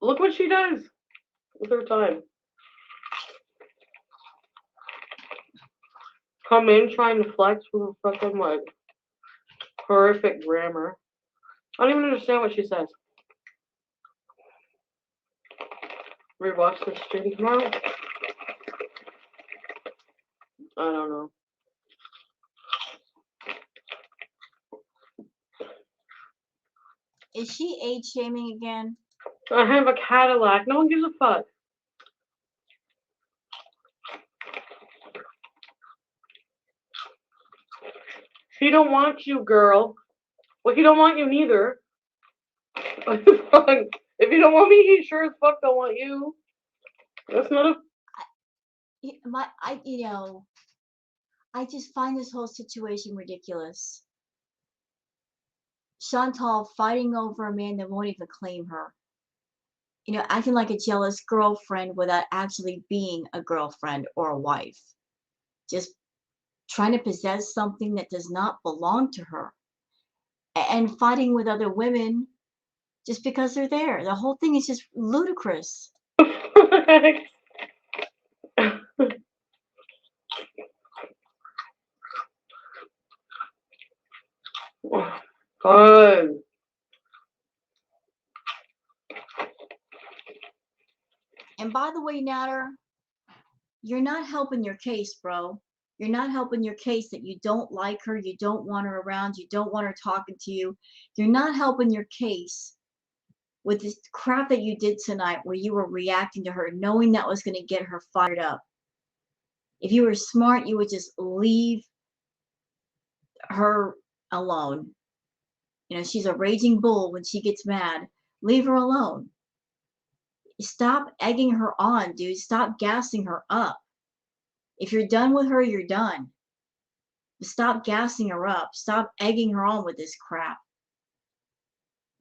Look what she does with her time. Come in trying to flex with a fucking like horrific grammar. I don't even understand what she says. Rewatch the stream tomorrow? I don't know. Is she age shaming again? I have a Cadillac. No one gives a fuck. He don't want you, girl. Well, he don't want you neither. What the fuck? If you don't want me, he sure as fuck don't want you. That's not a. I just find this whole situation ridiculous. Chantal fighting over a man that won't even claim her. Acting like a jealous girlfriend without actually being a girlfriend or a wife. Just trying to possess something that does not belong to her. And fighting with other women just because they're there. The whole thing is just ludicrous. God. And by the way, Natter, you're not helping your case, bro. You're not helping your case that you don't like her, you don't want her around, you don't want her talking to you. You're not helping your case with this crap that you did tonight where you were reacting to her, knowing that was going to get her fired up. If you were smart, you would just leave her alone. She's a raging bull when she gets mad. Leave her alone. Stop egging her on, dude. Stop gassing her up. If you're done with her, you're done. Stop gassing her up. Stop egging her on with this crap.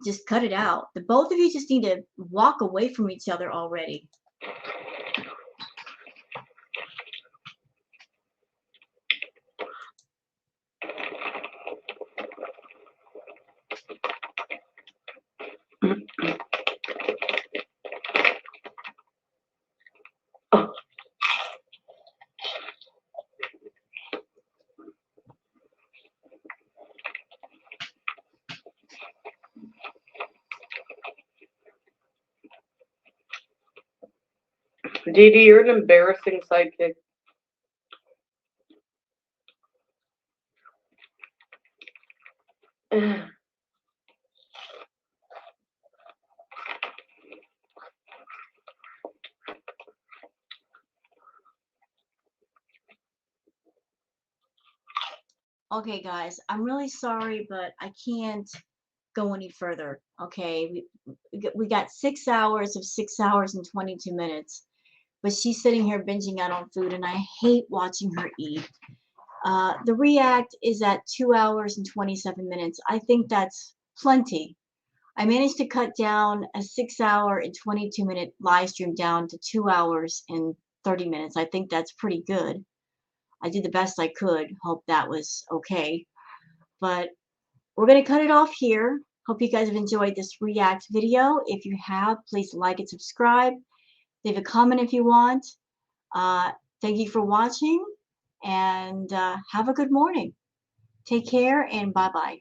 Just cut it out. The both of you just need to walk away from each other already. Dee Dee, you're an embarrassing sidekick. Okay, guys, I'm really sorry, but I can't go any further. Okay, we got 6 hours of 6 hours and 22 minutes, but she's sitting here binging out on food, and I hate watching her eat. The react is at 2 hours and 27 minutes. I think that's plenty. I managed to cut down a 6 hour and 22-minute live stream down to 2 hours and 30 minutes. I think that's pretty good. I did the best I could. Hope that was okay. But we're going to cut it off here. Hope you guys have enjoyed this react video. If you have, please like and subscribe. Leave a comment if you want. Thank you for watching, and have a good morning. Take care, and bye-bye.